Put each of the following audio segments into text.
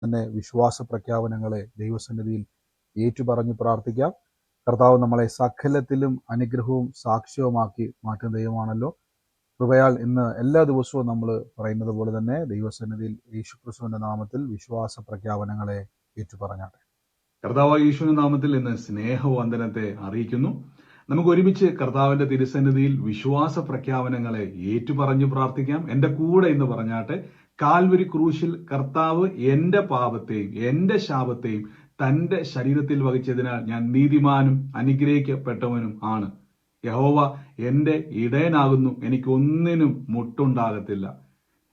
തന്നെ വിശ്വാസ പ്രഖ്യാപനങ്ങളെ ദൈവസന്നിധിയിൽ ഏറ്റുപറഞ്ഞ് പ്രാർത്ഥിക്കാം. കർത്താവ് നമ്മളെ സകലത്തിലും അനുഗ്രഹവും സാക്ഷ്യവുമാക്കി മാറ്റുന്ന ദൈവമാണല്ലോ. കൃപയാൽ ഇന്ന് എല്ലാ ദിവസവും നമ്മൾ പറയുന്നത് പോലെ തന്നെ ദൈവസന്നിധിയിൽ യേശുക്രിസ്തുവിന്റെ നാമത്തിൽ വിശ്വാസ പ്രഖ്യാപനങ്ങളെ ഏറ്റുപറഞ്ഞാട്ടെ. കർത്താവ് യേശുവിന്റെ നാമത്തിൽ ഇന്ന് സ്നേഹവന്ദനത്തെ അറിയിക്കുന്നു. നമുക്ക് ഒരുമിച്ച് കർത്താവിന്റെ തിരുസന്നിധിയിൽ വിശ്വാസ പ്രഖ്യാപനങ്ങളെ ഏറ്റുപറഞ്ഞു പ്രാർത്ഥിക്കാം. എന്റെ കൂടെ ഇന്ന് പറഞ്ഞാട്ടെ. കാൽവരി ക്രൂശിൽ കർത്താവ് എന്റെ പാപത്തെയും എന്റെ ശാപത്തെയും തന്റെ ശരീരത്തിൽ വഹിച്ചതിനാൽ ഞാൻ നീതിമാനും അനുഗ്രഹിക്കപ്പെട്ടവനും ആണ്. യഹോവ എന്റെ ഇടയനാകുന്നു, എനിക്ക് ഒന്നിനും മുട്ടുണ്ടാകത്തില്ല.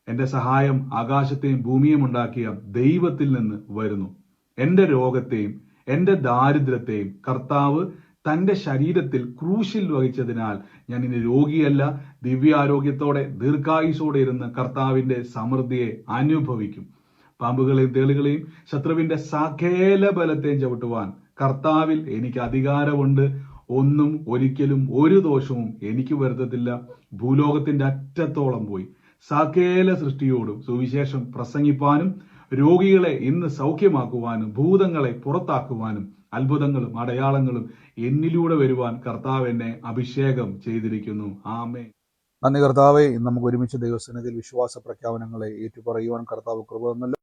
എന്റെ സഹായം ആകാശത്തെയും ഭൂമിയും ഉണ്ടാക്കിയ ദൈവത്തിൽ നിന്ന് വരുന്നു. എന്റെ രോഗത്തെയും എന്റെ ദാരിദ്ര്യത്തെയും കർത്താവ് തന്റെ ശരീരത്തിൽ ക്രൂശിൽ വഹിച്ചതിനാൽ ഞാൻ ഇനി രോഗിയല്ല, ദിവ്യാരോഗ്യത്തോടെ ദീർഘായുസോടെ ഇരുന്ന് കർത്താവിന്റെ സമൃദ്ധിയെ അനുഭവിക്കും. പാമ്പുകളെയും തേളുകളെയും ശത്രുവിന്റെ സകല ബലത്തെയും ചവിട്ടുവാൻ കർത്താവിൽ എനിക്ക് അധികാരമുണ്ട്. ഒന്നും ഒരിക്കലും ഒരു ദോഷവും എനിക്ക് വരുത്തത്തില്ല. ഭൂലോകത്തിന്റെ അറ്റത്തോളം പോയി സകല സൃഷ്ടിയോടും സുവിശേഷം പ്രസംഗിപ്പാനും രോഗികളെ ഇന്ന് സൗഖ്യമാക്കുവാനും ഭൂതങ്ങളെ പുറത്താക്കുവാനും അത്ഭുതങ്ങളും അടയാളങ്ങളും എന്നിലൂടെ വരുവാൻ കർത്താവ് എന്നെ അഭിഷേകം ചെയ്തിരിക്കുന്നു. ആമേൻ. നന്ദി കർത്താവേ. ഇന്ന് നമുക്ക് ഒരുമിച്ച് ദൈവസന്നിധിയിൽ വിശ്വാസ പ്രഖ്യാപനങ്ങളെ ഏറ്റുപറയുവാൻ കർത്താവ് കൃപ തന്നല്ലോ.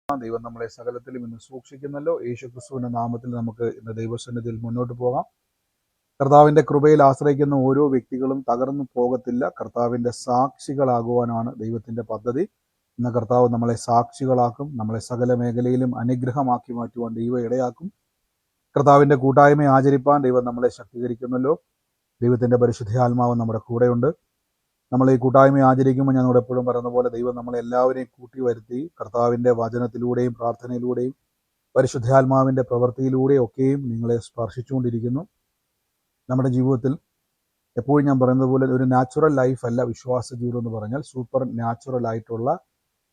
ദൈവം നമ്മളെ സകലത്തിലും ഇന്ന് സൂക്ഷിക്കുന്നല്ലോ. യേശുക്രിസ്തുവിന്റെ നാമത്തിൽ നമുക്ക് ഇന്ന് ദൈവസന്നിധിയിൽ മുന്നോട്ട് പോകാം. കർത്താവിന്റെ കൃപയിൽ ആശ്രയിക്കുന്ന ഓരോ വ്യക്തികളും തകർന്നു പോകത്തില്ല. കർത്താവിന്റെ സാക്ഷികളാകുവാനാണ് ദൈവത്തിന്റെ പദ്ധതി. ഇന്ന് കർത്താവ് നമ്മളെ സാക്ഷികളാക്കും. നമ്മളെ സകല മേഖലയിലും അനുഗ്രഹമാക്കി മാറ്റുവാൻ ദൈവം ഇടയാക്കും. കർത്താവിന്റെ കൂട്ടായ്മ ആചരിപ്പാൻ ദൈവം നമ്മളെ ശക്തീകരിക്കുന്നല്ലോ. ദൈവത്തിന്റെ പരിശുദ്ധാത്മാവ് നമ്മുടെ കൂടെയുണ്ട്. നമ്മൾ ഈ കൂട്ടായ്മ ആചരിക്കുമ്പോൾ ഞാൻ ഇവിടെ എപ്പോഴും പറയുന്ന പോലെ ദൈവം നമ്മളെ എല്ലാവരെയും കൂട്ടി വരുത്തി കർത്താവിന്റെ വചനത്തിലൂടെയും പ്രാർത്ഥനയിലൂടെയും പരിശുദ്ധാത്മാവിന്റെ പ്രവൃത്തിയിലൂടെയും ഒക്കെയും നിങ്ങളെ സ്പർശിച്ചുകൊണ്ടിരിക്കുന്നു. നമ്മുടെ ജീവിതത്തിൽ എപ്പോഴും ഞാൻ പറയുന്നത് പോലെ ഒരു നാച്ചുറൽ ലൈഫ് അല്ല വിശ്വാസ ജീവിതം എന്ന് പറഞ്ഞാൽ, സൂപ്പർ നാച്ചുറൽ ആയിട്ടുള്ള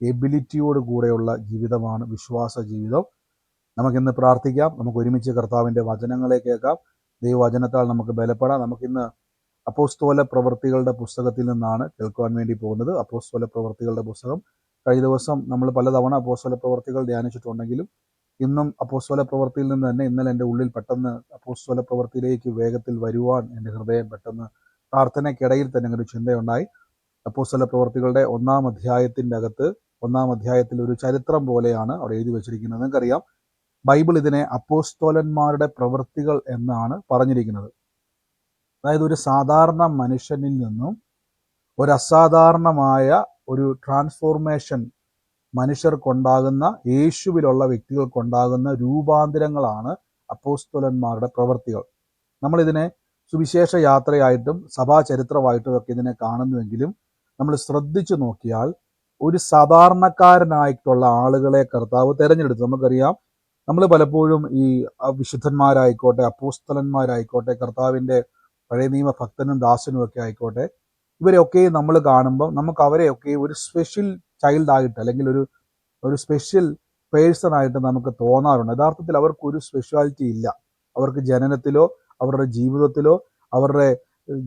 എബിലിറ്റിയോട് കൂടെയുള്ള ജീവിതമാണ് വിശ്വാസ ജീവിതം. നമുക്കിന്ന് പ്രാർത്ഥിക്കാം. നമുക്ക് ഒരുമിച്ച് കർത്താവിന്റെ വചനങ്ങളെ കേൾക്കാം. ദൈവവചനത്താൽ നമുക്ക് ബലപ്പെടാം. നമുക്കിന്ന് അപ്പോസ്തല പ്രവൃത്തികളുടെ പുസ്തകത്തിൽ നിന്നാണ് കേൾക്കുവാൻ വേണ്ടി പോകുന്നത്. അപ്പോസ്തല പ്രവൃത്തികളുടെ പുസ്തകം കഴിഞ്ഞ ദിവസം നമ്മൾ പലതവണ അപ്പോസ്തല പ്രവൃത്തികൾ ധ്യാനിച്ചിട്ടുണ്ടെങ്കിലും ഇന്നും അപ്പോസ്തല പ്രവൃത്തിയിൽ നിന്ന് തന്നെ ഇന്നലെ എൻ്റെ ഉള്ളിൽ പെട്ടെന്ന് അപ്പോസ്തല പ്രവൃത്തിയിലേക്ക് വേഗത്തിൽ വരുവാൻ എൻ്റെ ഹൃദയം പെട്ടെന്ന് പ്രാർത്ഥനയ്ക്കിടയിൽ തന്നെ ഒരു ചിന്തയുണ്ടായി. അപ്പോസ്തല പ്രവൃത്തികളുടെ 1-ാം അധ്യായത്തിൻ്റെ അകത്ത് 1-ാം അധ്യായത്തിൽ ഒരു ചരിത്രം പോലെയാണ് അവിടെ എഴുതി വെച്ചിരിക്കുന്നത്. നിങ്ങൾക്കറിയാം, ബൈബിൾ ഇതിനെ അപ്പോസ്തലന്മാരുടെ പ്രവൃത്തികൾ എന്നാണ് പറഞ്ഞിരിക്കുന്നത്. അതായത് ഒരു സാധാരണ മനുഷ്യനിൽ നിന്നും ഒരു അസാധാരണമായ ഒരു ട്രാൻസ്ഫോർമേഷൻ മനുഷ്യർക്കുണ്ടാകുന്ന, യേശുവിലുള്ള വ്യക്തികൾക്കുണ്ടാകുന്ന രൂപാന്തരങ്ങളാണ് അപ്പോസ്തലന്മാരുടെ പ്രവൃത്തികൾ. നമ്മളിതിനെ സുവിശേഷ യാത്രയായിട്ടും സഭാ ചരിത്രമായിട്ടും ഒക്കെ ഇതിനെ കാണുന്നുവെങ്കിലും നമ്മൾ ശ്രദ്ധിച്ചു നോക്കിയാൽ ഒരു സാധാരണക്കാരനായിട്ടുള്ള ആളുകളെ കർത്താവ് തിരഞ്ഞെടുത്തു. നമുക്കറിയാം, നമ്മൾ പലപ്പോഴും ഈ വിശുദ്ധന്മാരായിക്കോട്ടെ, അപ്പോസ്തലന്മാരായിക്കോട്ടെ, കർത്താവിൻ്റെ പഴയ നിയമ ഭക്തനും ദാസനും ഒക്കെ ആയിക്കോട്ടെ, ഇവരെയൊക്കെ നമ്മൾ കാണുമ്പോൾ നമുക്ക് അവരെയൊക്കെ ഒരു സ്പെഷ്യൽ ചൈൽഡായിട്ട് അല്ലെങ്കിൽ ഒരു സ്പെഷ്യൽ പേഴ്സൺ ആയിട്ട് നമുക്ക് തോന്നാറുണ്ട്. യഥാർത്ഥത്തിൽ അവർക്കൊരു സ്പെഷ്യാലിറ്റി ഇല്ല. അവർക്ക് ജനനത്തിലോ അവരുടെ ജീവിതത്തിലോ അവരുടെ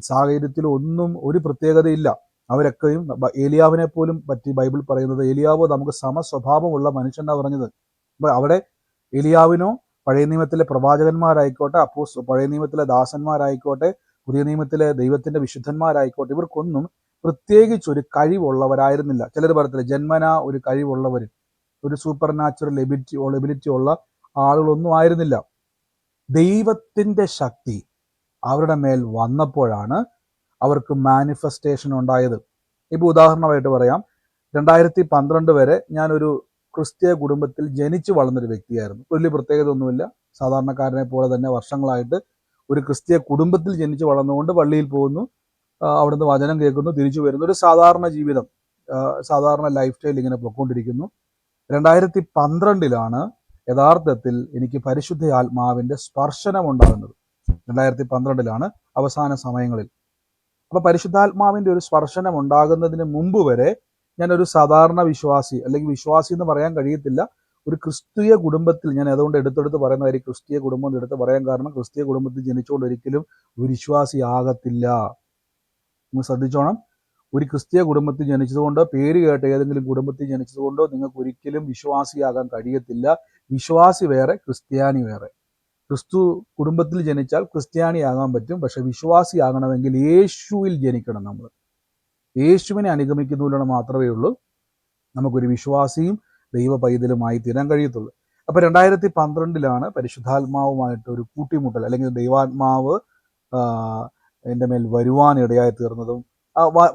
സാഹചര്യത്തിലോ ഒന്നും ഒരു പ്രത്യേകതയില്ല. അവരൊക്കെയും ഏലിയാവിനെ പോലും പറ്റി ബൈബിൾ പറയുന്നത്, ഏലിയാവ് നമുക്ക് സമസ്വഭാവമുള്ള മനുഷ്യനാണ് പറഞ്ഞത്. അപ്പോൾ അവിടെ ഏലിയാവിനോ പഴയ നിയമത്തിലെ പ്രവാചകന്മാരായിക്കോട്ടെ, പഴയ നിയമത്തിലെ ദാസന്മാരായിക്കോട്ടെ, പുതിയ നിയമത്തിലെ ദൈവത്തിന്റെ വിശുദ്ധന്മാരായിക്കോട്ടെ, ഇവർക്കൊന്നും പ്രത്യേകിച്ചൊരു കഴിവുള്ളവരായിരുന്നില്ല. ചിലർ പറയത്തില്ല ജന്മനാ ഒരു കഴിവുള്ളവർ, ഒരു സൂപ്പർ നാച്ചുറൽ എബിലിറ്റി ഉള്ള ആളുകളൊന്നും ആയിരുന്നില്ല. ദൈവത്തിന്റെ ശക്തി അവരുടെ മേൽ വന്നപ്പോഴാണ് അവർക്ക് മാനിഫെസ്റ്റേഷൻ ഉണ്ടായത്. ഇപ്പോൾ ഉദാഹരണമായിട്ട് പറയാം, 2012 വരെ ഞാനൊരു ക്രിസ്തീയ കുടുംബത്തിൽ ജനിച്ചു വളർന്നൊരു വ്യക്തിയായിരുന്നു. വലിയ പ്രത്യേകത ഒന്നുമില്ല. സാധാരണക്കാരനെ പോലെ തന്നെ വർഷങ്ങളായിട്ട് ഒരു ക്രിസ്തീയ കുടുംബത്തിൽ ജനിച്ചു വളർന്നുകൊണ്ട് പള്ളിയിൽ പോകുന്നു, അവിടുന്ന് വചനം കേൾക്കുന്നു, തിരിച്ചു വരുന്നു. ഒരു സാധാരണ ജീവിതം, സാധാരണ ലൈഫ് സ്റ്റൈൽ ഇങ്ങനെ പൊയ്ക്കൊണ്ടിരിക്കുന്നു. 2012 യഥാർത്ഥത്തിൽ എനിക്ക് പരിശുദ്ധ ആത്മാവിന്റെ സ്പർശനം ഉണ്ടാകുന്നത്. 2012 അവസാന സമയങ്ങളിൽ. അപ്പൊ പരിശുദ്ധാത്മാവിന്റെ ഒരു സ്പർശനം ഉണ്ടാകുന്നതിന് മുമ്പ് വരെ ഞാനൊരു സാധാരണ വിശ്വാസി, അല്ലെങ്കിൽ വിശ്വാസി എന്ന് പറയാൻ കഴിയത്തില്ല, ഒരു ക്രിസ്തീയ കുടുംബത്തിൽ, ഞാൻ അതുകൊണ്ട് എടുത്തെടുത്ത് പറയുന്ന കാര്യം ക്രിസ്തീയ കുടുംബം എടുത്ത് പറയാൻ കാരണം, ക്രിസ്തീയ കുടുംബത്തിൽ ജനിച്ചുകൊണ്ട് ഒരിക്കലും ഒരു വിശ്വാസിയാകത്തില്ല. നിങ്ങൾ ശ്രദ്ധിച്ചോണം. ഒരു ക്രിസ്തീയ കുടുംബത്തിൽ ജനിച്ചതുകൊണ്ടോ പേര് കേട്ട ഏതെങ്കിലും കുടുംബത്തിൽ ജനിച്ചതുകൊണ്ടോ നിങ്ങൾക്ക് ഒരിക്കലും വിശ്വാസിയാകാൻ കഴിയത്തില്ല. വിശ്വാസി വേറെ, ക്രിസ്ത്യാനി വേറെ. ക്രിസ്തു കുടുംബത്തിൽ ജനിച്ചാൽ ക്രിസ്ത്യാനിയാകാൻ പറ്റും, പക്ഷെ വിശ്വാസിയാകണമെങ്കിൽ യേശുവിൽ ജനിക്കണം. നമ്മൾ യേശുവിനെ അനുഗമിക്കുന്നതിലൂടെ മാത്രമേ ഉള്ളൂ നമുക്കൊരു വിശ്വാസിയും ദൈവ പൈതലുമായി തീരാൻ കഴിയത്തുള്ളൂ. അപ്പോൾ 2012 പരിശുദ്ധാത്മാവുമായിട്ട് ഒരു കൂട്ടിമുട്ടൽ, അല്ലെങ്കിൽ ദൈവാത്മാവ് എൻ്റെ മേൽ വരുവാനിടയായി തീർന്നതും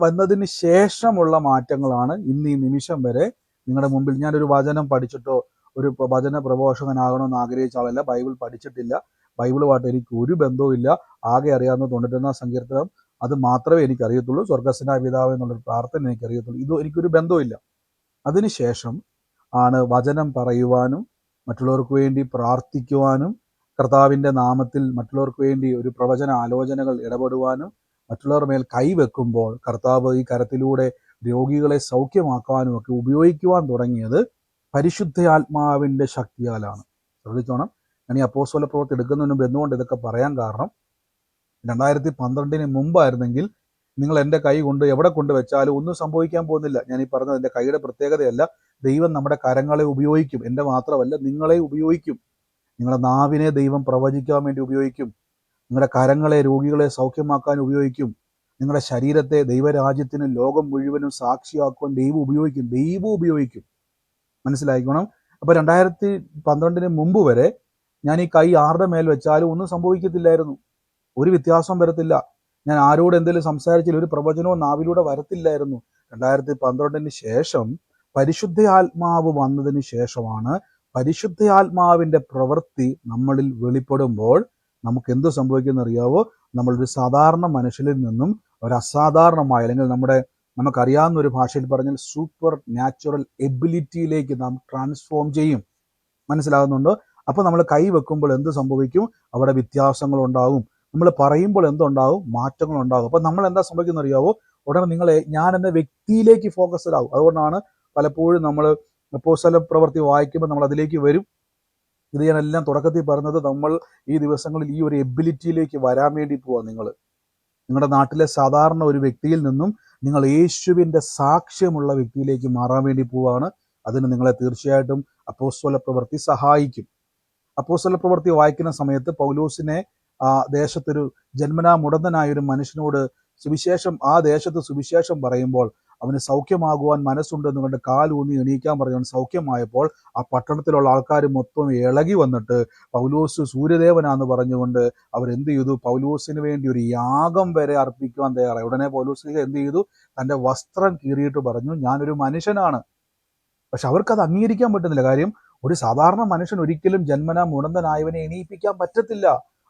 വന്നതിന് ശേഷമുള്ള മാറ്റങ്ങളാണ് ഇന്ന് ഈ നിമിഷം വരെ നിങ്ങളുടെ മുമ്പിൽ. ഞാനൊരു വചനം പഠിച്ചിട്ടോ ഒരു വചന പ്രഘോഷകനാകണമെന്ന് ആഗ്രഹിച്ച ആളല്ല. ബൈബിൾ പഠിച്ചിട്ടില്ല. ബൈബിളുമായിട്ട് എനിക്ക് ഒരു ബന്ധവുമില്ല. ആകെ അറിയാവുന്ന 91 സങ്കീർത്തനം, അത് മാത്രമേ എനിക്കറിയത്തുള്ളൂ. സ്വർഗസ്വനായ പിതാവേ എന്നുള്ളൊരു പ്രാർത്ഥന എനിക്കറിയത്തുള്ളൂ. ഇത് എനിക്കൊരു ബന്ധവുമില്ല. അതിനുശേഷം ആണ് വചനം പറയുവാനും മറ്റുള്ളവർക്ക് വേണ്ടി പ്രാർത്ഥിക്കുവാനും കർത്താവിൻ്റെ നാമത്തിൽ മറ്റുള്ളവർക്ക് വേണ്ടി ഒരു പ്രവചന ആലോചനകൾ ഇടപെടുവാനും മറ്റുള്ളവരുടെ മേൽ കൈവെക്കുമ്പോൾ കർത്താവ് ഈ കരത്തിലൂടെ രോഗികളെ സൗഖ്യമാക്കാനും ഒക്കെ ഉപയോഗിക്കുവാൻ തുടങ്ങിയത് പരിശുദ്ധാത്മാവിൻ്റെ ശക്തിയാലാണ്. ശ്രദ്ധിച്ചോണം. ഞാൻ ഈ അപ്പോസ്തല പ്രവൃത്തി എടുക്കുന്നതിന് മുമ്പ് എന്തുകൊണ്ട് ഇതൊക്കെ പറയാൻ കാരണം, 2012 മുമ്പായിരുന്നെങ്കിൽ നിങ്ങൾ എൻ്റെ കൈ കൊണ്ട് എവിടെ കൊണ്ട് വെച്ചാലും ഒന്നും സംഭവിക്കാൻ പോകുന്നില്ല. ഞാൻ ഈ പറഞ്ഞത് എൻ്റെ കൈയുടെ പ്രത്യേകതയല്ല. ദൈവം നമ്മുടെ കരങ്ങളെ ഉപയോഗിക്കും. എൻ്റെ മാത്രമല്ല, നിങ്ങളെ ഉപയോഗിക്കും. നിങ്ങളുടെ നാവിനെ ദൈവം പ്രവചിക്കാൻ വേണ്ടി ഉപയോഗിക്കും. നിങ്ങളുടെ കരങ്ങളെ രോഗികളെ സൗഖ്യമാക്കാൻ ഉപയോഗിക്കും. നിങ്ങളുടെ ശരീരത്തെ ദൈവരാജ്യത്തിനും ലോകം മുഴുവനും സാക്ഷിയാക്കുവാൻ ദൈവം ഉപയോഗിക്കും. മനസ്സിലായിക്കണം. അപ്പോൾ 2012 മുമ്പ് വരെ ഞാൻ ഈ കൈ ആരുടെ മേൽ വെച്ചാലും ഒന്നും സംഭവിക്കത്തില്ലായിരുന്നു. ഒരു വ്യത്യാസം വരത്തില്ല. ഞാൻ ആരോട് എന്തെങ്കിലും സംസാരിച്ചാൽ ഒരു പ്രവചനവും നാവിലൂടെ വരത്തില്ലായിരുന്നു. 2012 ശേഷം പരിശുദ്ധാത്മാവ് വന്നതിന് ശേഷമാണ് പരിശുദ്ധാത്മാവിൻ്റെ പ്രവൃത്തി നമ്മളിൽ വെളിപ്പെടുമ്പോൾ നമുക്ക് എന്ത് സംഭവിക്കുമെന്ന് അറിയാവോ? നമ്മളൊരു സാധാരണ മനുഷ്യനിൽ നിന്നും ഒരു അസാധാരണമായ, അല്ലെങ്കിൽ നമുക്കറിയാവുന്ന ഒരു ഭാഷയിൽ പറഞ്ഞാൽ സൂപ്പർ നാച്ചുറൽ എബിലിറ്റിയിലേക്ക് നാം ട്രാൻസ്ഫോം ചെയ്യും. മനസ്സിലാകുന്നുണ്ടോ? അപ്പോൾ നമ്മൾ കൈ വെക്കുമ്പോൾ എന്ത് സംഭവിക്കും? അവിടെ വ്യത്യാസങ്ങളുണ്ടാകും. നമ്മൾ പറയുമ്പോൾ എന്തുണ്ടാകും? മാറ്റങ്ങളുണ്ടാകും. അപ്പോൾ നമ്മൾ എന്താ സംഭവിക്കുന്നത് അറിയാവോ? ഉടനെ ഞാൻ എന്ന വ്യക്തിയിലേക്ക് ഫോക്കസ്ഡ് ആകും. അതുകൊണ്ടാണ് പലപ്പോഴും നമ്മൾ അപ്പോസ്തല പ്രവൃത്തി വായിക്കുമ്പോൾ നമ്മൾ അതിലേക്ക് വരും. ഇത് ഞാനെല്ലാം തുടക്കത്തിൽ പറഞ്ഞത്, നമ്മൾ ഈ ദിവസങ്ങളിൽ ഈ ഒരു എബിലിറ്റിയിലേക്ക് വരാൻ വേണ്ടി പോവാം. നിങ്ങളുടെ നാട്ടിലെ സാധാരണ ഒരു വ്യക്തിയിൽ നിന്നും നിങ്ങൾ യേശുവിൻ്റെ സാക്ഷ്യമുള്ള വ്യക്തിയിലേക്ക് മാറാൻ വേണ്ടി പോവാണ്. അതിന് നിങ്ങളെ തീർച്ചയായിട്ടും അപ്പോസ്തല പ്രവൃത്തി സഹായിക്കും. അപ്പോസ്തല പ്രവൃത്തി വായിക്കുന്ന സമയത്ത് പൗലോസിനെ ദേശത്തൊരു ജന്മനാ മുടന്തനായ ഒരു മനുഷ്യനോട് ആ ദേശത്ത് സുവിശേഷം പറയുമ്പോൾ അവന് സൗഖ്യമാകുവാൻ മനസ്സുണ്ടെന്ന് കണ്ട് കാലൂന്നി എണീക്കാൻ പറഞ്ഞവൻ സൗഖ്യമായപ്പോൾ ആ പട്ടണത്തിലുള്ള ആൾക്കാർ മൊത്തം ഇളകി വന്നിട്ട് പൗലോസ് സൂര്യദേവനാന്ന് പറഞ്ഞുകൊണ്ട് അവരെന്ത് ചെയ്തു? പൗലോസിന് വേണ്ടി ഒരു യാഗം വരെ അർപ്പിക്കുവാൻ തയ്യാറായി. ഉടനെ പൗലോസ് എന്ത് ചെയ്തു? തൻ്റെ വസ്ത്രം കീറിയിട്ട് പറഞ്ഞു, ഞാനൊരു മനുഷ്യനാണ്. പക്ഷെ അവർക്കത് അംഗീകരിക്കാൻ പറ്റുന്നില്ല. കാര്യം, ഒരു സാധാരണ മനുഷ്യൻ ഒരിക്കലും ജന്മനാ മുടന്തനായവനെ എണീപ്പിക്കാൻ പറ്റത്തില്ല.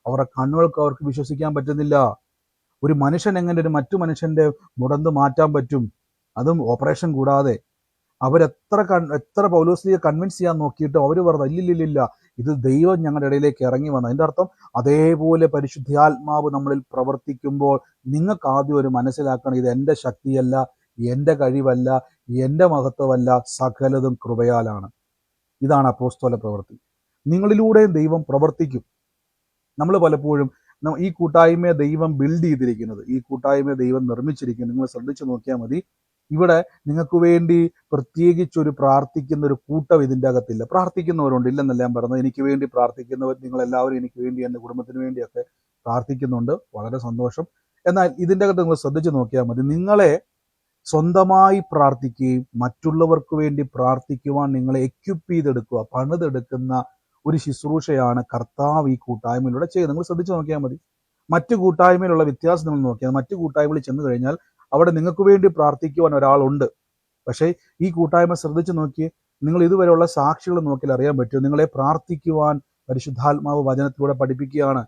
അവരുടെ കണ്ണുകൾക്ക് അവർക്ക് വിശ്വസിക്കാൻ പറ്റുന്നില്ല. ഒരു മനുഷ്യൻ എങ്ങനെ ഒരു മറ്റു മനുഷ്യന്റെ മുടന്ത് മാറ്റാൻ പറ്റും? അതും ഓപ്പറേഷൻ കൂടാതെ. എത്ര പൗലോസിനെ കൺവിൻസ് ചെയ്യാൻ നോക്കിയിട്ടും അവർ പറഞ്ഞു, ഇല്ലില്ല, ഇത് ദൈവം ഞങ്ങളുടെ ഇടയിലേക്ക് ഇറങ്ങി വന്നു. അതിൻ്റെ അർത്ഥം അതേപോലെ പരിശുദ്ധാത്മാവ് നമ്മളിൽ പ്രവർത്തിക്കുമ്പോൾ നിങ്ങൾക്ക് ആദ്യം ഒരു മനസ്സിലാക്കണം, ഇത് എൻ്റെ ശക്തിയല്ല, എൻ്റെ കഴിവല്ല, എൻ്റെ മഹത്വമല്ല, സകലതും കൃപയാലാണ്. ഇതാണ് അപ്പോസ്തല പ്രവൃത്തി. നിങ്ങളിലൂടെയും ദൈവം പ്രവർത്തിക്കും. നമ്മൾ പലപ്പോഴും ഈ കൂട്ടായ്മയെ ദൈവം ബിൽഡ് ചെയ്തിരിക്കുന്നത്, ഈ കൂട്ടായ്മയെ ദൈവം നിർമ്മിച്ചിരിക്കുന്നത്, നിങ്ങൾ ശ്രദ്ധിച്ചു നോക്കിയാൽ മതി. ഇവിടെ നിങ്ങൾക്ക് വേണ്ടി പ്രത്യേകിച്ചൊരു പ്രാർത്ഥിക്കുന്ന ഒരു കൂട്ടം ഇതിൻ്റെ അകത്തില്ല. പ്രാർത്ഥിക്കുന്നവരുണ്ട്, ഇല്ലെന്നല്ല ഞാൻ പറഞ്ഞത്. എനിക്ക് വേണ്ടി പ്രാർത്ഥിക്കുന്നവർ, നിങ്ങളെല്ലാവരും എനിക്ക് വേണ്ടി, എൻ്റെ കുടുംബത്തിന് വേണ്ടിയൊക്കെ പ്രാർത്ഥിക്കുന്നുണ്ട്. വളരെ സന്തോഷം. എന്നാൽ ഇതിൻ്റെ അകത്ത് നിങ്ങൾ ശ്രദ്ധിച്ചു നോക്കിയാൽ മതി. നിങ്ങളെ സ്വന്തമായി പ്രാർത്ഥിക്കുകയും മറ്റുള്ളവർക്ക് വേണ്ടി പ്രാർത്ഥിക്കുവാൻ നിങ്ങളെ എക്യുപ്പ് ചെയ്തെടുക്കുക, പണിതെടുക്കുന്ന ഒരു ശുശ്രൂഷയാണ് കർത്താവ് ഈ കൂട്ടായ്മയിലൂടെ ചെയ്യുന്നത്. നിങ്ങൾ ശ്രദ്ധിച്ചു നോക്കിയാൽ മതി. മറ്റു കൂട്ടായ്മയിലുള്ള വ്യത്യാസം നിങ്ങൾ നോക്കിയാൽ, മറ്റു കൂട്ടായ്മയിൽ ചെന്ന് കഴിഞ്ഞാൽ അവിടെ നിങ്ങൾക്ക് വേണ്ടി പ്രാർത്ഥിക്കുവാൻ ഒരാളുണ്ട്. പക്ഷേ ഈ കൂട്ടായ്മ ശ്രദ്ധിച്ചു നോക്കി, നിങ്ങൾ ഇതുവരെയുള്ള സാക്ഷികൾ നോക്കിയാൽ അറിയാൻ പറ്റും, നിങ്ങളെ പ്രാർത്ഥിക്കുവാൻ പരിശുദ്ധാത്മാവ് വചനത്തിലൂടെ പഠിപ്പിക്കുകയാണ്.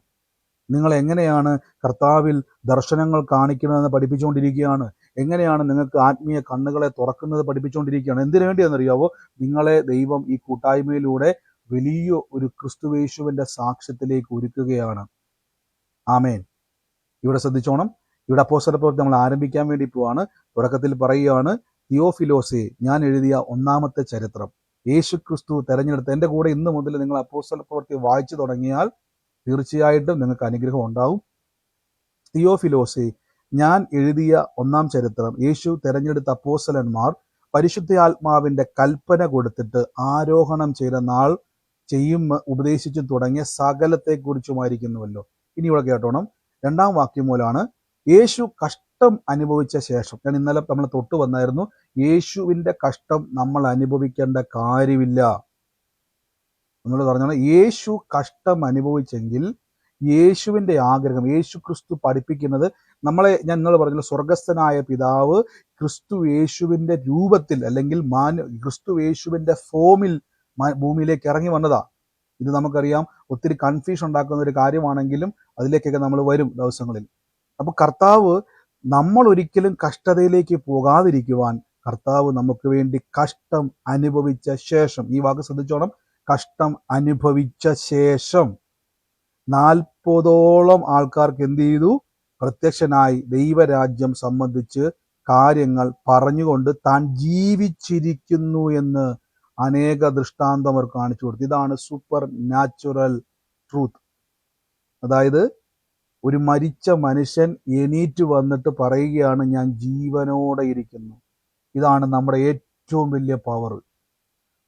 നിങ്ങൾ എങ്ങനെയാണ് കർത്താവിൽ ദർശനങ്ങൾ കാണിക്കുന്നതെന്ന് പഠിപ്പിച്ചുകൊണ്ടിരിക്കുകയാണ്. എങ്ങനെയാണ് നിങ്ങൾക്ക് ആത്മീയ കണ്ണുകളെ തുറക്കുന്നത് പഠിപ്പിച്ചുകൊണ്ടിരിക്കുകയാണ്. എന്തിനു വേണ്ടിയാണെന്നറിയാവോ? നിങ്ങളെ ദൈവം ഈ കൂട്ടായ്മയിലൂടെ വലിയ ഒരു ക്രിസ്തുയേശുവിൻ്റെ സാക്ഷ്യത്തിലേക്ക് ഒരുക്കുകയാണ്. ആമേൻ. ഇവിടെ ശ്രദ്ധിച്ചോണം. ഇവിടെ അപ്പോസ്തല പ്രവൃത്തി നമ്മൾ ആരംഭിക്കാൻ വേണ്ടി പോവാണ്. തുടക്കത്തിൽ പറയുകയാണ്, തിയോഫിലോസേ, ഞാൻ എഴുതിയ ഒന്നാമത്തെ ചരിത്രം. യേശു ക്രിസ്തു തെരഞ്ഞെടുത്ത. എൻ്റെ കൂടെ ഇന്ന് മുതൽ നിങ്ങൾ അപ്പോസ്തല പ്രവൃത്തി വായിച്ചു തുടങ്ങിയാൽ തീർച്ചയായിട്ടും നിങ്ങൾക്ക് അനുഗ്രഹം ഉണ്ടാവും. തിയോഫിലോസേ, ഞാൻ എഴുതിയ ഒന്നാം ചരിത്രം യേശു തെരഞ്ഞെടുത്ത അപ്പോസ്തലന്മാർ പരിശുദ്ധാത്മാവിന്റെ കൽപ്പന കൊടുത്തിട്ട് ആരോഹണം ചെയ്ത നാൾ ചെയ്യും ഉപദേശിച്ചും തുടങ്ങിയ സകലത്തെക്കുറിച്ചുമായിരിക്കുന്നുവല്ലോ. ഇനി ഇവിടെ കേട്ടോണം, 2-ാം വാക്യം മൂലമാണ് യേശു കഷ്ടം അനുഭവിച്ച ശേഷം. ഞാൻ ഇന്നലെ നമ്മൾ തൊട്ട് വന്നായിരുന്നു, യേശുവിന്റെ കഷ്ടം നമ്മൾ അനുഭവിക്കേണ്ട കാര്യമില്ല. നമ്മൾ പറഞ്ഞാൽ യേശു കഷ്ടം അനുഭവിച്ചെങ്കിൽ യേശുവിന്റെ ആഗ്രഹം, യേശു ക്രിസ്തു പഠിപ്പിക്കുന്നത് നമ്മളെ, ഞാൻ നിങ്ങൾ പറഞ്ഞ സ്വർഗസ്ഥനായ പിതാവ് ക്രിസ്തു യേശുവിന്റെ രൂപത്തിൽ അല്ലെങ്കിൽ ക്രിസ്തു യേശുവിന്റെ ഫോമിൽ ഭൂമിയിലേക്ക് ഇറങ്ങി വന്നതാ. ഇത് നമുക്കറിയാം, ഒത്തിരി കൺഫ്യൂഷൻ ഉണ്ടാക്കുന്ന ഒരു കാര്യമാണെങ്കിലും അതിലേക്കൊക്കെ നമ്മൾ വരും ദിവസങ്ങളിൽ. അപ്പൊ കർത്താവ് നമ്മൾ ഒരിക്കലും കഷ്ടതയിലേക്ക് പോകാതിരിക്കുവാൻ കർത്താവ് നമുക്ക് വേണ്ടി കഷ്ടം അനുഭവിച്ച ശേഷം, ഈ വാക്ക് ശ്രദ്ധിച്ചോണം, കഷ്ടം അനുഭവിച്ച ശേഷം 40ഓളം ആൾക്കാർക്ക് എന്ത് ചെയ്തു? പ്രത്യക്ഷനായി ദൈവരാജ്യം സംബന്ധിച്ച് കാര്യങ്ങൾ പറഞ്ഞുകൊണ്ട് താൻ ജീവിച്ചിരിക്കുന്നു എന്ന് അനേക ദൃഷ്ടാന്തം അവർ കാണിച്ചു കൊടുത്തു. ഇതാണ് സൂപ്പർ നാച്ചുറൽ ട്രൂത്ത്. അതായത് ഒരു മരിച്ച മനുഷ്യൻ എണീറ്റ് വന്നിട്ട് പറയുകയാണ്, ഞാൻ ജീവനോടെ ഇരിക്കുന്നു. ഇതാണ് നമ്മുടെ ഏറ്റവും വലിയ പവർ,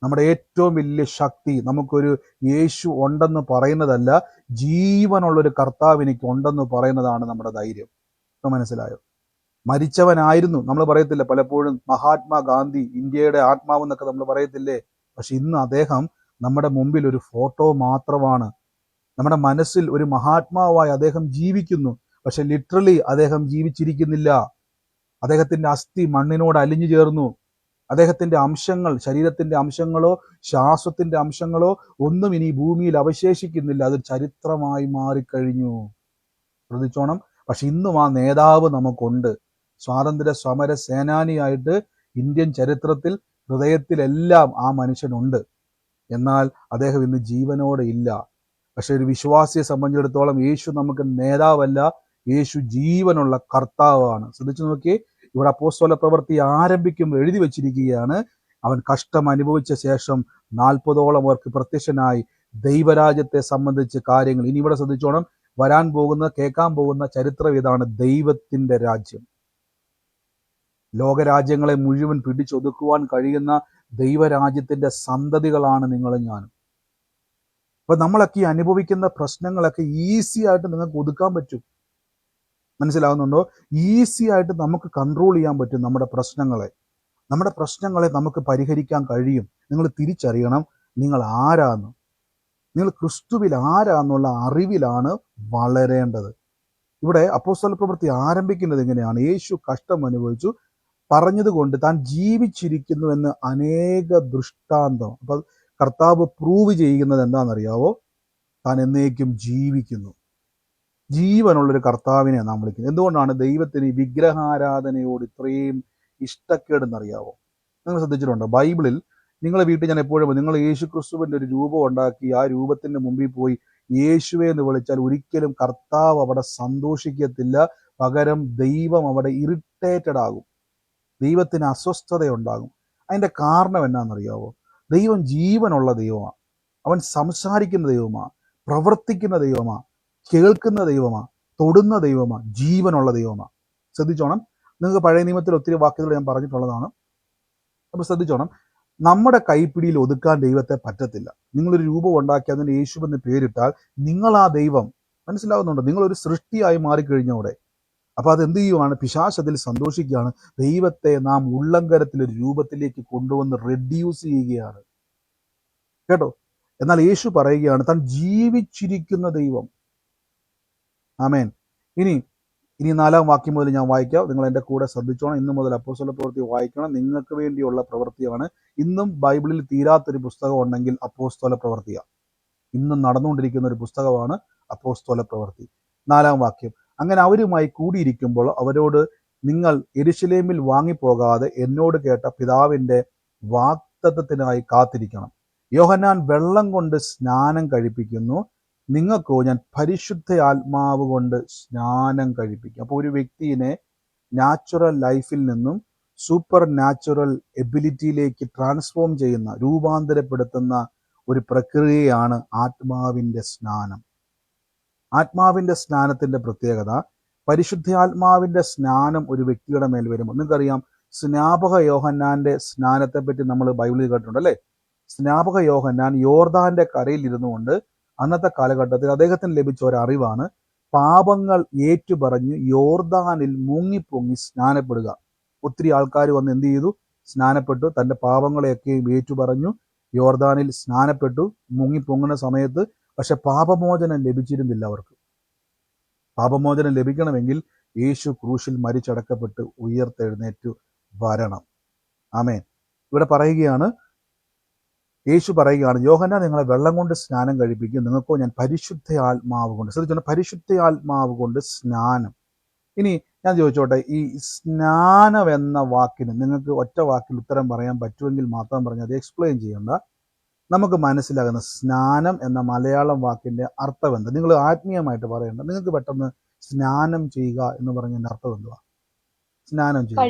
നമ്മുടെ ഏറ്റവും വലിയ ശക്തി. നമുക്കൊരു യേശു ഉണ്ടെന്ന് പറയുന്നതല്ല, ജീവനുള്ളൊരു കർത്താവ് എനിക്ക് ഉണ്ടെന്ന് പറയുന്നതാണ് നമ്മുടെ ധൈര്യം. ഇപ്പൊ മനസ്സിലായോ? മരിച്ചവനായിരുന്നു, നമ്മൾ പറയത്തില്ല പലപ്പോഴും മഹാത്മാഗാന്ധി ഇന്ത്യയുടെ ആത്മാവ് എന്നൊക്കെ നമ്മൾ പറയത്തില്ലേ? പക്ഷെ ഇന്ന് അദ്ദേഹം നമ്മുടെ മുമ്പിൽ ഒരു ഫോട്ടോ മാത്രമാണ്. നമ്മുടെ മനസ്സിൽ ഒരു മഹാത്മാവായി അദ്ദേഹം ജീവിക്കുന്നു, പക്ഷെ ലിറ്ററലി അദ്ദേഹം ജീവിച്ചിരിക്കുന്നില്ല. അദ്ദേഹത്തിന്റെ അസ്ഥി മണ്ണിനോട് അലിഞ്ഞു ചേർന്നു. അദ്ദേഹത്തിന്റെ അംശങ്ങൾ, ശരീരത്തിന്റെ അംശങ്ങളോ ശ്വാസത്തിന്റെ അംശങ്ങളോ ഒന്നും ഇനി ഭൂമിയിൽ അവശേഷിക്കുന്നില്ല. അത് ചരിത്രമായി മാറിക്കഴിഞ്ഞു. ശ്രദ്ധിച്ചോണം. പക്ഷെ ഇന്നും ആ നേതാവ് നമുക്കുണ്ട്. സ്വാതന്ത്ര്യ സമര സേനാനിയായിട്ട് ഇന്ത്യൻ ചരിത്രത്തിൽ, ഹൃദയത്തിലെല്ലാം ആ മനുഷ്യനുണ്ട്. എന്നാൽ അദ്ദേഹം ഇന്ന് ജീവനോടെ ഇല്ല. പക്ഷെ ഒരു വിശ്വാസിയെ സംബന്ധിച്ചിടത്തോളം യേശു നമുക്ക് നേതാവല്ല, യേശു ജീവനുള്ള കർത്താവാണ്. ശ്രദ്ധിച്ചു നോക്കിയേ, ഇവിടെ അപ്പോസ്തല പ്രവൃത്തി ആരംഭിക്കുമ്പോൾ എഴുതി വച്ചിരിക്കുകയാണ്, അവൻ കഷ്ടം അനുഭവിച്ച ശേഷം 40ഓളം അവർക്ക് പ്രത്യക്ഷനായി ദൈവരാജ്യത്തെ സംബന്ധിച്ച് കാര്യങ്ങൾ. ഇനി ഇവിടെ ശ്രദ്ധിച്ചോണം, വരാൻ പോകുന്ന, കേൾക്കാൻ പോകുന്ന ചരിത്രം ഇതാണ്. ദൈവത്തിന്റെ രാജ്യം, ലോകരാജ്യങ്ങളെ മുഴുവൻ പിടിച്ചൊതുക്കുവാൻ കഴിയുന്ന ദൈവരാജ്യത്തിന്റെ സന്തതികളാണ് നിങ്ങളും ഞാനും. അപ്പൊ നമ്മളൊക്കെ ഈ അനുഭവിക്കുന്ന പ്രശ്നങ്ങളൊക്കെ ഈസി ആയിട്ട് നിങ്ങൾക്ക് ഒതുക്കാൻ പറ്റും. മനസ്സിലാവുന്നുണ്ടോ? ഈസി ആയിട്ട് നമുക്ക് കൺട്രോൾ ചെയ്യാൻ പറ്റും നമ്മുടെ പ്രശ്നങ്ങളെ നമുക്ക് പരിഹരിക്കാൻ കഴിയും. നിങ്ങൾ തിരിച്ചറിയണം നിങ്ങൾ ആരാന്ന്. നിങ്ങൾ ക്രിസ്തുവിൽ ആരാന്നുള്ള അറിവിലാണ് വളരേണ്ടത്. ഇവിടെ അപ്പോസ്തല പ്രവൃത്തി ആരംഭിക്കുന്നത് എങ്ങനെയാണ്? യേശു കഷ്ടം അനുഭവിച്ചു പറഞ്ഞതുകൊണ്ട് താൻ ജീവിച്ചിരിക്കുന്നു എന്ന് അനേക ദൃഷ്ടാന്തം. അപ്പൊ കർത്താവ് പ്രൂവ് ചെയ്യുന്നത് എന്താണെന്നറിയാവോ? താൻ എന്നേക്കും ജീവിക്കുന്നു. ജീവനുള്ളൊരു കർത്താവിനെ നാം വിളിക്കുന്നത്. എന്തുകൊണ്ടാണ് ദൈവത്തിന് ഈ വിഗ്രഹാരാധനയോട് ഇത്രയും ഇഷ്ടക്കേടെന്നറിയാവോ? നിങ്ങൾ ശ്രദ്ധിച്ചിട്ടുണ്ടോ? ബൈബിളിൽ നിങ്ങളെ വീട്ടിൽ ഞാൻ എപ്പോഴും, നിങ്ങൾ യേശു ക്രിസ്തുവിന്റെ ഒരു രൂപം ഉണ്ടാക്കി ആ രൂപത്തിന്റെ മുമ്പിൽ പോയി യേശുവെ എന്ന് വിളിച്ചാൽ ഒരിക്കലും കർത്താവ് അവിടെ സന്തോഷിക്കത്തില്ല. പകരം ദൈവം അവിടെ ഇറിറ്റേറ്റഡ് ആകും, ദൈവത്തിന് അസ്വസ്ഥതയുണ്ടാകും. അതിന്റെ കാരണം എന്നാണെന്നറിയാവോ? ദൈവം ജീവനുള്ള ദൈവമാണ്, അവൻ സംസാരിക്കുന്ന ദൈവമാണ്, പ്രവർത്തിക്കുന്ന ദൈവമാണ്, കേൾക്കുന്ന ദൈവമാണ്, തൊടുന്ന ദൈവമാണ്, ജീവനുള്ള ദൈവമാണ്. ശ്രദ്ധിച്ചോണം. നിങ്ങൾക്ക് പഴയ നിയമത്തിൽ ഒത്തിരി വാക്കുകൾ ഞാൻ പറഞ്ഞിട്ടുള്ളതാണ്. അപ്പൊ ശ്രദ്ധിച്ചോണം, നമ്മുടെ കൈപ്പിടിയിൽ ഒതുക്കാൻ ദൈവത്തെ പറ്റത്തില്ല. നിങ്ങളൊരു രൂപം ഉണ്ടാക്കി അതിന് യേശു എന്ന് പേരിട്ടാൽ നിങ്ങൾ ആ ദൈവം, മനസ്സിലാവുന്നുണ്ടോ? നിങ്ങളൊരു സൃഷ്ടിയായി മാറിക്കഴിഞ്ഞോടെ. അപ്പൊ അത് എന്ത് ചെയ്യുവാണ്? പിശാച് അതിൽ സന്തോഷിക്കുകയാണ്. ദൈവത്തെ നാം ഉള്ളങ്കരത്തിൽ ഒരു രൂപത്തിലേക്ക് കൊണ്ടുവന്ന് റെഡ്യൂസ് ചെയ്യുകയാണ്, കേട്ടോ. എന്നാൽ യേശു പറയുകയാണ് താൻ ജീവിച്ചിരിക്കുന്ന ദൈവം. ആമേൻ. ഇനി 4-ാം വാക്യം മുതൽ ഞാൻ വായിക്കാം. നിങ്ങൾ എൻ്റെ കൂടെ ശ്രദ്ധിച്ചോണം. ഇന്നു മുതൽ അപ്പോസ്തല പ്രവൃത്തി വായിക്കണം. നിങ്ങൾക്ക് വേണ്ടിയുള്ള പ്രവൃത്തിയാണ്. ഇന്നും ബൈബിളിൽ തീരാത്തൊരു പുസ്തകം ഉണ്ടെങ്കിൽ അപ്പോസ്തല പ്രവൃത്തിയാണ്. ഇന്നും നടന്നുകൊണ്ടിരിക്കുന്ന ഒരു പുസ്തകമാണ് അപ്പോസ്തല പ്രവൃത്തി. 4-ാം വാക്യം, അങ്ങനെ അവരുമായി കൂടിയിരിക്കുമ്പോൾ അവരോട്, നിങ്ങൾ യെരൂശലേമിൽ വാങ്ങിപ്പോകാതെ എന്നോട് കേട്ട പിതാവിന്റെ വാഗ്ദത്തത്തിനായി കാത്തിരിക്കണം. യോഹന്നാൻ വെള്ളം കൊണ്ട് സ്നാനം കഴിപ്പിക്കുന്നു, നിങ്ങൾക്കോ ഞാൻ പരിശുദ്ധ ആത്മാവ് കൊണ്ട് സ്നാനം കഴിപ്പിക്കും. അപ്പോൾ ഒരു വ്യക്തിയെ നാച്ചുറൽ ലൈഫിൽ നിന്നും സൂപ്പർ നാച്ചുറൽ എബിലിറ്റിയിലേക്ക് ട്രാൻസ്ഫോം ചെയ്യുന്ന, രൂപാന്തരപ്പെടുത്തുന്ന ഒരു പ്രക്രിയയാണ് ആത്മാവിൻ്റെ സ്നാനം. ആത്മാവിൻ്റെ സ്നാനത്തിൻ്റെ പ്രത്യേകത, പരിശുദ്ധാത്മാവിൻ്റെ സ്നാനം ഒരു വ്യക്തിയുടെ മേൽ വരുമ്പോൾ, നിങ്ങൾക്കറിയാം സ്നാപക യോഹന്നാന്റെ സ്നാനത്തെപ്പറ്റി നമ്മൾ ബൈബിളിൽ കേട്ടിട്ടുണ്ട് അല്ലേ? സ്നാപക യോഹന്നാൻ യോർദാന്റെ കരയിൽ ഇരുന്നുകൊണ്ട് അന്നത്തെ കാലഘട്ടത്തിൽ അദ്ദേഹത്തിന് ലഭിച്ച ഒരു അറിവാണ് പാപങ്ങൾ ഏറ്റുപറഞ്ഞ് യോർദാനിൽ മുങ്ങിപ്പൊങ്ങി സ്നാനപ്പെടുക. ഒത്തിരി ആൾക്കാർ വന്ന് എന്ത് ചെയ്തു? സ്നാനപ്പെട്ടു, തൻ്റെ പാപങ്ങളെയൊക്കെയും ഏറ്റുപറഞ്ഞു, യോർദാനിൽ സ്നാനപ്പെട്ടു, മുങ്ങിപ്പൊങ്ങുന്ന സമയത്ത് പക്ഷെ പാപമോചനം ലഭിച്ചിരുന്നില്ല അവർക്ക്. പാപമോചനം ലഭിക്കണമെങ്കിൽ യേശു ക്രൂശിൽ മരിച്ചടക്കപ്പെട്ട് ഉയർത്തെഴുന്നേറ്റു വരണം. ആമേൻ. ഇവിടെ പറയുകയാണ്, യേശു പറയുകയാണ്, യോഹന്നാൻ നിങ്ങളെ വെള്ളം കൊണ്ട് സ്നാനം കഴിപ്പിക്കും, നിങ്ങൾക്കോ ഞാൻ പരിശുദ്ധ ആത്മാവ് കൊണ്ട്. ശ്രദ്ധിച്ചോട്ടെ, പരിശുദ്ധ ആത്മാവ് കൊണ്ട് സ്നാനം. ഇനി ഞാൻ ചോദിച്ചോട്ടെ, ഈ സ്നാനം എന്ന വാക്കിന് നിങ്ങൾക്ക് ഒറ്റ വാക്കിൽ ഉത്തരം പറയാൻ പറ്റുമെങ്കിൽ മാത്രം പറഞ്ഞ് അത് എക്സ്പ്ലെയിൻ ചെയ്യേണ്ട. നമുക്ക് മനസ്സിലാകുന്ന സ്നാനം എന്ന മലയാളം വാക്കിന്റെ അർത്ഥം എന്താ? നിങ്ങൾ ആത്മീയമായിട്ട് പറയേണ്ട. നിങ്ങൾക്ക് പെട്ടെന്ന് സ്നാനം ചെയ്യുക എന്ന് പറഞ്ഞതിന്റെ അർത്ഥം എന്തുവാ? സ്നാനം ചെയ്യുക,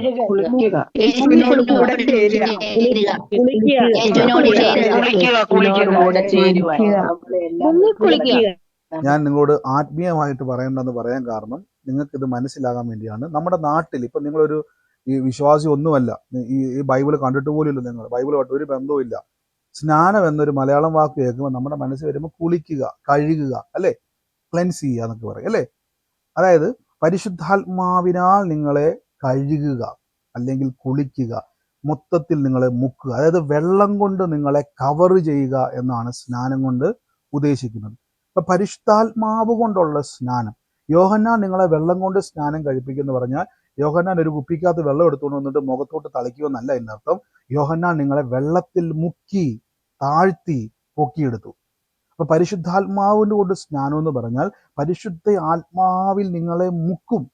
ഞാൻ നിങ്ങളോട് ആത്മീയമായിട്ട് പറയേണ്ടെന്ന് പറയാൻ കാരണം നിങ്ങൾക്ക് ഇത് മനസ്സിലാകാൻ വേണ്ടിയാണ്. നമ്മുടെ നാട്ടിൽ ഇപ്പൊ നിങ്ങളൊരു ഈ വിശ്വാസി ഒന്നുമല്ല, ഈ ബൈബിൾ കണ്ടിട്ട് പോലും ഇല്ല, നിങ്ങൾ ബൈബിളുമായിട്ട് ഒരു ബന്ധവും ഇല്ല. സ്നാനം എന്നൊരു മലയാളം വാക്ക് കേൾക്കുമ്പോൾ നമ്മുടെ മനസ്സിൽ വരുമ്പോൾ കുളിക്കുക, കഴുകുക അല്ലേ, ക്ലെൻസ് ചെയ്യുക എന്നൊക്കെ പറയും അല്ലേ. അതായത് പരിശുദ്ധാത്മാവിനാൽ നിങ്ങളെ കഴുകുക അല്ലെങ്കിൽ കുളിക്കുക, മൊത്തത്തിൽ നിങ്ങളെ മുക്കുക, അതായത് വെള്ളം കൊണ്ട് നിങ്ങളെ കവർ ചെയ്യുക എന്നാണ് സ്നാനം കൊണ്ട് ഉദ്ദേശിക്കുന്നത്. അപ്പൊ പരിശുദ്ധാത്മാവ് കൊണ്ടുള്ള സ്നാനം, യോഹന്നാൻ നിങ്ങളെ വെള്ളം കൊണ്ട് സ്നാനം കഴിപ്പിക്കുന്നു പറഞ്ഞാൽ യോഹന്നാൻ ഒരു കുപ്പിക്കകത്ത് വെള്ളം എടുത്തുകൊണ്ട് വന്നിട്ട് മുഖത്തോട്ട് തളിക്കുമെന്നല്ല എൻ്റെ അർത്ഥം. യോഹന്നാൻ നിങ്ങളെ വെള്ളത്തിൽ മുക്കി താഴ്ത്തി പൊക്കിയെടുത്തു. അപ്പൊ പരിശുദ്ധാത്മാവിന് കൊണ്ട് സ്നാനം എന്ന് പറഞ്ഞാൽ പരിശുദ്ധ ആത്മാവിൽ നിങ്ങളെ മുക്കും.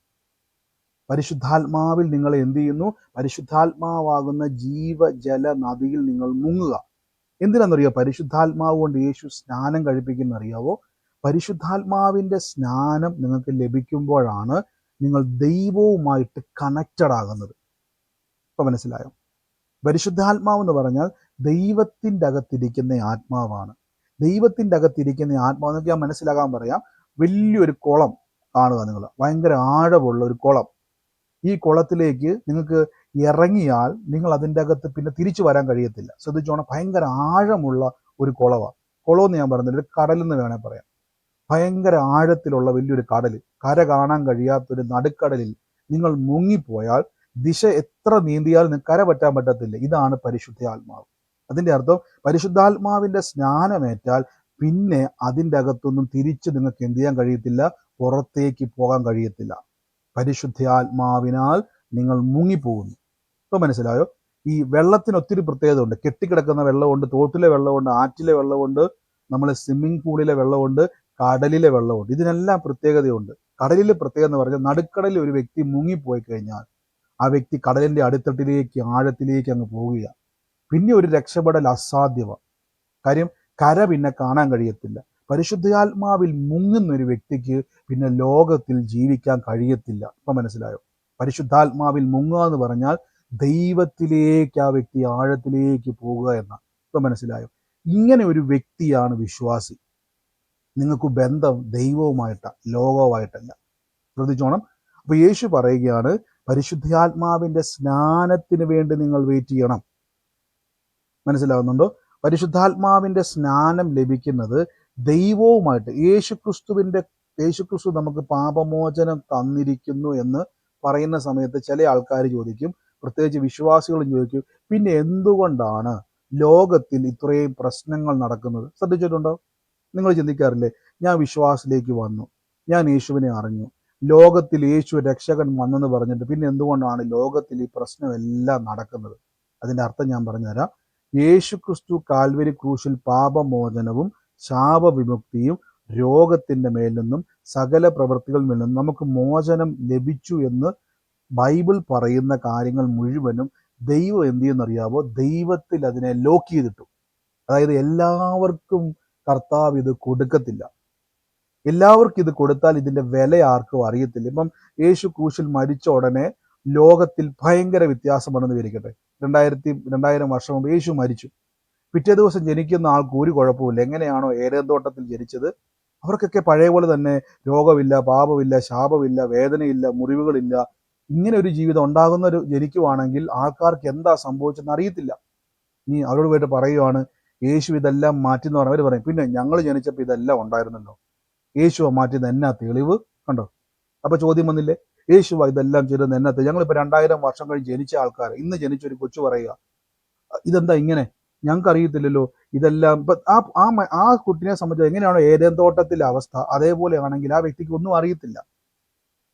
പരിശുദ്ധാത്മാവിൽ നിങ്ങളെ എന്ത് ചെയ്യുന്നു? പരിശുദ്ധാത്മാവാകുന്ന ജീവജല നദിയിൽ നിങ്ങൾ മുങ്ങുക. എന്തിനാണെന്നറിയോ പരിശുദ്ധാത്മാവ് കൊണ്ട് യേശു സ്നാനം കഴിപ്പിക്കുന്ന അറിയാവോ? പരിശുദ്ധാത്മാവിന്റെ സ്നാനം നിങ്ങൾക്ക് ലഭിക്കുമ്പോഴാണ് നിങ്ങൾ ദൈവവുമായിട്ട് കണക്റ്റഡ് ആകുന്നത്. ഇപ്പൊ മനസ്സിലായോ? പരിശുദ്ധാത്മാവ് എന്ന് പറഞ്ഞാൽ ദൈവത്തിൻ്റെ അകത്തിരിക്കുന്ന ആത്മാവാണ്. ദൈവത്തിൻ്റെ അകത്തിരിക്കുന്ന ആത്മാവ് ഞാൻ മനസ്സിലാക്കാൻ പറയാം. വലിയൊരു കുളം കാണുക നിങ്ങൾ, ഭയങ്കര ആഴമുള്ള ഒരു കുളം. ഈ കുളത്തിലേക്ക് നിങ്ങൾക്ക് ഇറങ്ങിയാൽ നിങ്ങൾ അതിൻ്റെ അകത്ത് പിന്നെ തിരിച്ചു വരാൻ കഴിയത്തില്ല. ശ്രദ്ധിച്ചോണം, ഭയങ്കര ആഴമുള്ള ഒരു കുളമാണ്. കുളമെന്ന് ഞാൻ പറഞ്ഞില്ല, ഒരു കടലെന്ന് വേണേൽ പറയാം. ഭയങ്കര ആഴത്തിലുള്ള വലിയൊരു കടൽ, കര കാണാൻ കഴിയാത്തൊരു നടുക്കടലിൽ നിങ്ങൾ മുങ്ങിപ്പോയാൽ ദിശ എത്ര നീന്തിയാൽ നിങ്ങൾക്ക് കര പറ്റാൻ പറ്റത്തില്ല. ഇതാണ് പരിശുദ്ധാത്മാവ്. അതിന്റെ അർത്ഥം പരിശുദ്ധാത്മാവിന്റെ സ്നാനമേറ്റാൽ പിന്നെ അതിൻ്റെ അകത്തൊന്നും തിരിച്ച് നിങ്ങൾക്ക് എന്ത് ചെയ്യാൻ കഴിയത്തില്ല, പുറത്തേക്ക് പോകാൻ കഴിയത്തില്ല. പരിശുദ്ധാത്മാവിനാൽ നിങ്ങൾ മുങ്ങിപ്പോകുന്നു. ഇപ്പൊ മനസ്സിലായോ? ഈ വെള്ളത്തിന് ഒത്തിരി പ്രത്യേകത ഉണ്ട്. കെട്ടിക്കിടക്കുന്ന വെള്ളമുണ്ട്, തോട്ടിലെ വെള്ളമുണ്ട്, ആറ്റിലെ വെള്ളമുണ്ട്, നമ്മളെ സ്വിമ്മിംഗ് പൂളിലെ വെള്ളമുണ്ട്, കടലിലെ വെള്ളമുണ്ട്. ഇതിനെല്ലാം പ്രത്യേകതയുണ്ട്. കടലിലെ പ്രത്യേകത എന്ന് പറഞ്ഞാൽ നടുക്കടലിൽ ഒരു വ്യക്തി മുങ്ങിപ്പോയി കഴിഞ്ഞാൽ ആ വ്യക്തി കടലിന്റെ അടിത്തട്ടിലേക്ക് ആഴത്തിലേക്ക് അങ്ങ് പോവുക. പിന്നെ ഒരു രക്ഷപ്പെടൽ അസാധ്യമാണ്. കാര്യം കര പിന്നെ കാണാൻ കഴിയത്തില്ല. പരിശുദ്ധാത്മാവിൽ മുങ്ങുന്ന ഒരു വ്യക്തിക്ക് പിന്നെ ലോകത്തിൽ ജീവിക്കാൻ കഴിയത്തില്ല. ഇപ്പൊ മനസ്സിലായോ? പരിശുദ്ധാത്മാവിൽ മുങ്ങുക എന്ന് പറഞ്ഞാൽ ദൈവത്തിലേക്ക് ആ വ്യക്തി ആഴത്തിലേക്ക് പോകുക എന്നാണ്. ഇപ്പൊ മനസ്സിലായോ? ഇങ്ങനെ ഒരു വ്യക്തിയാണ് വിശ്വാസി. നിങ്ങൾക്ക് ബന്ധം ദൈവവുമായിട്ടാണ്, ലോകവുമായിട്ടല്ല. ശ്രദ്ധിച്ചോണം. അപ്പൊ യേശു പറയുകയാണ്, പരിശുദ്ധാത്മാവിന്റെ സ്നാനത്തിന് വേണ്ടി നിങ്ങൾ വെയിറ്റ് ചെയ്യണം. മനസ്സിലാവുന്നുണ്ടോ? പരിശുദ്ധാത്മാവിന്റെ സ്നാനം ലഭിക്കുന്നത് ദൈവവുമായിട്ട്, യേശുക്രിസ്തു നമുക്ക് പാപമോചനം തന്നിരിക്കുന്നു എന്ന് പറയുന്ന സമയത്ത് ചില ആൾക്കാർ ചോദിക്കും, പ്രത്യേകിച്ച് വിശ്വാസികളും ചോദിക്കും, പിന്നെ എന്തുകൊണ്ടാണ് ലോകത്തിൽ ഇത്രയും പ്രശ്നങ്ങൾ നടക്കുന്നത്? ശ്രദ്ധിച്ചിട്ടുണ്ടോ? നിങ്ങൾ ചിന്തിക്കാറില്ലേ, ഞാൻ വിശ്വാസത്തിലേക്ക് വന്നു, ഞാൻ യേശുവിനെ അറിഞ്ഞു, ലോകത്തിൽ യേശു രക്ഷകൻ വന്നെന്ന് പറഞ്ഞിട്ട് പിന്നെ എന്തുകൊണ്ടാണ് ലോകത്തിൽ ഈ പ്രശ്നമെല്ലാം നടക്കുന്നത്? അതിന്റെ അർത്ഥം ഞാൻ പറഞ്ഞുതരാം. യേശുക്രിസ്തു കാൽവരി ക്രൂശിൽ പാപമോചനവും ശാപവിമുക്തിയും രോഗത്തിന്റെ മേൽ നിന്നും സകല പ്രവൃത്തികളിൽ നിന്നും നമുക്ക് മോചനം ലഭിച്ചു എന്ന് ബൈബിൾ പറയുന്ന കാര്യങ്ങൾ മുഴുവനും ദൈവം എന്ത് ചെയ്യുന്നറിയാവോ? ദൈവത്തിൽ അതിനെ ലോക്ക് ചെയ്തിട്ടു. അതായത് എല്ലാവർക്കും കർത്താവ് ഇത് കൊടുക്കത്തില്ല. എല്ലാവർക്കും ഇത് കൊടുത്താൽ ഇതിന്റെ വില ആർക്കും അറിയത്തില്ല. ഇപ്പം യേശു ക്രൂശിൽ മരിച്ച ഉടനെ ലോകത്തിൽ ഭയങ്കര വ്യത്യാസമാണെന്ന് വിചാരിക്കട്ടെ. 2000 വർഷം മുമ്പ് യേശു മരിച്ചു. പിറ്റേ ദിവസം ജനിക്കുന്ന ആൾക്ക് ഒരു കുഴപ്പമില്ല. എങ്ങനെയാണോ ഏദൻ തോട്ടത്തിൽ ജനിച്ചത്, അവർക്കൊക്കെ പഴയ പോലെ തന്നെ രോഗമില്ല, പാപമില്ല, ശാപമില്ല, വേദനയില്ല, മുറിവുകളില്ല. ഇങ്ങനെ ഒരു ജീവിതം ഉണ്ടാകുന്ന ഒരു ജനിക്കുവാണെങ്കിൽ ആൾക്കാർക്ക് എന്താ സംഭവിച്ചെന്ന് അറിയത്തില്ല. നീ അവരോട് പോയിട്ട് പറയുവാണ് യേശു ഇതെല്ലാം മാറ്റിന്ന് പറഞ്ഞാൽ അവർ പറയും, പിന്നെ ഞങ്ങൾ ജനിച്ചപ്പോൾ ഇതെല്ലാം ഉണ്ടായിരുന്നല്ലോ, യേശുവ മാറ്റിയത് എന്നാ തെളിവ്? കണ്ടോ? അപ്പൊ ചോദ്യം വന്നില്ലേ, യേശുവ ഇതെല്ലാം ചെയ്തത് എന്നാ തെളിവ്? ഞങ്ങളിപ്പോ 2000 വർഷം കഴിഞ്ഞ് ജനിച്ച ആൾക്കാർ ഇന്ന് ജനിച്ചൊരു കൊച്ചു പറയുക ഇതെന്താ ഇങ്ങനെ, ഞങ്ങൾക്ക് അറിയത്തില്ലല്ലോ ഇതെല്ലാം. ഇപ്പൊ ആ കുട്ടിനെ സംബന്ധിച്ച് എങ്ങനെയാണോ ഏദൻ തോട്ടത്തിലെ അവസ്ഥ, അതേപോലെ ആണെങ്കിൽ ആ വ്യക്തിക്ക് ഒന്നും അറിയത്തില്ല.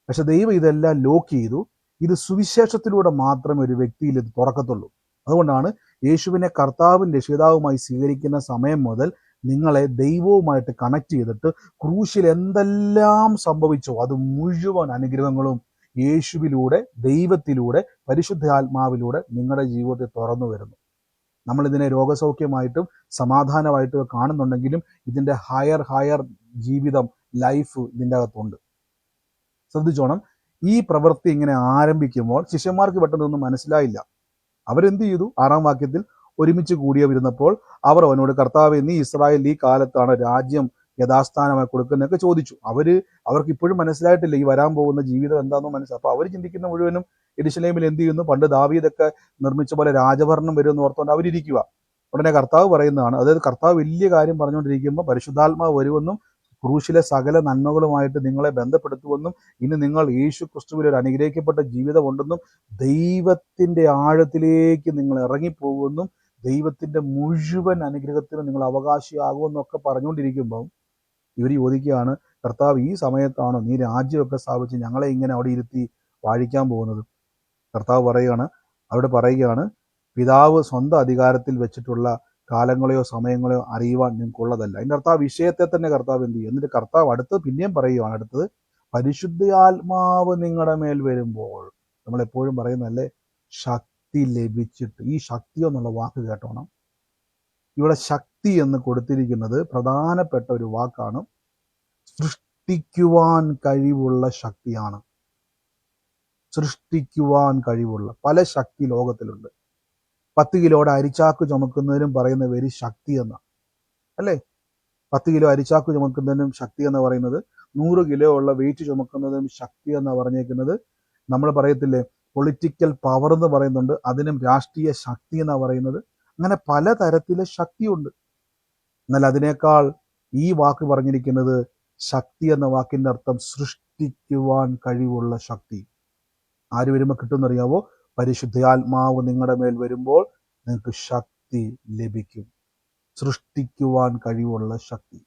പക്ഷെ ദൈവം ഇതെല്ലാം ലോക്ക് ചെയ്തു. ഇത് സുവിശേഷത്തിലൂടെ മാത്രമേ ഒരു വ്യക്തിയിൽ ഇത് തുറക്കത്തുള്ളൂ. അതുകൊണ്ടാണ് യേശുവിനെ കർത്താവും രക്ഷിതാവുമായി സ്വീകരിക്കുന്ന സമയം മുതൽ നിങ്ങളെ ദൈവവുമായിട്ട് കണക്ട് ചെയ്തിട്ട് ക്രൂശിൽ എന്തെല്ലാം സംഭവിച്ചോ അത് മുഴുവൻ അനുഗ്രഹങ്ങളും യേശുവിലൂടെ, ദൈവത്തിലൂടെ, പരിശുദ്ധാത്മാവിലൂടെ നിങ്ങളുടെ ജീവിതത്തിൽ തുറന്നു വരുന്നു. നമ്മളിതിനെ രോഗസൗഖ്യമായിട്ടും സമാധാനമായിട്ടും കാണുന്നുണ്ടെങ്കിലും ഇതിൻ്റെ ഹയർ ജീവിതം, ലൈഫ് ഇതിൻ്റെ അകത്തുണ്ട്. ശ്രദ്ധിച്ചോണം. ഈ പ്രവൃത്തി ഇങ്ങനെ ആരംഭിക്കുമ്പോൾ ശിഷ്യന്മാർക്ക് പെട്ടെന്നൊന്നും മനസ്സിലായില്ല. അവരെന്ത് ചെയ്തു? 6-ാം വാക്യത്തിൽ ഒരുമിച്ച് കൂടിയവരുന്നപ്പോൾ അവർ അവനോട്, കർത്താവേ, നീ ഇസ്രായേൽ ഈ കാലത്താണ് രാജ്യം യഥാസ്ഥാനമായി കൊടുക്കുന്നതൊക്കെ ചോദിച്ചു. അവർക്ക് ഇപ്പോഴും മനസ്സിലായിട്ടില്ല ഈ വരാൻ പോകുന്ന ജീവിതം എന്താണെന്ന് മനസ്സിലായി. അപ്പൊ അവർ ചിന്തിക്കുന്ന മുഴുവനും യെരൂശലേമിൽ എന്ത് ചെയ്യുന്നു, പണ്ട് ദാവീദൊക്കെ നിർമ്മിച്ച പോലെ രാജഭരണം വരുമെന്ന് ഓർത്തുകൊണ്ട് അവരിയ്ക്കുക. ഉടനെ കർത്താവ് പറയുന്നതാണ്, അതായത് കർത്താവ് വലിയ കാര്യം പറഞ്ഞുകൊണ്ടിരിക്കുമ്പോൾ പരിശുദ്ധാത്മാവ് വരുമെന്നും ക്രൂശിലെ സകല നന്മകളുമായിട്ട് നിങ്ങളെ ബന്ധപ്പെടുത്തുമെന്നും ഇനി നിങ്ങൾ യേശു ക്രിസ്തുവിൽ ഒരു അനുഗ്രഹിക്കപ്പെട്ട ജീവിതമുണ്ടെന്നും ദൈവത്തിന്റെ ആഴത്തിലേക്ക് നിങ്ങൾ ഇറങ്ങിപ്പോകുമെന്നും ദൈവത്തിന്റെ മുഴുവൻ അനുഗ്രഹത്തിനും നിങ്ങൾ അവകാശിയാകുമെന്നൊക്കെ പറഞ്ഞുകൊണ്ടിരിക്കുമ്പം ഇവർ ചോദിക്കുകയാണ്, കർത്താവ് ഈ സമയത്താണോ നീ രാജ്യമൊക്കെ സ്ഥാപിച്ച് ഞങ്ങളെ ഇങ്ങനെ അവിടെ ഇരുത്തി വാഴിക്കാൻ പോകുന്നത്? കർത്താവ് പറയുകയാണ്, പിതാവ് സ്വന്തം അധികാരത്തിൽ വെച്ചിട്ടുള്ള കാലങ്ങളെയോ സമയങ്ങളെയോ അറിയുവാൻ നിങ്ങൾക്കുള്ളതല്ല. അതിൻ്റെ അർത്ഥം ആ വിഷയത്തെ തന്നെ കർത്താവ് എന്ത് ചെയ്യും? എന്നിട്ട് കർത്താവ് പിന്നെയും പറയുകയാണ്, അടുത്തത് പരിശുദ്ധാത്മാവ് നിങ്ങളുടെ മേൽ വരുമ്പോൾ, നമ്മളെപ്പോഴും പറയുന്നതല്ലേ, ശക്തി ലഭിച്ചിട്ട്. ഈ ശക്തി എന്നുള്ള വാക്ക് കേട്ടോണം. ഇവിടെ ശക്തി എന്ന് കൊടുത്തിരിക്കുന്നത് പ്രധാനപ്പെട്ട ഒരു വാക്കാണ്. സൃഷ്ടിക്കുവാൻ കഴിവുള്ള ശക്തിയാണ്. സൃഷ്ടിക്കുവാൻ കഴിവുള്ള പല ശക്തി ലോകത്തിലുണ്ട്. 10 കിലോയുടെ അരിച്ചാക്ക് ചുമക്കുന്നതിനും പറയുന്ന പേര് ശക്തി എന്ന, അല്ലേ? 10 കിലോ അരിച്ചാക്ക് ചുമക്കുന്നതിനും ശക്തി എന്ന് പറയുന്നത്, 100 കിലോ ഉള്ള വെയിറ്റ് ചുമക്കുന്നതിനും ശക്തി എന്ന് പറഞ്ഞേക്കുന്നത്. നമ്മൾ പറയത്തില്ലേ പൊളിറ്റിക്കൽ പവർ എന്ന് പറയുന്നുണ്ട്, അതിനും രാഷ്ട്രീയ ശക്തി എന്നാണ് പറയുന്നത്. അങ്ങനെ പലതരത്തിലെ ശക്തിയുണ്ട്. എന്നാൽ അതിനേക്കാൾ ഈ വാക്ക് പറഞ്ഞിരിക്കുന്നത്, ശക്തി എന്ന വാക്കിന്റെ അർത്ഥം സൃഷ്ടിക്കുവാൻ കഴിവുള്ള ശക്തി. ആര് വരുമ്പോൾ കിട്ടുമെന്നറിയാവോ? പരിശുദ്ധാത്മാവ് നിങ്ങളുടെ മേൽ വരുമ്പോൾ നിങ്ങൾക്ക് ശക്തി ലഭിക്കും. സൃഷ്ടിക്കുവാൻ കഴിവുള്ള ശക്തി.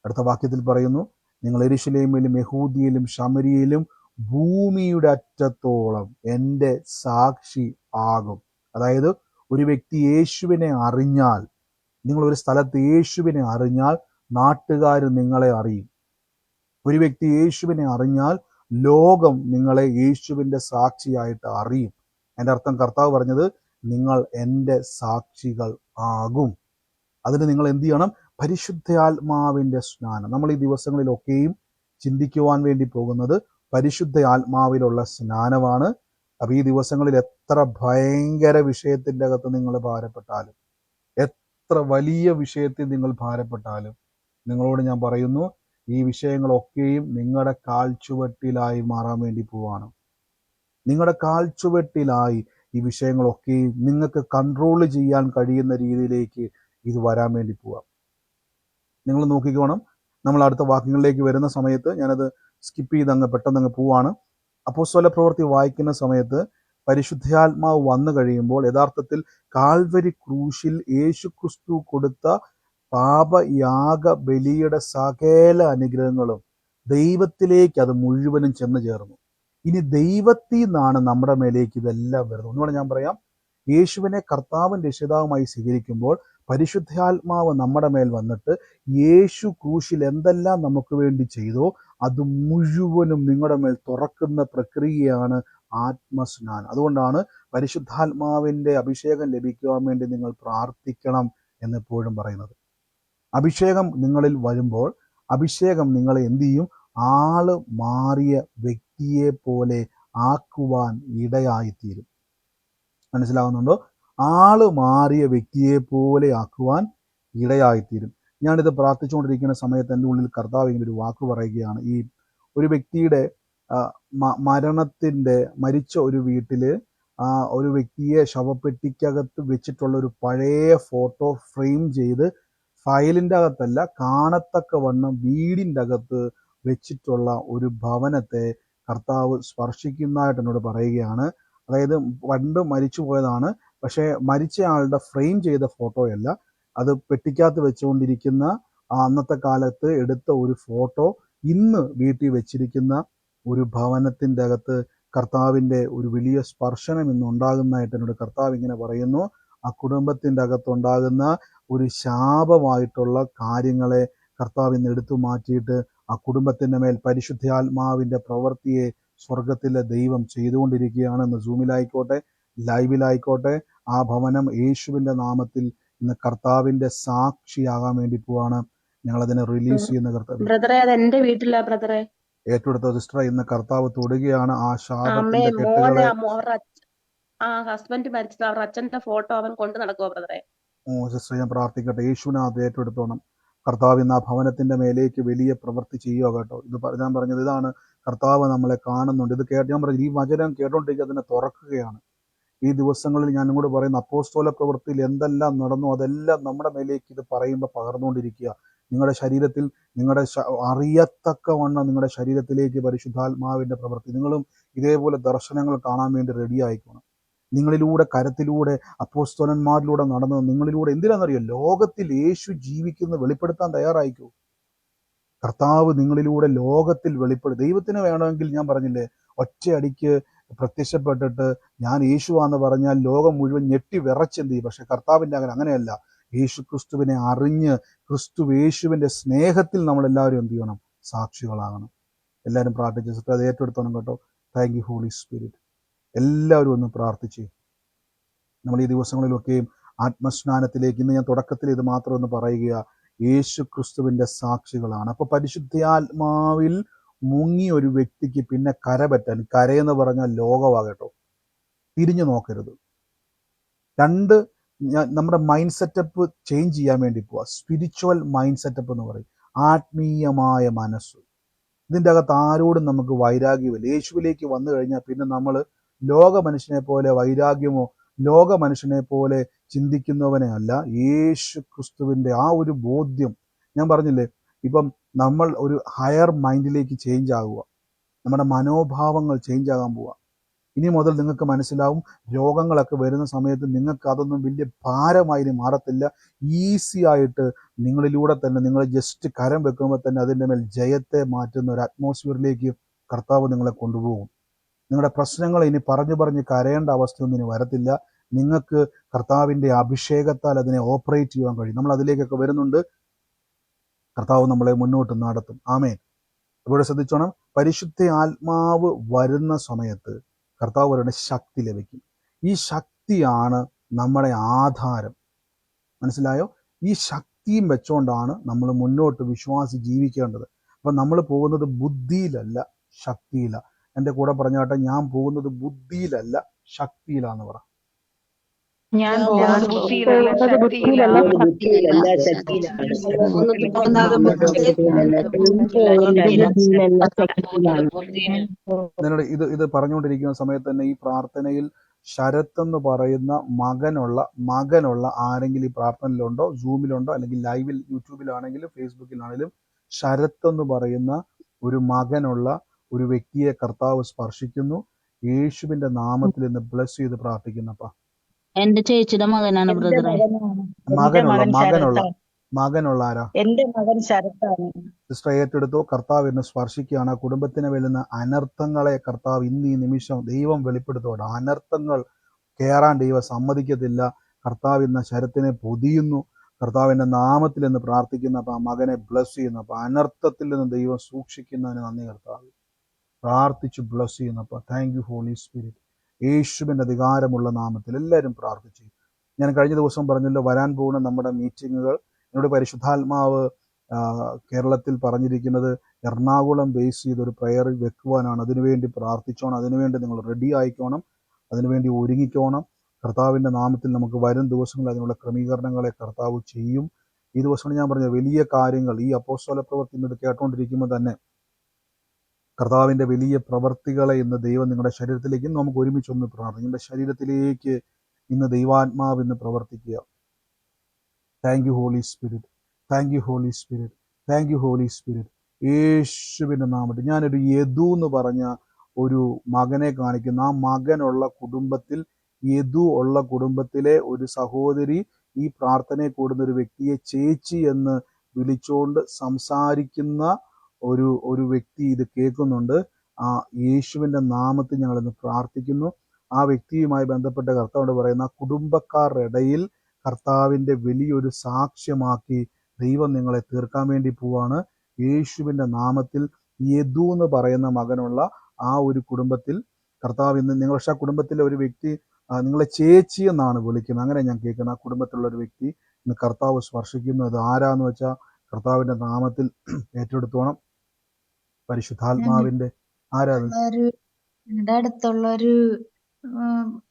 അടുത്ത വാക്യത്തിൽ പറയുന്നു, നിങ്ങൾ യെരൂശലേമിലും യഹൂദിയയിലും ശമരിയയിലും ഭൂമിയുടെ അറ്റത്തോളം എൻ്റെ സാക്ഷി ആകും. അതായത് ഒരു വ്യക്തി യേശുവിനെ അറിഞ്ഞാൽ, നിങ്ങൾ ഒരു സ്ഥലത്ത് യേശുവിനെ അറിഞ്ഞാൽ നാട്ടുകാർ നിങ്ങളെ അറിയും. ഒരു വ്യക്തി യേശുവിനെ അറിഞ്ഞാൽ ലോകം നിങ്ങളെ യേശുവിൻ്റെ സാക്ഷിയായിട്ട് അറിയും. എൻ്റെ അർത്ഥം കർത്താവ് പറഞ്ഞത്, നിങ്ങൾ എൻ്റെ സാക്ഷികൾ ആകും. അതിന് നിങ്ങൾ എന്ത് ചെയ്യണം? പരിശുദ്ധാത്മാവിൻ്റെ സ്നാനം. നമ്മൾ ഈ ദിവസങ്ങളിലൊക്കെയും ചിന്തിക്കുവാൻ വേണ്ടി പോകുന്നത് പരിശുദ്ധ ആത്മാവിലുള്ള സ്നാനമാണ്. അപ്പം ഈ ദിവസങ്ങളിൽ എത്ര ഭയങ്കര വിഷയത്തിൻ്റെ അകത്ത് നിങ്ങൾ ഭാരപ്പെട്ടാലും, എത്ര വലിയ വിഷയത്തിൽ നിങ്ങൾ ഭാരപ്പെട്ടാലും, നിങ്ങളോട് ഞാൻ പറയുന്നു, ഈ വിഷയങ്ങളൊക്കെയും നിങ്ങളുടെ കാൽച്ചുവട്ടിലായി മാറാൻ വേണ്ടി പോവാണ്. നിങ്ങളുടെ കാൽച്ചുവട്ടിലായി ഈ വിഷയങ്ങളൊക്കെയും നിങ്ങൾക്ക് കൺട്രോൾ ചെയ്യാൻ കഴിയുന്ന രീതിയിലേക്ക് ഇത് വരാൻ വേണ്ടി പോവാം. നിങ്ങൾ നോക്കിക്കോണം. നമ്മൾ അടുത്ത വാക്യങ്ങളിലേക്ക് വരുന്ന സമയത്ത് ഞാനത് സ്കിപ്പ് ചെയ്ത് പെട്ടെന്ന് പോവാണ്. അപ്പോസ്തല പ്രവൃത്തി വായിക്കുന്ന സമയത്ത് പരിശുദ്ധാത്മാവ് വന്നു കഴിയുമ്പോൾ യഥാർത്ഥത്തിൽ കാൽവരി ക്രൂശിൽ യേശു ക്രിസ്തു കൊടുത്ത പാപയാഗ ബലിയുടെ സകല അനുഗ്രഹങ്ങളും ദൈവത്തിലേക്ക് അത് മുഴുവനും ചെന്ന് ചേർന്നു. ഇനി ദൈവത്തിൽ നിന്നാണ് നമ്മുടെ മേലേക്ക് ഇതെല്ലാം വരുന്നത്. ഒന്നുകൂടെ ഞാൻ പറയാം, യേശുവിനെ കർത്താവും രക്ഷിതാവുമായി സ്വീകരിക്കുമ്പോൾ പരിശുദ്ധാത്മാവ് നമ്മുടെ മേൽ വന്നിട്ട് യേശു ക്രൂശിൽ എന്തെല്ലാം നമുക്ക് വേണ്ടി ചെയ്തോ അത് മുഴുവനും നിങ്ങളുടെ മേൽ തുറക്കുന്ന പ്രക്രിയയാണ് ആത്മസ്നാനം. അതുകൊണ്ടാണ് പരിശുദ്ധാത്മാവിൻ്റെ അഭിഷേകം ലഭിക്കുവാൻ വേണ്ടി നിങ്ങൾ പ്രാർത്ഥിക്കണം എന്നെപ്പോഴും പറയുന്നത്. അഭിഷേകം നിങ്ങളിൽ വരുമ്പോൾ അഭിഷേകം നിങ്ങളെ എന്ത് ചെയ്യും? ആള് മാറിയ വ്യക്തിയെ പോലെ ആക്കുവാൻ ഇടയായിത്തീരും. മനസ്സിലാവുന്നുണ്ടോ? ആള് മാറിയ വ്യക്തിയെ പോലെ ആക്കുവാൻ ഇടയായിത്തീരും. ഞാനിത് പ്രാർത്ഥിച്ചുകൊണ്ടിരിക്കുന്ന സമയത്ത് എൻ്റെ ഉള്ളിൽ കർത്താവ് ഇങ്ങനെ ഒരു വാക്ക് പറയുകയാണ്. ഈ ഒരു വ്യക്തിയുടെ മരിച്ച ഒരു വീട്ടില് ഒരു വ്യക്തിയെ ശവപ്പെട്ടിക്കകത്ത് വെച്ചിട്ടുള്ള ഒരു പഴയ ഫോട്ടോ ഫ്രെയിം ചെയ്ത് ഫയലിൻ്റെ അകത്തല്ല, കാണത്തക്കവണ്ണം വീടിൻ്റെ അകത്ത് വെച്ചിട്ടുള്ള ഒരു ഭവനത്തെ കർത്താവ് സ്പർശിക്കുന്നതായിട്ട് എന്നോട് പറയുകയാണ്. അതായത് പണ്ട് മരിച്ചു പോയതാണ്, പക്ഷേ മരിച്ച ആളുടെ ഫ്രെയിം ചെയ്ത ഫോട്ടോയല്ല, അത് പെട്ടിക്കകത്ത് വെച്ചുകൊണ്ടിരിക്കുന്ന അന്നത്തെ കാലത്ത് എടുത്ത ഒരു ഫോട്ടോ ഇന്ന് വീട്ടിൽ വെച്ചിരിക്കുന്ന ഒരു ഭവനത്തിൻ്റെ അകത്ത് കർത്താവിൻ്റെ ഒരു വലിയ സ്പർശനം ഇന്ന് ഉണ്ടാകുന്നതായിട്ട് എന്നോട് കർത്താവ് ഇങ്ങനെ പറയുന്നു. ആ കുടുംബത്തിൻ്റെ അകത്തുണ്ടാകുന്ന ഒരു ശാപമായിട്ടുള്ള കാര്യങ്ങളെ കർത്താവ് ഇന്ന് എടുത്തു മാറ്റിയിട്ട് ആ കുടുംബത്തിൻ്റെ മേൽ പരിശുദ്ധാത്മാവിൻ്റെ പ്രവൃത്തിയെ സ്വർഗത്തിലെ ദൈവം ചെയ്തുകൊണ്ടിരിക്കുകയാണ്. ഇന്ന് സൂമിലായിക്കോട്ടെ, ലൈവിലായിക്കോട്ടെ, ആ ഭവനം യേശുവിൻ്റെ നാമത്തിൽ ഇന്ന് കർത്താവിൻ്റെ സാക്ഷിയാകാൻ വേണ്ടി പോവാണ്. ഞങ്ങളതിനെ റിലീസ് ചെയ്യുന്ന കർത്താവ് ബ്രദറെ, അത് എന്റെ വീട്ടിലാ ബ്രദറെ. ഏറ്റെടുത്ത സിസ്റ്റർ ഇന്ന് കർത്താവ് തൊടുകയാണ്. ആ അമ്മേ, ശാപത്തിന്റെ മോനെ കെട്ടുകളെ ഹസ്ബൻഡ് മരിച്ചത് അവരുടെ അച്ഛന്റെ ഫോട്ടോ അവൻ കൊണ്ട് നടക്കുവോ ബ്രദറെ? സിസ്റ്റർ ഞാൻ പ്രാർത്ഥിക്കട്ടെ. യേശുവിനെ അത് ഏറ്റെടുത്തോണം. കർത്താവ് ഇന്ന് ആ ഭവനത്തിന്റെ മേലേക്ക് വലിയ പ്രവൃത്തി ചെയ്യുക കേട്ടോ. ഞാൻ പറഞ്ഞത് ഇതാണ്, കർത്താവ് നമ്മളെ കാണുന്നുണ്ട്. ഇത് ഞാൻ പറഞ്ഞു, ഈ വചനം കേട്ടോണ്ടിരിക്കുക അതിനെ തുറക്കുകയാണ്. ഈ ദിവസങ്ങളിൽ ഞാൻ കൂടെ പറയുന്ന അപ്പോസ്തല പ്രവൃത്തിയിൽ എന്തെല്ലാം നടന്നു അതെല്ലാം നമ്മുടെ മേലേക്ക് ഇത് പറയുമ്പോൾ പകർന്നുകൊണ്ടിരിക്കുക. നിങ്ങളുടെ ശരീരത്തിൽ അറിയത്തക്കവണ്ണം നിങ്ങളുടെ ശരീരത്തിലേക്ക് പരിശുദ്ധാത്മാവിന്റെ പ്രവൃത്തി. നിങ്ങളും ഇതേപോലെ ദർശനങ്ങൾ കാണാൻ വേണ്ടി റെഡി ആയിക്കണം. നിങ്ങളിലൂടെ, കരത്തിലൂടെ, അപ്പോസ്തലന്മാരിലൂടെ നടന്നത് നിങ്ങളിലൂടെ എന്തിനാണെന്നറിയോ? ലോകത്തിൽ യേശു ജീവിക്കുന്നത് വെളിപ്പെടുത്താൻ തയ്യാറായിക്കോ. കർത്താവ് നിങ്ങളിലൂടെ ലോകത്തിൽ ദൈവത്തിന് വേണമെങ്കിൽ ഞാൻ പറഞ്ഞില്ലേ, ഒറ്റയടിക്ക് പ്രത്യക്ഷപ്പെട്ടിട്ട് ഞാൻ യേശുവാന്ന് പറഞ്ഞാൽ ലോകം മുഴുവൻ ഞെട്ടി വിറച്ചെന്ത് ചെയ്യും. പക്ഷെ കർത്താവിൻ്റെ അങ്ങനെയല്ല. യേശു ക്രിസ്തുവിനെ അറിഞ്ഞ് യേശുവിൻ്റെ സ്നേഹത്തിൽ നമ്മളെല്ലാവരും എന്ത് ചെയ്യണം? സാക്ഷികളാകണം. എല്ലാവരും പ്രാർത്ഥിച്ച് അത് ഏറ്റെടുത്തോണം കേട്ടോ. Thank you holy spirit. എല്ലാവരും ഒന്ന് പ്രാർത്ഥിച്ച് നമ്മൾ ഈ ദിവസങ്ങളിലൊക്കെയും ആത്മസ്നാനത്തിലേക്ക്, ഇന്ന് ഞാൻ തുടക്കത്തിൽ ഇത് മാത്രം ഒന്ന് പറയുക, യേശു ക്രിസ്തുവിൻ്റെ സാക്ഷികളാണ്. അപ്പൊ പരിശുദ്ധാത്മാവിൽ മുങ്ങി ഒരു വ്യക്തിക്ക് പിന്നെ കരയെന്ന് പറഞ്ഞാൽ ലോകമാകട്ടോ, തിരിഞ്ഞു നോക്കരുത്. രണ്ട്, നമ്മുടെ മൈൻഡ് സെറ്റപ്പ് ചേഞ്ച് ചെയ്യാൻ വേണ്ടി പോവാ. സ്പിരിച്വൽ മൈൻഡ് സെറ്റപ്പ് എന്ന് പറയും, ആത്മീയമായ മനസ്സ്. ഇതിൻ്റെ അകത്ത് ആരോടും നമുക്ക് വൈരാഗ്യമില്ല. യേശുവിലേക്ക് വന്നു കഴിഞ്ഞാൽ പിന്നെ നമ്മൾ ലോക മനുഷ്യനെ പോലെ വൈരാഗ്യമോ ലോക മനുഷ്യനെ പോലെ ചിന്തിക്കുന്നവനെ അല്ല, യേശു ക്രിസ്തുവിൻ്റെ ആ ഒരു ബോധ്യം. ഞാൻ പറഞ്ഞില്ലേ, ഇപ്പം നമ്മൾ ഒരു ഹയർ മൈൻഡിലേക്ക് ചേഞ്ച് ആകുക, നമ്മുടെ മനോഭാവങ്ങൾ ചേഞ്ച് ആകാൻ പോവുക. ഇനി മുതൽ നിങ്ങൾക്ക് മനസ്സിലാവും, രോഗങ്ങളൊക്കെ വരുന്ന സമയത്ത് നിങ്ങൾക്ക് അതൊന്നും വലിയ ഭാരമായി മാറത്തില്ല. ഈസി ആയിട്ട് നിങ്ങളിലൂടെ തന്നെ, നിങ്ങൾ ജസ്റ്റ് കരം വെക്കുമ്പോൾ തന്നെ അതിൻ്റെ മേൽ ജയത്തെ മാറ്റുന്ന ഒരു അറ്റ്മോസ്ഫിയറിലേക്ക് കർത്താവ് നിങ്ങളെ കൊണ്ടുപോകും. നിങ്ങളുടെ പ്രശ്നങ്ങൾ ഇനി പറഞ്ഞു കരയേണ്ട അവസ്ഥയൊന്നും ഇനി വരത്തില്ല. നിങ്ങൾക്ക് കർത്താവിൻ്റെ അഭിഷേകത്താൽ അതിനെ ഓപ്പറേറ്റ് ചെയ്യാൻ കഴിയും. നമ്മൾ അതിലേക്കൊക്കെ വരുന്നുണ്ട്. കർത്താവ് നമ്മളെ മുന്നോട്ട് നടത്തും. ആമേൻ. ഇവിടെ ശ്രദ്ധിച്ചോണം, പരിശുദ്ധ ആത്മാവ് വരുന്ന സമയത്ത് കർത്താവ് അവരുടെ ശക്തി ലഭിക്കും. ഈ ശക്തിയാണ് നമ്മുടെ ആധാരം. മനസ്സിലായോ? ഈ ശക്തിയും വെച്ചുകൊണ്ടാണ് നമ്മൾ മുന്നോട്ട് വിശ്വാസി ജീവിക്കേണ്ടത്. അപ്പം നമ്മൾ പോകുന്നത് ബുദ്ധിയിലല്ല, ശക്തിയില. എൻ്റെ കൂടെ പറഞ്ഞാട്ടെ, ഞാൻ പോകുന്നത് ബുദ്ധിയിലല്ല ശക്തിയിലാന്ന് പറ. ഞാൻ പോകുന്നത് ബുദ്ധിയിലല്ല എന്നോട് ഇത് പറഞ്ഞുകൊണ്ടിരിക്കുന്ന സമയത്ത് തന്നെ ഈ പ്രാർത്ഥനയിൽ ശരത്ത് എന്ന് പറയുന്ന മകനുള്ള ആരെങ്കിലും ഈ പ്രാർത്ഥനയിലുണ്ടോ, സൂമിലുണ്ടോ, അല്ലെങ്കിൽ ലൈവിൽ യൂട്യൂബിലാണെങ്കിലും ഫേസ്ബുക്കിലാണെങ്കിലും ശരത്ത് എന്ന് പറയുന്ന ഒരു മകനുള്ള ഒരു വ്യക്തിയെ കർത്താവ് സ്പർശിക്കുന്നു. യേശുവിന്റെ നാമത്തിൽ ഇന്ന് ബ്ലസ് ചെയ്ത് പ്രാർത്ഥിക്കുന്നപ്പ. എന്റെ ചേച്ചിയുടെ മകനാണ് ബ്രദറെ. മകനുള്ള ആരാ? എന്റെ മകൻ ശരത്താണ്. സിസ്റ്റർ ഏറ്റെടുത്തോ. കർത്താവ് ഇന്ന് സ്പർശിക്കുകയാണ്. കുടുംബത്തിന് വരുന്ന അനർത്ഥങ്ങളെ കർത്താവ് ഇന്ന് ഈ നിമിഷം ദൈവം വെളിപ്പെടുത്തോടെ. അനർത്ഥങ്ങൾ കയറാൻ ദൈവം സമ്മതിക്കത്തില്ല. കർത്താവ് ഇന്ന് ശരത്തിനെ പൊതിയുന്നു. കർത്താവിന്റെ നാമത്തിൽ എന്ന് പ്രാർത്ഥിക്കുന്നപ്പോ ആ മകനെ ബ്ലസ് ചെയ്യുന്നപ്പോ അനർത്ഥത്തിൽ നിന്ന് ദൈവം സൂക്ഷിക്കുന്നതിന് നന്ദി കർത്താവ്. പ്രാർത്ഥിച്ചു ബ്ലസ് ചെയ്യുന്നപ്പോ താങ്ക് യു ഹോളി സ്പിരിറ്റ്. യേശുവിന്റെ അധികാരമുള്ള നാമത്തിൽ എല്ലാവരും പ്രാർത്ഥിച്ചു. ഞാൻ കഴിഞ്ഞ ദിവസം പറഞ്ഞല്ലോ, വരാൻ പോകുന്ന നമ്മുടെ മീറ്റിങ്ങുകൾ എന്നോട് പരിശുദ്ധാത്മാവ് കേരളത്തിൽ പറഞ്ഞിരിക്കുന്നത് എറണാകുളം ബേസ് ചെയ്തൊരു പ്രയർ വെക്കുവാനാണ്. അതിനുവേണ്ടി പ്രാർത്ഥിച്ചോണം, അതിനുവേണ്ടി നിങ്ങൾ റെഡി ആയിക്കോണം, അതിനുവേണ്ടി ഒരുങ്ങിക്കോണം. കർത്താവിൻ്റെ നാമത്തിൽ നമുക്ക് വരും ദിവസങ്ങളിൽ അതിനുള്ള ക്രമീകരണങ്ങളെ കർത്താവ് ചെയ്യും. ഈ ദിവസങ്ങൾ ഞാൻ പറഞ്ഞ വലിയ കാര്യങ്ങൾ ഈ അപ്പോസ്തല പ്രവൃത്തി ഇന്ന് കേട്ടുകൊണ്ടിരിക്കുമ്പോൾ തന്നെ കർത്താവിൻ്റെ വലിയ പ്രവർത്തികളെ ഇന്ന് ദൈവം നിങ്ങളുടെ ശരീരത്തിലേക്ക് ഇന്ന് നമുക്ക് ഒരുമിച്ചൊന്ന് പ്രാർത്ഥിക്കും. നിങ്ങളുടെ ശരീരത്തിലേക്ക് ഇന്ന് ദൈവാത്മാവ് ഇന്ന് പ്രവർത്തിക്കുക. Thank you holy spirit, thank you holy spirit, thank you holy spirit. യേശുവിൻ്റെ നാമത്തിൽ ഞാനൊരു യദു എന്ന് പറഞ്ഞ ഒരു മകനെ കാണിക്കുന്നു. ആ മകനുള്ള കുടുംബത്തിൽ, യദു ഉള്ള കുടുംബത്തിലെ ഒരു സഹോദരി ഈ പ്രാർത്ഥനയെ കൂടുന്ന ഒരു വ്യക്തിയെ ചേച്ചി എന്ന് വിളിച്ചുകൊണ്ട് സംസാരിക്കുന്ന ഒരു വ്യക്തി ഇത് കേൾക്കുന്നുണ്ട്. ആ യേശുവിൻ്റെ നാമത്തിൽ ഞങ്ങളിന്ന് പ്രാർത്ഥിക്കുന്നു. ആ വ്യക്തിയുമായി ബന്ധപ്പെട്ട കർത്താവിനോട് പറയുന്ന കുടുംബക്കാരുടെ ഇടയിൽ കർത്താവിൻ്റെ വലിയൊരു സാക്ഷ്യമാക്കി ദൈവം നിങ്ങളെ തീർക്കാൻ വേണ്ടി പോവാണ്. യേശുവിൻ്റെ നാമത്തിൽ യദു എന്ന് പറയുന്ന മകനുള്ള ആ ഒരു കുടുംബത്തിൽ കർത്താവ് ഇന്ന് നിങ്ങളുടെ കുടുംബത്തിലെ ഒരു വ്യക്തി നിങ്ങളെ ചേച്ചി എന്നാണ് വിളിക്കുന്നത്. അങ്ങനെ ഞാൻ കേൾക്കുന്നത്. ആ കുടുംബത്തിലുള്ള ഒരു വ്യക്തി ഇന്ന് കർത്താവ് സ്പർശിക്കുന്നു. അത് ആരാന്ന് വെച്ചാൽ കർത്താവിൻ്റെ നാമത്തിൽ ഏറ്റെടുത്തോണം. പരിശുദ്ധാത്മാവിൻ്റെ ആരാധന. ഞങ്ങളുടെ അടുത്തുള്ളൊരു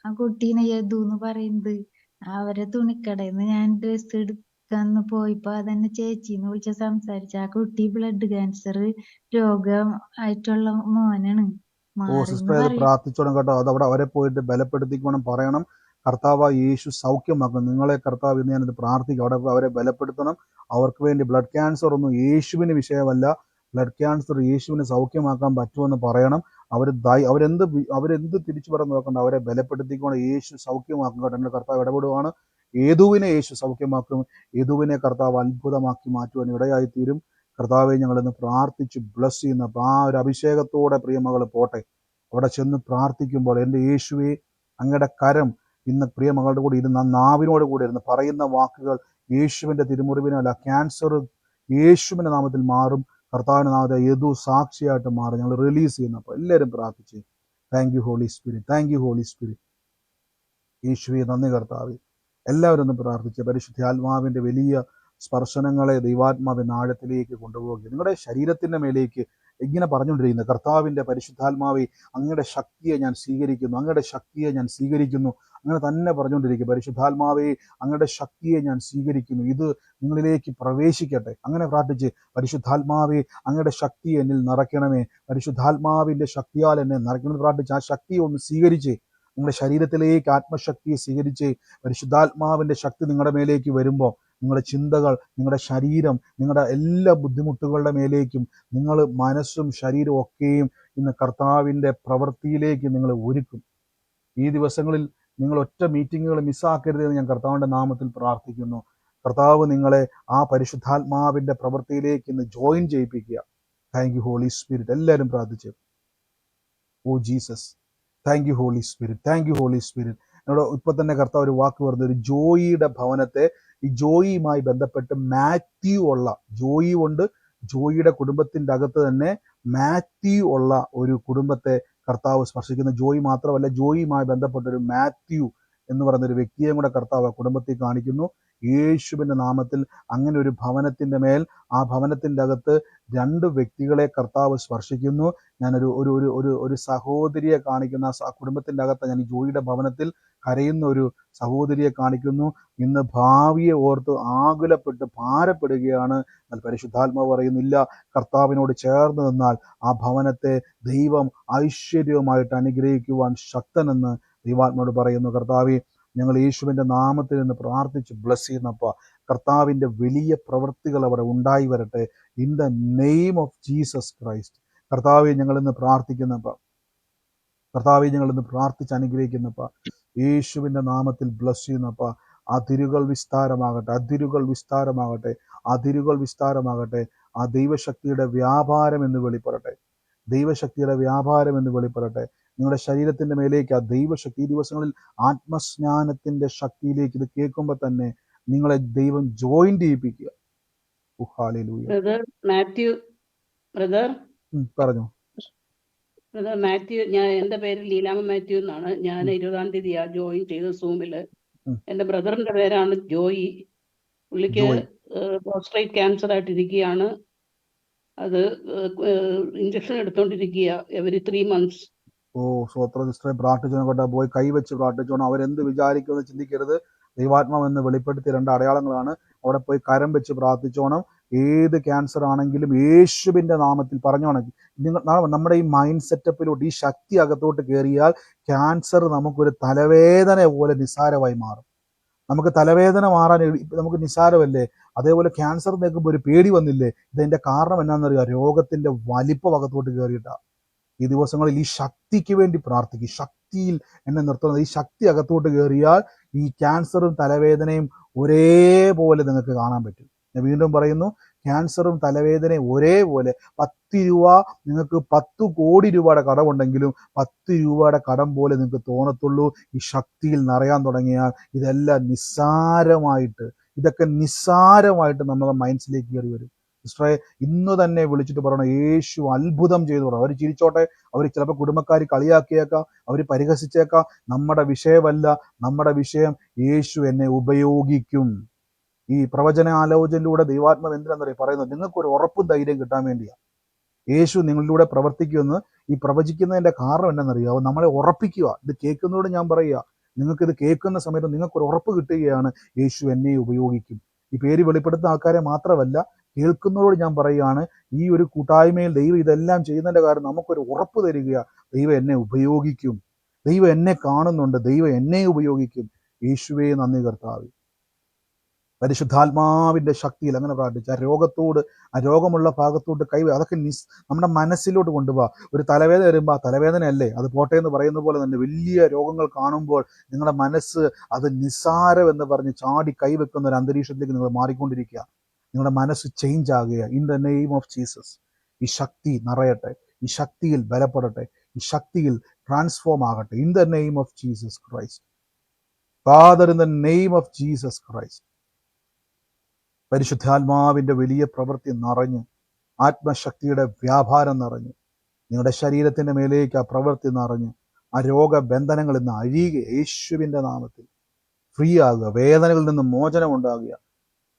ആ കുട്ടീനെ യദു എന്ന് പറയുന്നത്, അവരെ തുണിക്കടയിന്ന് ഞാൻ ഡ്രസ് എടുക്കാന്ന് പോയപ്പോ അതെന്നെ ചേച്ചിന്ന് വിളിച്ച് സംസാരിച്ച ആ കുട്ടി ബ്ലഡ് ക്യാൻസർ രോഗം ആയിട്ടുള്ള മോനാണ്. സിസ്റ്റർ അത് പ്രാർത്ഥിച്ചോണം കേട്ടോ. അതവിടെ അവരെ പോയിട്ട് ബലപ്പെടുത്തിക്കണം, പറയണം കർത്താവ് യേശു സൗഖ്യമാക്കും നിങ്ങളെ. കർത്താവ് ഇന്ന് ഞാനിത് പ്രാർത്ഥിക്കും. അവിടെ അവരെ ബലപ്പെടുത്തണം. അവർക്ക് വേണ്ടി ബ്ലഡ് ക്യാൻസർ ഒന്നും യേശുവിന് വിഷയമല്ല. ബ്ലഡ് ക്യാൻസർ യേശുവിനെ സൗഖ്യമാക്കാൻ പറ്റുമെന്ന് പറയണം. അവരെന്ത് തിരിച്ചു പറയാൻ നോക്കണ്ട. അവരെ ബലപ്പെടുത്തിക്കൊണ്ട് യേശു സൗഖ്യമാക്കും കേട്ടോ. എൻ്റെ കർത്താവ് ഇടപെടുവാണ്. യേദുവിനെ യേശു സൗഖ്യമാക്കും. യേദുവിനെ കർത്താവ് അത്ഭുതമാക്കി മാറ്റുവാൻ ഇടയായിത്തീരും. കർത്താവെ ഞങ്ങളിന്ന് പ്രാർത്ഥിച്ച് ബ്ലസ് ചെയ്യുന്ന അപ്പോൾ ആ ഒരു അഭിഷേകത്തോടെ പ്രിയമകൾ പോട്ടെ. അവിടെ ചെന്ന് പ്രാർത്ഥിക്കുമ്പോൾ എൻ്റെ യേശുവെ അങ്ങയുടെ കരം ഇന്ന് പ്രിയമകളുടെ കൂടെ ഇരുന്ന്, നാവിനോട് കൂടെ ഇരുന്ന് പറയുന്ന വാക്കുകൾ യേശുവിൻ്റെ തിരുമുറിവിനല്ല, ക്യാൻസർ യേശുവിൻ്റെ നാമത്തിൽ മാറും. കർത്താവിൻ്റെ നാമത്തിൽ യദു സാക്ഷിയായിട്ട് മാറും. ഞങ്ങൾ റിലീസ് ചെയ്യുന്നു. അപ്പോൾ എല്ലാവരും പ്രാർത്ഥിച്ച് thank you holy spirit, thank you holy Spirit. യേശുവെ നന്ദി കർത്താവെ. എല്ലാവരും ഒന്ന് പ്രാർത്ഥിച്ച് പരിശുദ്ധാത്മാവിൻ്റെ വലിയ സ്പർശനങ്ങളെ ദൈവാത്മാവിൻ്റെ ആഴത്തിലേക്ക് കൊണ്ടുപോകുക. നിങ്ങളുടെ ശരീരത്തിൻ്റെ മേലേക്ക് ഇങ്ങനെ പറഞ്ഞുകൊണ്ടിരിക്കുന്നത്, കർത്താവിൻ്റെ പരിശുദ്ധാത്മാവെ അങ്ങയുടെ ശക്തിയെ ഞാൻ സ്വീകരിക്കുന്നു, അങ്ങയുടെ ശക്തിയെ ഞാൻ സ്വീകരിക്കുന്നു. അങ്ങനെ തന്നെ പറഞ്ഞുകൊണ്ടിരിക്കുക. പരിശുദ്ധാത്മാവെ അങ്ങയുടെ ശക്തിയെ ഞാൻ സ്വീകരിക്കുന്നു, ഇത് നിങ്ങളിലേക്ക് പ്രവേശിക്കട്ടെ. അങ്ങനെ പ്രാർത്ഥിച്ച് പരിശുദ്ധാത്മാവെ അങ്ങയുടെ ശക്തി എന്നിൽ നിറയ്ക്കണമേ, പരിശുദ്ധാത്മാവിൻ്റെ ശക്തിയാൽ എന്നെ നിറയ്ക്കണമെന്ന് പ്രാർത്ഥിച്ച് ആ ശക്തിയെ ഒന്ന് സ്വീകരിച്ച് നിങ്ങളുടെ ശരീരത്തിലേക്ക് ആത്മശക്തിയെ സ്വീകരിച്ച് പരിശുദ്ധാത്മാവിൻ്റെ ശക്തി നിങ്ങളുടെ മേലേക്ക് വരുമ്പോൾ നിങ്ങളുടെ ചിന്തകൾ, നിങ്ങളുടെ ശരീരം, നിങ്ങളുടെ എല്ലാ ബുദ്ധിമുട്ടുകളുടെ മേലേക്കും നിങ്ങൾ മനസ്സും ശരീരവും ഒക്കെയും ഇന്ന് കർത്താവിൻ്റെ പ്രവൃത്തിയിലേക്ക് നിങ്ങൾ ഒരുക്കും. ഈ ദിവസങ്ങളിൽ നിങ്ങൾ ഒറ്റ മീറ്റിങ്ങുകൾ മിസ്സാക്കരുതെന്ന് ഞാൻ കർത്താവിൻ്റെ നാമത്തിൽ പ്രാർത്ഥിക്കുന്നു. കർത്താവ് നിങ്ങളെ ആ പരിശുദ്ധാത്മാവിൻ്റെ പ്രവൃത്തിയിലേക്ക് ഇന്ന് ജോയിൻ ചെയ്യിപ്പിക്കുക. Thank you holy spirit. എല്ലാവരും പ്രാർത്ഥിച്ചു. Oh Jesus, thank you holy spirit, thank you holy spirit. എന്നോട് ഇപ്പൊ തന്നെ കർത്താവ് ഒരു വാക്ക് പറഞ്ഞു, ഒരു ജോയിയുടെ ഭവനത്തെ, ഈ ജോയിയുമായി ബന്ധപ്പെട്ട് മാത്യു ഉള്ള ജോയി കൊണ്ട് ജോയിയുടെ കുടുംബത്തിൻ്റെ അകത്ത് തന്നെ മാത്യു ഉള്ള ഒരു കുടുംബത്തെ കർത്താവ് സ്പർശിക്കുന്ന. ജോയി മാത്രമല്ല, ജോയിയുമായി ബന്ധപ്പെട്ട ഒരു മാത്യു എന്ന് പറയുന്ന ഒരു വ്യക്തിയെയും കൂടെ കർത്താവ് കുടുംബത്തിൽ കാണിക്കുന്നു. യേശുവിൻ്റെ നാമത്തിൽ അങ്ങനെ ഒരു ഭവനത്തിൻ്റെ മേൽ, ആ ഭവനത്തിൻ്റെ അകത്ത് 2 വ്യക്തികളെ കർത്താവ് സ്പർശിക്കുന്നു. ഞാനൊരു ഒരു ഒരു ഒരു ഒരു സഹോദരിയെ കാണിക്കുന്ന ആ കുടുംബത്തിൻ്റെ അകത്ത് ഞാൻ ഈ ജോയിയുടെ ഭവനത്തിൽ കരയുന്ന ഒരു സഹോദരിയെ കാണിക്കുന്നു. ഇന്ന് ഭാവിയെ ഓർത്ത് ആകുലപ്പെട്ട് ഭാരപ്പെടുകയാണ്. എന്നാൽ പരിശുദ്ധാത്മാവ് പറയുന്നില്ല, കർത്താവിനോട് ചേർന്ന് നിന്നാൽ ആ ഭവനത്തെ ദൈവം ഐശ്വര്യവുമായിട്ട് അനുഗ്രഹിക്കുവാൻ ശക്തനെന്ന് ദൈവാത്മാവോട് പറയുന്നു. കർത്താവെ, ഞങ്ങൾ യേശുവിൻ്റെ നാമത്തിൽ നിന്ന് പ്രാർത്ഥിച്ച് ബ്ലസ് ചെയ്യുന്നപ്പോൾ കർത്താവിൻ്റെ വലിയ പ്രവൃത്തികൾ അവിടെ ഉണ്ടായി വരട്ടെ. In the name of Jesus Christ. കർത്താവെ, ഞങ്ങളിന്ന് പ്രാർത്ഥിക്കുന്നപ്പോൾ, കർത്താവെ ഞങ്ങളിന്ന് പ്രാർത്ഥിച്ച് അനുഗ്രഹിക്കുന്നപ്പോൾ യേശുവിൻ്റെ നാമത്തിൽ ബ്ലസ് ചെയ്യുന്നപ്പോൾ അതിരുകൾ വിസ്താരമാകട്ടെ, അതിരുകൾ വിസ്താരമാകട്ടെ, അതിരുകൾ വിസ്താരമാകട്ടെ. ആ ദൈവശക്തിയുടെ വ്യാപാരം എന്ന് വെളിപ്പെടട്ടെ, ദൈവശക്തിയുടെ വ്യാപാരം എന്ന് വെളിപ്പെടട്ടെ. നിങ്ങളുടെ ശരീരത്തിൻ്റെ മേലേക്ക് ആ ദൈവശക്തി, ഈ ദിവസങ്ങളിൽ ആത്മസ്നാനത്തിൻ്റെ ശക്തിയിലേക്ക് ഇത് കേൾക്കുമ്പോൾ തന്നെ നിങ്ങളെ ദൈവം ജോയിൻ ചെയ്യിപ്പിക്കുക. പറഞ്ഞു ബ്രദർ മാത്യു, എന്റെ പേര് ലീലാമ്മ മാത്യു എന്നാണ്. ഞാൻ 20-ാം തീയതിയാ ജോയിൻ ചെയ്ത സൂമില്. എന്റെ ബ്രദറിന്റെ പേരാണ് ജോയി. പുള്ളിക്ക് പ്രോസ്ട്രേറ്റ് ക്യാൻസർ ആയിട്ടിരിക്കുകയാണ്. അത് ഇഞ്ചക്ഷൻ എടുത്തോണ്ടിരിക്കുക എവരി 3 months. ഓ സ്വോത്ര സിസ്റ്ററെ പ്രാർത്ഥിച്ചോണം കേട്ടോ. പോയി കൈവച്ച് പ്രാർത്ഥിച്ചോണം. അവരെന്ത് വിചാരിക്കുമെന്ന് ചിന്തിക്കരുത്. ദൈവാത്മാവെന്ന് വെളിപ്പെടുത്തിയ 2 അടയാളങ്ങളാണ്. അവിടെ പോയി കരം വെച്ച് പ്രാർത്ഥിച്ചോണം. ഏത് ക്യാൻസർ ആണെങ്കിലും യേശുവിൻ്റെ നാമത്തിൽ പറഞ്ഞോണം. നമ്മുടെ ഈ മൈൻഡ് സെറ്റപ്പിലോട്ട് ഈ ശക്തി അകത്തോട്ട് കയറിയാൽ ക്യാൻസർ നമുക്കൊരു തലവേദന പോലെ നിസ്സാരമായി മാറും. നമുക്ക് തലവേദന മാറാൻ നമുക്ക് നിസ്സാരമല്ലേ, അതേപോലെ ക്യാൻസർ നിൽക്കുമ്പോൾ ഒരു പേടി വന്നില്ലേ. ഇതിൻ്റെ കാരണം എന്നാണെന്നറിയാം, രോഗത്തിൻ്റെ വലിപ്പം അകത്തോട്ട് കയറിയിട്ടാണ്. ഈ ദിവസങ്ങളിൽ ഈ ശക്തിക്ക് വേണ്ടി പ്രാർത്ഥിക്കും. ശക്തിയിൽ എന്നെ നിർത്തുന്നത്. ഈ ശക്തി അകത്തോട്ട് കയറിയാൽ ഈ ക്യാൻസറും തലവേദനയും ഒരേപോലെ നിങ്ങൾക്ക് കാണാൻ പറ്റും. ഞാൻ വീണ്ടും പറയുന്നു, ക്യാൻസറും തലവേദനയും ഒരേപോലെ. 10 രൂപ നിങ്ങൾക്ക് 10 കോടി രൂപയുടെ കടമുണ്ടെങ്കിലും 10 രൂപയുടെ കടം പോലെ നിങ്ങൾക്ക് തോന്നത്തുള്ളൂ. ഈ ശക്തിയിൽ നിറയാൻ തുടങ്ങിയാൽ ഇതെല്ലാം ഇതൊക്കെ നിസ്സാരമായിട്ട് നമ്മുടെ മൈൻഡ്സിലേക്ക് കയറി വരും. സിസ്റ്ററെ ഇന്ന് തന്നെ വിളിച്ചിട്ട് പറയണം, യേശു അത്ഭുതം ചെയ്തു പറയണം. അവർ ചിരിച്ചോട്ടെ, അവർ ചിലപ്പോൾ കുടുംബക്കാർ കളിയാക്കിയേക്കാം, അവർ പരിഹസിച്ചേക്കാം. നമ്മുടെ വിഷയമല്ല. നമ്മുടെ വിഷയം യേശു എന്നെ ഉപയോഗിക്കും. ഈ പ്രവചന ആലോചനയിലൂടെ ദൈവാത്മാവ് എന്തിനാണെന്നറിയാം പറയുന്നത്, നിങ്ങൾക്കൊരു ഉറപ്പും ധൈര്യം കിട്ടാൻ വേണ്ടിയാണ്. യേശു നിങ്ങളിലൂടെ പ്രവർത്തിക്കുമെന്ന് ഈ പ്രവചിക്കുന്നതിൻ്റെ കാരണം എന്താണെന്നറിയാമോ? നമ്മളെ ഉറപ്പിക്കുക. ഇത് കേൾക്കുന്നതോട് ഞാൻ പറയുക, നിങ്ങൾക്കിത് കേൾക്കുന്ന സമയത്ത് നിങ്ങൾക്കൊരു ഉറപ്പ് കിട്ടുകയാണ്, യേശു എന്നെ ഉപയോഗിക്കും. ഈ പേര് വെളിപ്പെടുത്തുന്ന ആൾക്കാരെ മാത്രമല്ല, കേൾക്കുന്നതോട് ഞാൻ പറയുകയാണ്, ഈ ഒരു കൂട്ടായ്മയിൽ ദൈവം ഇതെല്ലാം ചെയ്യുന്നതിൻ്റെ കാര്യം നമുക്കൊരു ഉറപ്പ് തരിക, ദൈവം എന്നെ ഉപയോഗിക്കും, ദൈവം എന്നെ കാണുന്നുണ്ട്, ദൈവം എന്നെ ഉപയോഗിക്കും. യേശുവേ നന്ദി കർത്താവേ. പരിശുദ്ധാത്മാവിൻ്റെ ശക്തിയിൽ അങ്ങനെ പ്രാർത്ഥിച്ച് ആ രോഗമുള്ള ഭാഗത്തോട്ട് അതൊക്കെ നമ്മുടെ മനസ്സിലോട്ട് കൊണ്ടുപോകുക. ഒരു തലവേദന വരുമ്പോൾ ആ തലവേദനയല്ലേ, അത് പോട്ടെ എന്ന് പറയുന്ന പോലെ തന്നെ വലിയ രോഗങ്ങൾ കാണുമ്പോൾ നിങ്ങളുടെ മനസ്സ് അത് നിസ്സാരമെന്ന് പറഞ്ഞ് ചാടി കൈവെക്കുന്ന ഒരു അന്തരീക്ഷത്തിലേക്ക് നിങ്ങൾ മാറിക്കൊണ്ടിരിക്കുക. നിങ്ങളുടെ മനസ്സ് ചേഞ്ച് ആകുക. In the name of Jesus ഈ ശക്തി നിറയട്ടെ, ഈ ശക്തിയിൽ ബലപ്പെടട്ടെ, ഈ ശക്തിയിൽ ട്രാൻസ്ഫോം ആകട്ടെ. In the name of Jesus Christ. Father, in the name of Jesus Christ. പരിശുദ്ധാത്മാവിൻ്റെ വലിയ പ്രവൃത്തി നിറഞ്ഞ്, ആത്മശക്തിയുടെ വ്യാപാരം നിറഞ്ഞ്, നിങ്ങളുടെ ശരീരത്തിൻ്റെ മേലേക്ക് ആ പ്രവൃത്തി നിറഞ്ഞ്, ആ രോഗബന്ധനങ്ങളിൽ നിന്ന് അഴിയുക. യേശുവിൻ്റെ നാമത്തിൽ ഫ്രീ ആകുക. വേദനകളിൽ നിന്ന് മോചനം ഉണ്ടാകുക.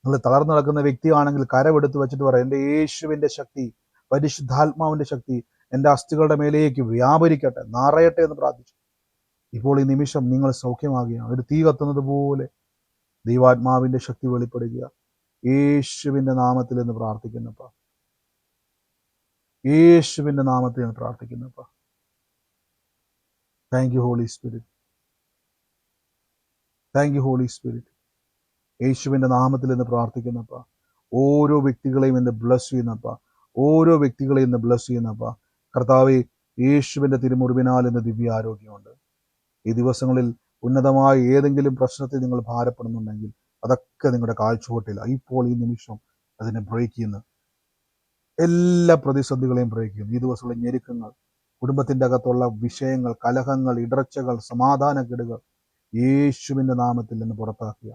നിങ്ങൾ തളർന്നു നടക്കുന്ന വ്യക്തിയാണെങ്കിൽ കരമെടുത്ത് വെച്ചിട്ട് പറയാം, എൻ്റെ യേശുവിൻ്റെ ശക്തി, പരിശുദ്ധാത്മാവിൻ്റെ ശക്തി എൻ്റെ അസ്ഥികളുടെ മേലേക്ക് വ്യാപരിക്കട്ടെ, നിറയട്ടെ എന്ന് പ്രാർത്ഥിച്ചു. ഇപ്പോൾ ഈ നിമിഷം നിങ്ങൾ സൗഖ്യമാകുകയാണ്. ഒരു തീ കത്തുന്നത് പോലെ ദൈവാത്മാവിൻ്റെ ശക്തി വെളിപ്പെടുക. യേശുവിൻ്റെ നാമത്തിൽ എന്ന് പ്രാർത്ഥിക്കുന്നപ്പ, യേശുവിൻ്റെ നാമത്തിൽ എന്ന് പ്രാർത്ഥിക്കുന്നപ്പ. Thank you holy spirit, thank you holy spirit. യേശുവിൻ്റെ നാമത്തിൽ എന്ന് പ്രാർത്ഥിക്കുന്നപ്പ, ഓരോ വ്യക്തികളെയും ഇന്ന് ബ്ലസ് ചെയ്യുന്നപ്പ, ഓരോ വ്യക്തികളെയും ഇന്ന് ബ്ലസ് ചെയ്യുന്നപ്പ. കർത്താവേ, യേശുവിൻ്റെ തിരുമുറിവിനാൽ ഇന്ന് ദിവ്യ ആരോഗ്യമുണ്ട്. ഈ ദിവസങ്ങളിൽ ഉന്നതമായ ഏതെങ്കിലും പ്രശ്നത്തിൽ നിങ്ങൾ ഭാരപ്പെടുന്നുണ്ടെങ്കിൽ അതൊക്കെ നിങ്ങളുടെ കാഴ്ചവട്ടില്ല. ഇപ്പോൾ ഈ നിമിഷം അതിനെ ബ്രേക്ക് ചെയ്യുന്നു. എല്ലാ പ്രതിസന്ധികളെയും ബ്രേക്ക് ചെയ്യുന്നു. ഈ ദിവസമുള്ള ഞെരുക്കങ്ങൾ, കുടുംബത്തിൻ്റെ അകത്തുള്ള വിഷയങ്ങൾ, കലഹങ്ങൾ, ഇടർച്ചകൾ, സമാധാനക്കേടുകൾ യേശുവിൻ്റെ നാമത്തിൽ നിന്ന് പുറത്താക്കുക.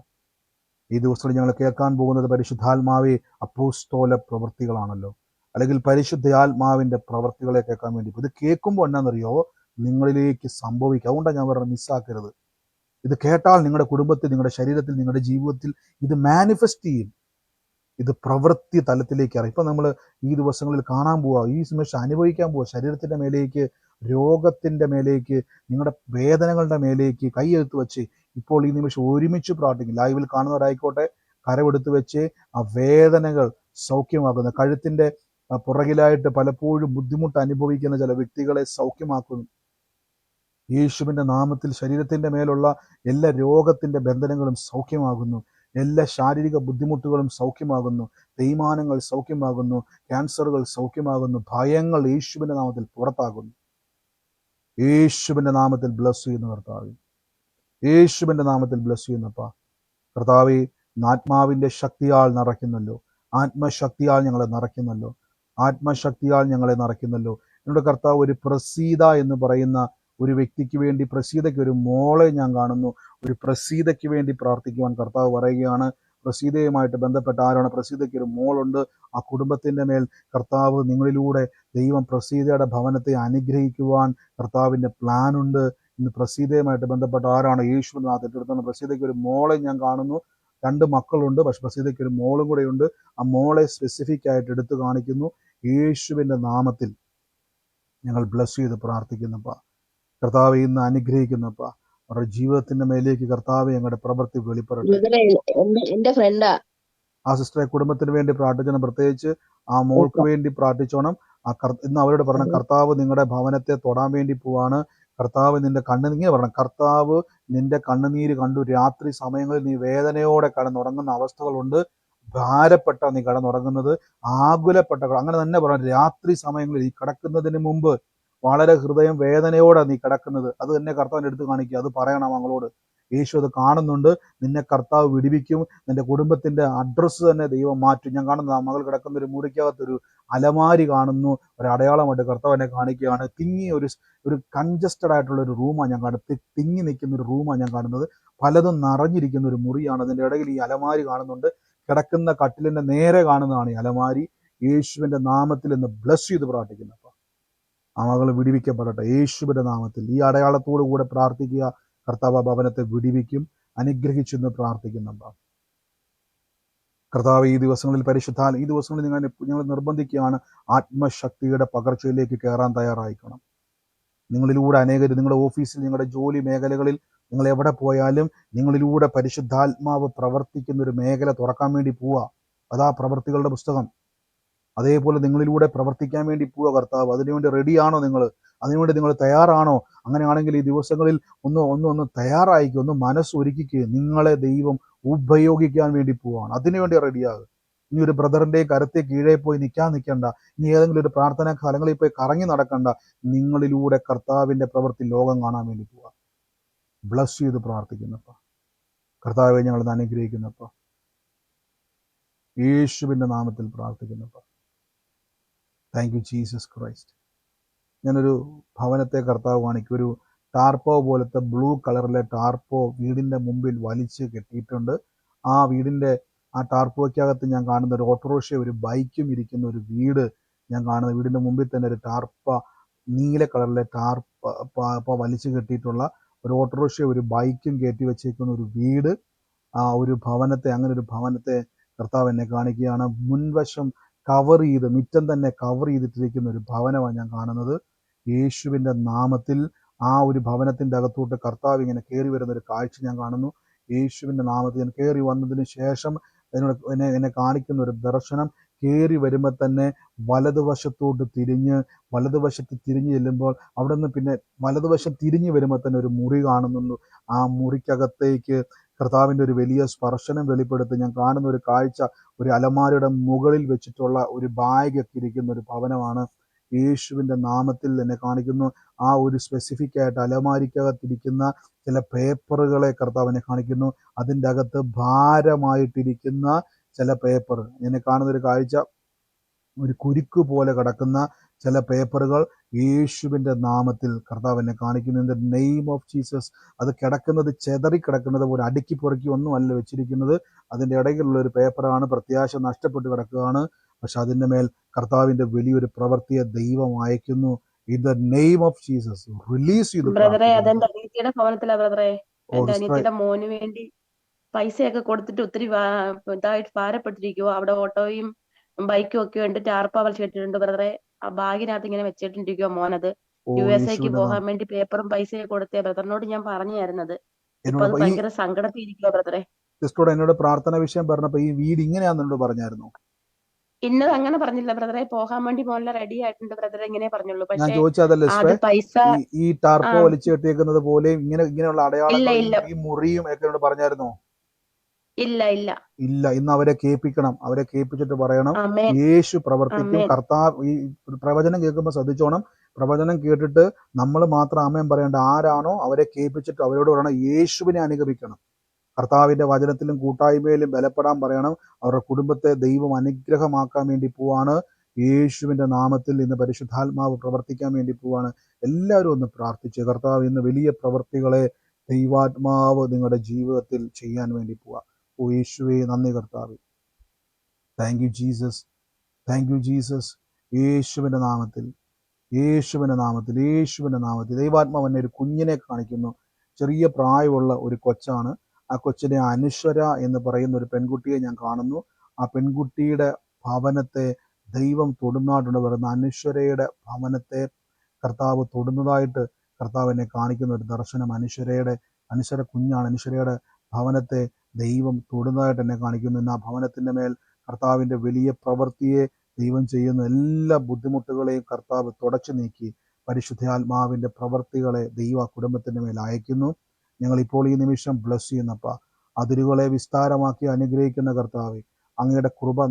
ഈ ദിവസങ്ങളിൽ ഞങ്ങൾ കേൾക്കാൻ പോകുന്നത് പരിശുദ്ധാത്മാവെ അപ്പോസ്തോല പ്രവൃത്തികളാണല്ലോ, അല്ലെങ്കിൽ പരിശുദ്ധാത്മാവിൻ്റെ പ്രവൃത്തികളെ കേൾക്കാൻ വേണ്ടി. ഇത് കേൾക്കുമ്പോൾ എന്നാണെന്നറിയോ, നിങ്ങളിലേക്ക് സംഭവിക്കുക. അതുകൊണ്ടാണ് ഞാൻ പറഞ്ഞത്, മിസ്സാക്കരുത്. ഇത് കേട്ടാൽ നിങ്ങളുടെ കുടുംബത്തിൽ, നിങ്ങളുടെ ശരീരത്തിൽ, നിങ്ങളുടെ ജീവിതത്തിൽ ഇത് മാനിഫെസ്റ്റ് ചെയ്യും. ഇത് പ്രവൃത്തി തലത്തിലേക്ക് ഇറങ്ങും. ഇപ്പം നമ്മൾ ഈ ദിവസങ്ങളിൽ കാണാൻ പോവുക, ഈ നിമിഷം അനുഭവിക്കാൻ പോവുക. ശരീരത്തിൻ്റെ മേലേക്ക്, രോഗത്തിൻ്റെ മേലേക്ക്, നിങ്ങളുടെ വേദനകളുടെ മേലേക്ക് കൈയെടുത്ത് വെച്ച് ഇപ്പോൾ ഈ നിമിഷം ഒരുമിച്ച് പ്രാർത്ഥിക്കും. ലൈവിൽ കാണുന്നവരായിക്കോട്ടെ, കരമെടുത്ത് വെച്ച് ആ വേദനകൾ സൗഖ്യമാക്കുന്ന, കഴുത്തിൻ്റെ പുറകിലായിട്ട് പലപ്പോഴും ബുദ്ധിമുട്ട് അനുഭവിക്കുന്ന ചില വ്യക്തികളെ സൗഖ്യമാക്കുന്നു. യേശുവിൻ്റെ നാമത്തിൽ ശരീരത്തിൻ്റെ മേലുള്ള എല്ലാ രോഗത്തിൻ്റെ ബന്ധനങ്ങളും സൗഖ്യമാകുന്നു. എല്ലാ ശാരീരിക ബുദ്ധിമുട്ടുകളും സൗഖ്യമാകുന്നു. തേയ്മാനങ്ങൾ സൗഖ്യമാകുന്നു. ക്യാൻസറുകൾ സൗഖ്യമാകുന്നു. ഭയങ്ങൾ യേശുവിൻ്റെ നാമത്തിൽ പുറത്താകുന്നു. യേശുവിൻ്റെ നാമത്തിൽ ബ്ലസ് ചെയ്യുന്ന കർത്താവേ, യേശുവിൻ്റെ നാമത്തിൽ ബ്ലസ് ചെയ്യുന്നപ്പ. കർത്താവേ, ആത്മാവിൻ്റെ ശക്തിയാൽ നിറയ്ക്കുന്നല്ലോ, ആത്മശക്തിയാൽ ഞങ്ങളെ നിറയ്ക്കുന്നല്ലോ, ആത്മശക്തിയാൽ ഞങ്ങളെ നിറയ്ക്കുന്നല്ലോ. എന്നോട് കർത്താവ് ഒരു പ്രസീത എന്ന് പറയുന്ന ഒരു വ്യക്തിക്ക് വേണ്ടി, പ്രസീതയ്ക്ക് ഒരു മോളെ ഞാൻ കാണുന്നു. ഒരു പ്രസീതയ്ക്ക് വേണ്ടി പ്രാർത്ഥിക്കുവാൻ കർത്താവ് പറയുകയാണ്. പ്രസീതയുമായിട്ട് ബന്ധപ്പെട്ട ആരാണ്? പ്രസീതയ്ക്ക് ഒരു മോളുണ്ട്. ആ കുടുംബത്തിൻ്റെ മേൽ കർത്താവ് നിങ്ങളിലൂടെ ദൈവം പ്രസീതയുടെ ഭവനത്തെ അനുഗ്രഹിക്കുവാൻ കർത്താവിൻ്റെ പ്ലാനുണ്ട്. ഇന്ന് പ്രസീതയുമായിട്ട് ബന്ധപ്പെട്ട ആരാണ്? യേശുവിൻ്റെ നാമത്തിൽ പ്രസീതയ്ക്ക് ഒരു മോളെ ഞാൻ കാണുന്നു. 2 മക്കളുണ്ട്. പക്ഷെ ബസീതയ്ക്ക് ഒരു മോളും കൂടെ ഉണ്ട്. ആ മോളെ സ്പെസിഫിക് ആയിട്ട് എടുത്തു കാണിക്കുന്നു. യേശുവിൻ്റെ നാമത്തിൽ ഞങ്ങൾ ബ്ലസ് ചെയ്ത് പ്രാർത്ഥിക്കുന്നപ്പ. കർത്താവെ ഇന്ന് അനുഗ്രഹിക്കുന്നപ്പ. അവരുടെ ജീവിതത്തിന്റെ മേലേക്ക് കർത്താവെ ഞങ്ങളുടെ പ്രവൃത്തി വെളിപ്പെടട്ടെ. ബ്രദറെ എന്റെ ഫ്രണ്ടാ. ആ സിസ്റ്ററെ കുടുംബത്തിന് വേണ്ടി പ്രാർത്ഥിക്കണം. പ്രത്യേകിച്ച് ആ മോൾക്ക് വേണ്ടി പ്രാർത്ഥിച്ചോണം. ഇന്ന് അവരോട് പറയണം, കർത്താവ് നിങ്ങളുടെ ഭവനത്തെ തൊടാൻ വേണ്ടി പോവാണ്. കർത്താവ് നിന്റെ കണ്ണുനീര് പറയണം, കർത്താവ് നിന്റെ കണ്ണുനീര് കണ്ടു. രാത്രി സമയങ്ങളിൽ നീ വേദനയോടെ കടന്നുറങ്ങുന്ന അവസ്ഥകളുണ്ട്. ഭാരപ്പെട്ട നീ കടന്നുറങ്ങുന്നത്, ആകുലപ്പെട്ട, അങ്ങനെ തന്നെ പറയണം. രാത്രി സമയങ്ങളിൽ ഈ കിടക്കുന്നതിന് മുമ്പ് വളരെ ഹൃദയം വേദനയോടെ നീ കിടക്കുന്നത്, അത് തന്നെ കർത്താവിൻ്റെ അടുത്ത് കാണിക്കുക. അത് പറയണം മകളോട്. യേശു അത് കാണുന്നുണ്ട്. നിന്നെ കർത്താവ് വിടിവിക്കും. നിന്റെ കുടുംബത്തിന്റെ അഡ്രസ്സ് തന്നെ ദൈവം മാറ്റും. ഞാൻ കാണുന്നത് ആ മകൾ കിടക്കുന്ന ഒരു മുറിക്കകത്തൊരു അലമാരി കാണുന്നു. ഒരു അടയാളമായിട്ട് കർത്താവ് എന്നെ കാണിക്കുകയാണ്. തിങ്ങി ഒരു കൺജസ്റ്റഡ് ആയിട്ടുള്ള ഒരു റൂമാണ് ഞാൻ കാണുന്നത്. തിങ്ങി നിൽക്കുന്ന ഒരു റൂമാണ് ഞാൻ കാണുന്നത്. പലതും നിറഞ്ഞിരിക്കുന്ന ഒരു മുറിയാണ്. അതിൻ്റെ ഇടയിൽ ഈ അലമാരി കാണുന്നുണ്ട്. കിടക്കുന്ന കട്ടിലിന്റെ നേരെ കാണുന്നതാണ് ഈ അലമാരി. യേശുവിന്റെ നാമത്തിൽ ഇന്ന് ബ്ലസ് ചെയ്ത് പ്രാർത്ഥിക്കുന്നപ്പോൾ ആ മകൾ വിടിവിക്കപ്പെടട്ടെ യേശുവിന്റെ നാമത്തിൽ. ഈ അടയാളത്തോടു കൂടെ പ്രാർത്ഥിക്കുക. കർത്താവ് ഭവനത്തെ വിടിവിക്കും. അനുഗ്രഹിച്ചെന്ന് പ്രാർത്ഥിക്കുന്നുണ്ട്. കർത്താവ് ഈ ദിവസങ്ങളിൽ ഈ ദിവസങ്ങളിൽ ഞങ്ങൾ നിർബന്ധിക്കുകയാണ്. ആത്മശക്തിയുടെ പകർച്ചയിലേക്ക് കയറാൻ തയ്യാറായിക്കണം. നിങ്ങളിലൂടെ അനേകർ, നിങ്ങളുടെ ഓഫീസിൽ, നിങ്ങളുടെ ജോലി മേഖലകളിൽ, നിങ്ങൾ എവിടെ പോയാലും നിങ്ങളിലൂടെ പരിശുദ്ധാത്മാവ് പ്രവർത്തിക്കുന്ന ഒരു മേഖല തുറക്കാൻ വേണ്ടി പോവുക. അതാ പ്രവർത്തികളുടെ പുസ്തകം. അതേപോലെ നിങ്ങളിലൂടെ പ്രവർത്തിക്കാൻ വേണ്ടി പോവുക കർത്താവ്. അതിനുവേണ്ടി റെഡിയാണോ നിങ്ങൾ? അതിനുവേണ്ടി നിങ്ങൾ തയ്യാറാണോ? അങ്ങനെയാണെങ്കിൽ ഈ ദിവസങ്ങളിൽ ഒന്ന് തയ്യാറായിക്കുക, ഒന്ന് മനസ്സൊരുക്കിക്കുക. നിങ്ങളെ ദൈവം ഉപയോഗിക്കാൻ വേണ്ടി പോവാണ്. അതിനുവേണ്ടി റെഡിയാകുക. ഇനി ഒരു ബ്രദറിന്റെ കരുത്തെ കീഴേ പോയി നിൽക്കണ്ട. ഇനി ഏതെങ്കിലും ഒരു പ്രാർത്ഥനാ സ്ഥലങ്ങളിൽ പോയി കറങ്ങി നടക്കണ്ട. നിങ്ങളിലൂടെ കർത്താവിന്റെ പ്രവൃത്തി ലോകം കാണാൻ വേണ്ടി പോവുക. ബ്ലസ് ചെയ്ത് പ്രാർത്ഥിക്കുന്നപ്പ. കർത്താവെ ഞങ്ങൾ അനുഗ്രഹിക്കുന്നപ്പ. യേശുവിന്റെ നാമത്തിൽ പ്രാർത്ഥിക്കുന്നപ്പ. Thank you Jesus Christ. ഞാനൊരു ഭവനത്തെ കർത്താവ് കാണിക്കും. ഒരു ടാർപ്പോ പോലത്തെ ബ്ലൂ കളറിലെ ടാർപ്പോ വീടിന്റെ മുമ്പിൽ വലിച്ച് കെട്ടിയിട്ടുണ്ട്. ആ ടാർപ്പോയ്ക്കകത്ത് ഞാൻ കാണുന്ന ഒരു ഓട്ടോറിക്ഷ, ഒരു ബൈക്കും ഇരിക്കുന്ന ഒരു വീട് ഞാൻ കാണുന്ന. വീടിന്റെ മുമ്പിൽ തന്നെ ഒരു നീല കളറിലെ ടാർപ്പ വലിച്ചു കെട്ടിയിട്ടുള്ള ഒരു ഓട്ടോറിക്ഷ, ഒരു ബൈക്കും കയറ്റി വെച്ചേക്കുന്ന ഒരു വീട്. അങ്ങനെ ഒരു ഭവനത്തെ കർത്താവ് എന്നെ കാണിക്കുകയാണ്. മുൻവശം കവർ ചെയ്ത്, മുറ്റം തന്നെ കവർ ചെയ്തിട്ടിരിക്കുന്ന ഒരു ഭവനമാണ് ഞാൻ കാണുന്നത്. യേശുവിന്റെ നാമത്തിൽ ആ ഒരു ഭവനത്തിന്റെ അകത്തോട്ട് കർത്താവ് ഇങ്ങനെ കയറി വരുന്ന ഒരു കാഴ്ച ഞാൻ കാണുന്നു. യേശുവിന്റെ നാമത്തിൽ ഞാൻ കയറി വന്നതിന് ശേഷം എന്നെ കാണിക്കുന്ന ഒരു ദർശനം. കയറി വരുമ്പോൾ തന്നെ വലതുവശത്ത് തിരിഞ്ഞ് ചെല്ലുമ്പോൾ അവിടെ നിന്ന് പിന്നെ വലതുവശം തിരിഞ്ഞു വരുമ്പോൾ തന്നെ ഒരു മുറി കാണുന്നുള്ളൂ. ആ മുറിക്കകത്തേക്ക് കർത്താവിന്റെ ഒരു വലിയ സ്പർശനം വെളിപ്പെടുത്തി ഞാൻ കാണുന്ന ഒരു കാഴ്ച. ഒരു അലമാരയുടെ മുകളിൽ വെച്ചിട്ടുള്ള ഒരു ബാഗ് ഒക്കെ ഇരിക്കുന്ന ഒരു ഭവനമാണ്. യേശുവിന്റെ നാമത്തിൽ എന്നെ കാണിക്കുന്നു. ആ ഒരു സ്പെസിഫിക് ആയിട്ട് അലമാരിക്കകത്തിരിക്കുന്ന ചില പേപ്പറുകളെ കർത്താവിനെ കാണിക്കുന്നു. അതിൻ്റെ അകത്ത് ഭാരമായിട്ടിരിക്കുന്ന ചില പേപ്പർ എന്നെ കാണുന്ന ഒരു കാഴ്ച. ഒരു കുരുക്ക് പോലെ കിടക്കുന്ന ചില പേപ്പറുകൾ യേശുവിന്റെ നാമത്തിൽ കർത്താവ് എന്നെ കാണിക്കുന്നു. In the name of Jesus. അത് കിടക്കുന്നത് ചെതറി കിടക്കുന്നത് പോലെ അടുക്കി പുറക്കി ഒന്നുമല്ല വെച്ചിരിക്കുന്നത്. അതിൻ്റെ ഇടയിലുള്ള ഒരു പേപ്പറാണ്. പ്രത്യാശ നഷ്ടപ്പെട്ട് കിടക്കുകയാണ്. പക്ഷെ അതിൻ്റെ മേൽ കർത്താവിന്റെ വലിയൊരു പ്രവൃത്തിയെ ദൈവം അയക്കുന്നു. In the name of Jesus release ചെയ്തു. ബ്രദറെ, അതെന്റെ അനിയത്തിയുടെ ഭവനത്തിലാ ബ്രദറെ. എന്റെ അനിയത്തിയുടെ മോന് വേണ്ടി പൈസയൊക്കെ കൊടുത്തിട്ട് ഒത്തിരി ഇതായിട്ട് ഭാരപ്പെട്ടിരിക്കുവോ. അവിടെ ഓട്ടോയും ബൈക്കും ഒക്കെ ഉണ്ട്. ടാർപ്പ വലിച്ചു കെട്ടിയിട്ടുണ്ട് ബ്രദറെ. ആ ബാഗിനകത്ത് ഇങ്ങനെ വെച്ചിട്ടിരിക്കുവോ മോനത്. USA പോകാൻ വേണ്ടി പേപ്പറും പൈസയൊക്കെ കൊടുത്തേ. ബ്രദറിനോട് ഞാൻ പറഞ്ഞായിരുന്നത്. ഇപ്പൊ അത് ഭയങ്കര സങ്കടത്തിൽ ഇരിക്കുവോ ബ്രദറെ. സിസ്റ്ററോട് എന്നോട് പ്രാർത്ഥന വിഷയം പറഞ്ഞപ്പോ ഈ വീട് ഇങ്ങനെയാണെന്നോട് പറഞ്ഞായിരുന്നു. ഇന്നത് അങ്ങനെ പറഞ്ഞില്ല ബ്രദറെ. പോകാൻ വേണ്ടി മോനെ റെഡി ആയിട്ടുണ്ട് ബ്രദറെ, ഇങ്ങനെ പറഞ്ഞുള്ളൂ. ഞാൻ പക്ഷേ ചോദിച്ചതല്ലേ അത് പൈസ ഈ ടാർപ്പോ വലിച്ചു കെട്ടിയേക്കുന്നത് പോലെ ഇങ്ങനെയുള്ള അടയാളങ്ങൾ ഈ മുറിയും ഒക്കെ പറഞ്ഞായിരുന്നോ? ഇല്ല. ഇന്ന് അവരെ കേൾപ്പിക്കണം. അവരെ കേൾപ്പിച്ചിട്ട് പറയണം യേശു പ്രവർത്തിക്കും. കർത്താവ് ഈ പ്രവചനം കേൾക്കുമ്പോൾ ശ്രദ്ധിച്ചോണം. പ്രവചനം കേട്ടിട്ട് നമ്മൾ മാത്രം ആമേൻ പറയേണ്ട. ആരാണോ അവരെ കേൾപ്പിച്ചിട്ട് അവരോട് പറയണം യേശുവിനെ അനുഗമിക്കണം. കർത്താവിന്റെ വചനത്തിലും കൂട്ടായ്മയിലും ബലപ്പെടാൻ പറയണം. അവരുടെ കുടുംബത്തെ ദൈവം അനുഗ്രഹമാക്കാൻ വേണ്ടി പോവാണ്. യേശുവിന്റെ നാമത്തിൽ ഇന്ന് പരിശുദ്ധാത്മാവ് പ്രവർത്തിക്കാൻ വേണ്ടി പോവാണ്. എല്ലാവരും ഒന്ന് പ്രാർത്ഥിച്ച് കർത്താവ് ഇന്ന് വലിയ പ്രവൃത്തികളെ ദൈവാത്മാവ് നിങ്ങളുടെ ജീവിതത്തിൽ ചെയ്യാൻ വേണ്ടി പോവാ. ഓ യേശുവേ, നന്ദി കർത്താവേ. Thank you Jesus, thank you Jesus. യേശുവിന്റെ നാമത്തിൽ ദൈവാത്മാവ് എന്നെ ഒരു കുഞ്ഞിനെ കാണിക്കുന്നു. ചെറിയ പ്രായമുള്ള ഒരു കൊച്ചാണ്. ആ കൊച്ചിനെ അനശ്വര എന്ന് പറയുന്ന ഒരു പെൺകുട്ടിയെ ഞാൻ കാണുന്നു. ആ പെൺകുട്ടിയുടെ ഭവനത്തെ ദൈവം തൊടുന്നതായിട്ടുണ്ട്. പറയുന്ന അനശ്വരയുടെ ഭവനത്തെ കർത്താവ് തൊടുന്നതായിട്ട് കർത്താവ് എന്നെ കാണിക്കുന്ന ഒരു ദർശനം. അനശ്വര കുഞ്ഞാണ്. അനശ്വരയുടെ ഭവനത്തെ ദൈവം തൊടുന്നതായിട്ട് എന്നെ കാണിക്കുന്നു. ഇന്ന് ആ ഭവനത്തിന്റെ മേൽ കർത്താവിന്റെ വലിയ പ്രവൃത്തിയെ ദൈവം ചെയ്യുന്ന എല്ലാ ബുദ്ധിമുട്ടുകളെയും കർത്താവ് തുടച്ചു നീക്കി പരിശുദ്ധാത്മാവിന്റെ പ്രവൃത്തികളെ ദൈവ കുടുംബത്തിന്റെ മേൽ അയക്കുന്നു. ഞങ്ങൾ ഇപ്പോൾ ഈ നിമിഷം ബ്ലസ് ചെയ്യുന്നപ്പ അതിരുകളെ വിസ്താരമാക്കി അനുഗ്രഹിക്കുന്ന കർത്താവെ, അങ്ങയുടെ കൃപ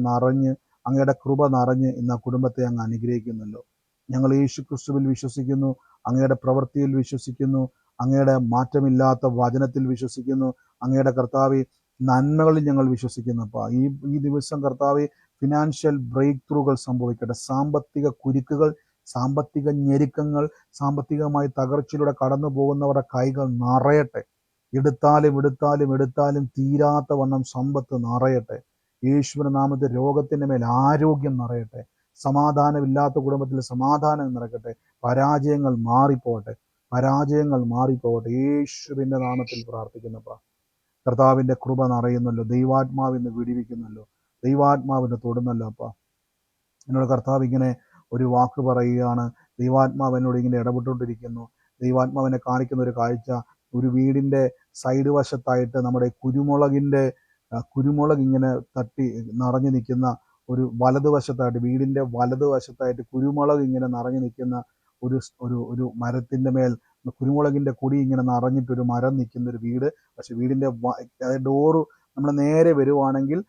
നിറഞ്ഞ് ഇന്ന് ആ കുടുംബത്തെ അങ്ങ് അനുഗ്രഹിക്കുന്നല്ലോ. ഞങ്ങൾ യേശു ക്രിസ്തുവിൽ വിശ്വസിക്കുന്നു, അങ്ങയുടെ പ്രവൃത്തിയിൽ വിശ്വസിക്കുന്നു, അങ്ങയുടെ മാറ്റമില്ലാത്ത വചനത്തിൽ വിശ്വസിക്കുന്നു, അങ്ങയുടെ കർത്താവെ നന്മകളിൽ ഞങ്ങൾ വിശ്വസിക്കുന്നപ്പ ഈ ദിവസം കർത്താവെ ഫിനാൻഷ്യൽ ബ്രേക്ക് ത്രൂകൾ സംഭവിക്കട്ടെ. സാമ്പത്തിക കുരുക്കുകൾ, സാമ്പത്തിക ഞെരുക്കങ്ങൾ, സാമ്പത്തികമായി തകർച്ചയിലൂടെ കടന്നു പോകുന്നവരുടെ കൈകൾ നിറയട്ടെ. എടുത്താലും തീരാത്ത വണ്ണം സമ്പത്ത് നിറയട്ടെ. യേശുവിന്റെ നാമത്തിൽ രോഗത്തിന്റെ മേൽ ആരോഗ്യം നിറയട്ടെ. സമാധാനമില്ലാത്ത കുടുംബത്തിൽ സമാധാനം നിറയ്ക്കട്ടെ. പരാജയങ്ങൾ മാറിപ്പോകട്ടെ. യേശുവിന്റെ നാമത്തിൽ പ്രാർത്ഥിക്കുന്നപ്പ കർത്താവിന്റെ കൃപ നിറയുന്നല്ലോ. ദൈവാത്മാവിന്ന് വിടിവിക്കുന്നല്ലോ. ദൈവാത്മാവിന് തൊടുന്നല്ലോ. അപ്പ എന്നോട് കർത്താവ് ഇങ്ങനെ ഒരു വാക്ക് പറയുകയാണ്. ദൈവാത്മാവ് എന്നോട് ഇങ്ങനെ ഇടപെട്ടുകൊണ്ടിരിക്കുന്നു. ദൈവാത്മാവിനെ കാണിക്കുന്ന ഒരു കാഴ്ച, ഒരു വീടിന്റെ സൈഡ് വശത്തായിട്ട് നമ്മുടെ കുരുമുളക് ഇങ്ങനെ തട്ടി നിറഞ്ഞു നിൽക്കുന്ന ഒരു വലതുവശത്തായിട്ട്, വീടിന്റെ വലതുവശത്തായിട്ട് കുരുമുളക് ഇങ്ങനെ നിറഞ്ഞു നിൽക്കുന്ന ഒരു മരത്തിന്റെ മേൽ കുരുമുളകിന്റെ കൊടി ഇങ്ങനെ നിറഞ്ഞിട്ടൊരു മരം നിൽക്കുന്ന ഒരു വീട്. പക്ഷെ വീടിന്റെ ഡോറ് നമ്മൾ നേരെ വരുവാണെങ്കിൽ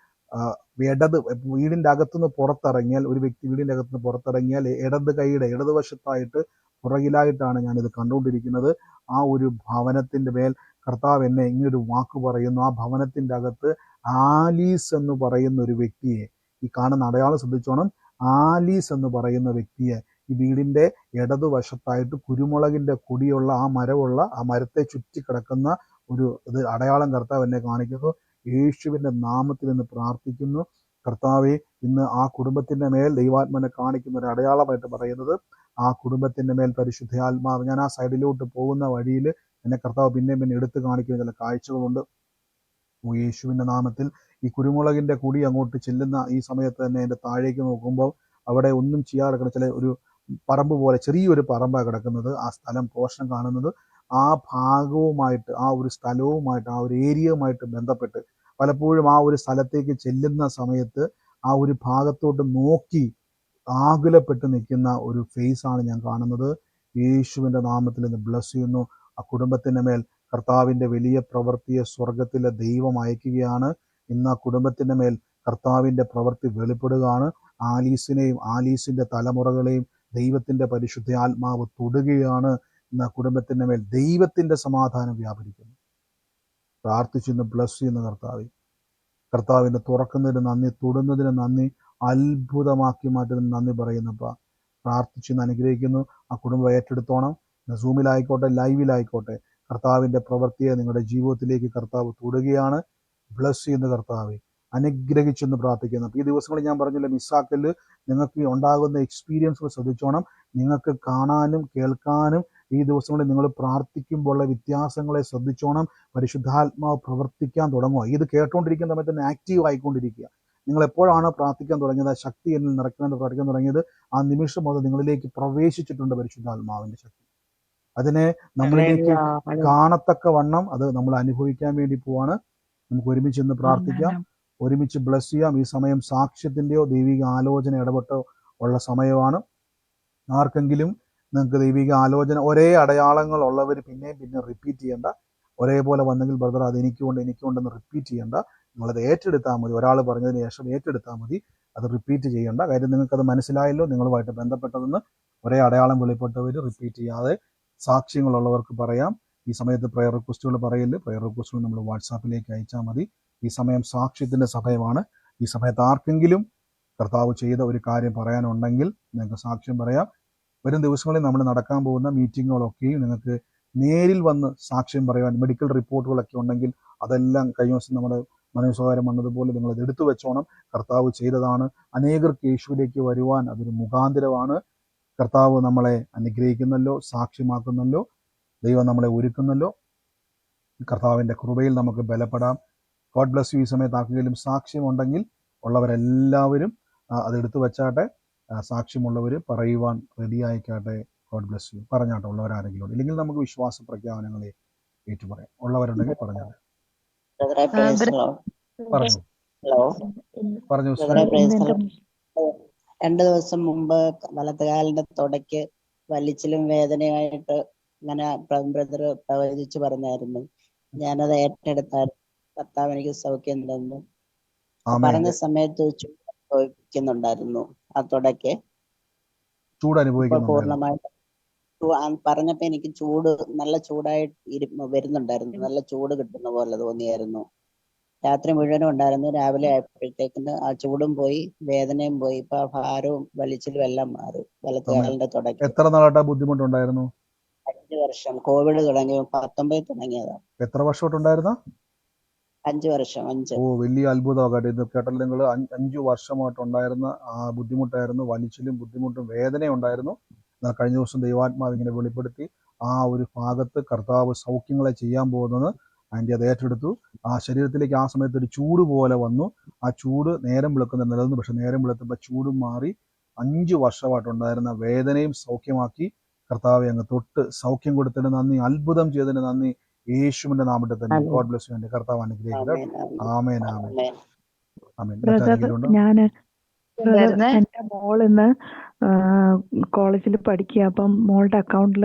വീടിന്റെ അകത്തുനിന്ന് പുറത്തിറങ്ങിയാൽ, ഒരു വ്യക്തി വീടിന്റെ അകത്തുനിന്ന് പുറത്തിറങ്ങിയാൽ ഇടതുവശത്തായിട്ട് പുറകിലായിട്ടാണ് ഞാനിത് കണ്ടുകൊണ്ടിരിക്കുന്നത്. ആ ഒരു ഭവനത്തിന്റെ മേൽ കർത്താവ് എന്നെ ഇങ്ങനൊരു വാക്ക് പറയുന്നു. ആ ഭവനത്തിന്റെ അകത്ത് ആലീസ് എന്ന് പറയുന്ന ഒരു വ്യക്തിയെ, ഈ കാണുന്ന അടയാളം ശ്രദ്ധിച്ചോണം, ആലീസ് എന്ന് പറയുന്ന വ്യക്തിയെ ഈ വീടിന്റെ ഇടതുവശത്തായിട്ട് കുരുമുളകിന്റെ കൊടിയുള്ള ആ മരത്തെ ചുറ്റി കിടക്കുന്ന ഇത് അടയാളം കർത്താവ് എന്നെ കാണിക്കുന്നു. യേശുവിന്റെ നാമത്തിൽ നിന്ന് പ്രാർത്ഥിക്കുന്നു. കർത്താവെ, ഇന്ന് ആ കുടുംബത്തിന്റെ മേൽ ദൈവാത്മനെ കാണിക്കുന്ന ഒരു അടയാളമായിട്ട് പറയുന്നത്, ആ കുടുംബത്തിന്റെ മേൽ പരിശുദ്ധാത്മാവ്, ഞാൻ ആ സൈഡിലോട്ട് പോകുന്ന വഴിയിൽ എന്നെ കർത്താവ് പിന്നെ എടുത്തു കാണിക്കുന്ന ചില കാഴ്ചകളുണ്ട്. യേശുവിന്റെ നാമത്തിൽ ഈ കുരുമുളകിന്റെ കൊടി അങ്ങോട്ട് ചെല്ലുന്ന ഈ സമയത്ത് തന്നെ എൻ്റെ താഴേക്ക് നോക്കുമ്പോൾ അവിടെ ഒന്നും ചെയ്യാതെ കിടക്കുന്ന ഒരു പറമ്പ് പോലെ ചെറിയൊരു പറമ്പാണ് കിടക്കുന്നത്. ആ സ്ഥലം പോർഷൻ കാണുന്നത് ആ ഭാഗവുമായിട്ട്, ആ ഒരു സ്ഥലവുമായിട്ട്, ആ ഒരു ഏരിയയുമായിട്ട് ബന്ധപ്പെട്ട് പലപ്പോഴും ആ ഒരു സ്ഥലത്തേക്ക് ചെല്ലുന്ന സമയത്ത് ആ ഒരു ഭാഗത്തോട്ട് നോക്കി ആകുലപ്പെട്ട് നിൽക്കുന്ന ഒരു ഫേസ് ആണ് ഞാൻ കാണുന്നത്. യേശുവിന്റെ നാമത്തിൽ നിന്ന് ബ്ലസ് ചെയ്യുന്നു. ആ കുടുംബത്തിന്റെ മേൽ കർത്താവിന്റെ വലിയ പ്രവൃത്തിയെ സ്വർഗത്തിലെ ദൈവം അയക്കുകയാണ്. ഇന്ന് ആ കുടുംബത്തിന്റെ മേൽ കർത്താവിന്റെ പ്രവൃത്തി വെളിപ്പെടുകയാണ്. ആലീസിനെയും ആലീസിന്റെ തലമുറകളെയും ദൈവത്തിന്റെ പരിശുദ്ധാത്മാവ് തൊടുകയാണ്. ഇന്ന് ആ കുടുംബത്തിന്റെ മേൽ ദൈവത്തിന്റെ സമാധാനം വ്യാപരിക്കുന്നു. പ്രാർത്ഥിച്ചിന്ന് ബ്ലസ് ചെയ്യുന്ന കർത്താവിന്റെ തുറക്കുന്നതിന് നന്ദി, തൊടുന്നതിന് നന്ദി, അത്ഭുതമാക്കി മാറ്റുന്നതിന് നന്ദി പറയുന്നപ്പ പ്രാർത്ഥിച്ചിന്ന് അനുഗ്രഹിക്കുന്നു. ആ കുടുംബം ഏറ്റെടുത്തോണം. സൂമിലായിക്കോട്ടെ, ലൈവിലായിക്കോട്ടെ, കർത്താവിന്റെ പ്രവൃത്തിയെ നിങ്ങളുടെ ജീവിതത്തിലേക്ക് കർത്താവ് തൊടുകയാണ്. ബ്ലസ് ചെയ്യുന്ന കർത്താവെ അനുഗ്രഹിച്ചെന്ന് പ്രാർത്ഥിക്കുന്നു. ഈ ദിവസങ്ങളിൽ ഞാൻ പറഞ്ഞില്ല, മിസ്സാക്കല് നിങ്ങൾക്ക് ഉണ്ടാകുന്ന എക്സ്പീരിയൻസുകൾ ശ്രദ്ധിച്ചോണം. നിങ്ങൾക്ക് കാണാനും കേൾക്കാനും ഈ ദിവസങ്ങളിൽ നിങ്ങൾ പ്രാർത്ഥിക്കുമ്പോഴുള്ള വ്യത്യാസങ്ങളെ ശ്രദ്ധിച്ചോണം. പരിശുദ്ധാത്മാവ് പ്രവർത്തിക്കാൻ തുടങ്ങുക. ഇത് കേട്ടുകൊണ്ടിരിക്കുന്ന സമയത്ത് തന്നെ ആക്റ്റീവ് ആയിക്കൊണ്ടിരിക്കുക. നിങ്ങൾ എപ്പോഴാണ് പ്രാർത്ഥിക്കാൻ തുടങ്ങിയത്, ആ ശക്തി എന്നിൽ നിറയ്ക്കണമെന്ന് പ്രാർത്ഥിക്കാൻ തുടങ്ങിയത്, ആ നിമിഷം മുതൽ നിങ്ങളിലേക്ക് പ്രവേശിച്ചിട്ടുണ്ട് പരിശുദ്ധാത്മാവിന്റെ ശക്തി. അതിനെ നമ്മളിലേക്ക് കാണത്തക്ക വണ്ണം അത് നമ്മൾ അനുഭവിക്കാൻ വേണ്ടി പോവാണ്. നമുക്ക് ഒരുമിച്ച് ഇന്ന് പ്രാർത്ഥിക്കാം, ഒരുമിച്ച് ബ്ലസ് ചെയ്യാം. ഈ സമയം സാക്ഷ്യത്തിന്റെയോ ദൈവിക ആലോചന ഇടപെട്ടോ ഉള്ള സമയമാണ്. ആർക്കെങ്കിലും നിങ്ങൾക്ക് ദൈവിക ആലോചന, ഒരേ അടയാളങ്ങൾ ഉള്ളവർ പിന്നെ റിപ്പീറ്റ് ചെയ്യേണ്ട. ഒരേപോലെ വന്നെങ്കിൽ ബ്രദർ അത് എനിക്കുണ്ടെന്ന് റിപ്പീറ്റ് ചെയ്യേണ്ട. നിങ്ങളത് ഏറ്റെടുത്താൽ മതി. ഒരാൾ പറഞ്ഞതിന് ശേഷം ഏറ്റെടുത്താൽ മതി, അത് റിപ്പീറ്റ് ചെയ്യേണ്ട. കാര്യം നിങ്ങൾക്കത് മനസ്സിലായല്ലോ. നിങ്ങളുമായിട്ട് ബന്ധപ്പെട്ടതെന്ന് ഒരേ അടയാളം വെളിപ്പെട്ടവർ റിപ്പീറ്റ് ചെയ്യാതെ സാക്ഷ്യങ്ങളുള്ളവർക്ക് പറയാം. ഈ സമയത്ത് പ്രയർ റിക്വസ്റ്റുകൾ പറയല്. പ്രയർ റിക്വസ്റ്റുകൾ നമ്മൾ വാട്സാപ്പിലേക്ക് അയച്ചാൽ മതി. ഈ സമയം സാക്ഷ്യത്തിന്റെ സമയമാണ്. ഈ സമയത്ത് ആർക്കെങ്കിലും കർത്താവ് ചെയ്ത ഒരു കാര്യം പറയാനുണ്ടെങ്കിൽ നിങ്ങൾക്ക് സാക്ഷ്യം പറയാം. വരും ദിവസങ്ങളിൽ നമ്മൾ നടക്കാൻ പോകുന്ന മീറ്റിങ്ങുകളൊക്കെയും നിങ്ങൾക്ക് നേരിൽ വന്ന് സാക്ഷ്യം പറയാൻ, മെഡിക്കൽ റിപ്പോർട്ടുകളൊക്കെ ഉണ്ടെങ്കിൽ അതെല്ലാം കഴിഞ്ഞ ദിവസം നമ്മുടെ മനോസ്വാരം വന്നതുപോലെ നിങ്ങളത് എടുത്തു വെച്ചോണം. കർത്താവ് ചെയ്തതാണ്. അനേകർക്ക് യേശുവിലേക്ക് വരുവാൻ അതൊരു മുഖാന്തരമാണ്. കർത്താവ് നമ്മളെ അനുഗ്രഹിക്കുന്നല്ലോ, സാക്ഷ്യമാക്കുന്നല്ലോ, ദൈവം നമ്മളെ ഒരുക്കുന്നല്ലോ. കർത്താവിൻ്റെ കൃപയിൽ നമുക്ക് ബലപ്പെടാം. God bless U. ഈ സമയത്ത് ആർക്കെങ്കിലും സാക്ഷ്യമുണ്ടെങ്കിൽ ഉള്ളവരെല്ലാവരും അതെടുത്തു വെച്ചാട്ടെ. സാക്ഷ്യമുള്ളവർ പറയുവാൻ റെഡി ആയിക്കാട്ടെ. God bless you. പറഞ്ഞാട്ടെ ഉള്ളവരാരെങ്കിലും ഉണ്ട്. ഇല്ലെങ്കിൽ നമുക്ക് വിശ്വാസ പ്രഖ്യാപനങ്ങളെ ഏറ്റുപറയാം. ഉള്ളവരുണ്ടെങ്കിൽ പറഞ്ഞാട്ടെ. പറഞ്ഞു ഹലോ പറഞ്ഞു ബ്രദറെ, പ്രൈസ് ദി ലോർഡ്. 2 ദിവസം മുമ്പ് വലത്തുകാലിന്റെ തുടയ്ക്ക് വലിച്ചിലും വേദനയായിട്ട് ഇങ്ങനെ ബ്രദർ പ്രവചിച്ചു പറഞ്ഞായിരുന്നു. ഞാനത് ഏറ്റെടുത്തായിരുന്നു. കർത്താവ് എനിക്ക് സൗഖ്യം തന്നു. പറഞ്ഞ സമയത്ത് ചൂട് അനുഭവിക്കുന്നുണ്ടായിരുന്നു. ആ തുടയ്ക്ക് ചൂട് അനുഭവിക്കുന്നു. പൂർണ്ണമായിട്ട് പറഞ്ഞപ്പോ എനിക്ക് ചൂട് നല്ല ചൂടായിട്ട് വരുന്നുണ്ടായിരുന്നു. നല്ല ചൂട് കിട്ടുന്ന പോലെ തോന്നിയായിരുന്നു. രാത്രി മുഴുവനും ഉണ്ടായിരുന്നു. രാവിലെ ആയപ്പോഴത്തേക്കിന് ആ ചൂടും പോയി, വേദനയും പോയി. ഇപ്പൊ ആ ഭാരവും വലിച്ചിലും എല്ലാം മാറി. വലത്തുകാലിന്റെ തുടയ്ക്ക്. എത്ര നാളായിട്ട് ബുദ്ധിമുട്ടുണ്ടായിരുന്നു? 5 വർഷം. കോവിഡ് തുടങ്ങി 19 തുടങ്ങിയതാ. എത്ര വർഷമായിട്ടുണ്ടായിരുന്ന? 5 വർഷം. 5. ഓ, വലിയ അത്ഭുതമാകട്ടെ. ഇത് കേട്ടല്ലോ നിങ്ങൾ. 5 വർഷമായിട്ടുണ്ടായിരുന്ന ആ ബുദ്ധിമുട്ടായിരുന്നു. വലിച്ചിലും ബുദ്ധിമുട്ടും വേദനയും ഉണ്ടായിരുന്നു. എന്നാൽ കഴിഞ്ഞ ദിവസം ദൈവാത്മാവ് ഇങ്ങനെ വെളിപ്പെടുത്തി ആ ഒരു ഭാഗത്ത് കർത്താവ് സൗഖ്യങ്ങളെ ചെയ്യാൻ പോകുന്നത് ആൻറ്റി അത് ഏറ്റെടുത്തു. ആ ശരീരത്തിലേക്ക് ആ സമയത്ത് ഒരു ചൂട് പോലെ വന്നു. ആ ചൂട് നേരം വെളുക്കുന്ന നിലനിന്നു. പക്ഷെ നേരം വെളുത്തുമ്പോൾ ചൂടും മാറി. 5 വർഷമായിട്ടുണ്ടായിരുന്ന വേദനയും സൗഖ്യമാക്കി. കർത്താവെ അങ്ങ് തൊട്ട് സൗഖ്യം കൊടുത്തതിന് നന്ദി. അത്ഭുതം ചെയ്തതിന് നന്ദി. യേശുവിന്റെ നാമത്തിൽ തന്നെ. God bless U. കർത്താവ് അനുഗ്രഹിക്കട്ടെ. ആമേൻ ആമേൻ ആമേൻ. എന്റെ മോൾ ഇന്ന് കോളേജിൽ പഠിക്കുക. അപ്പം മോളുടെ അക്കൗണ്ടിൽ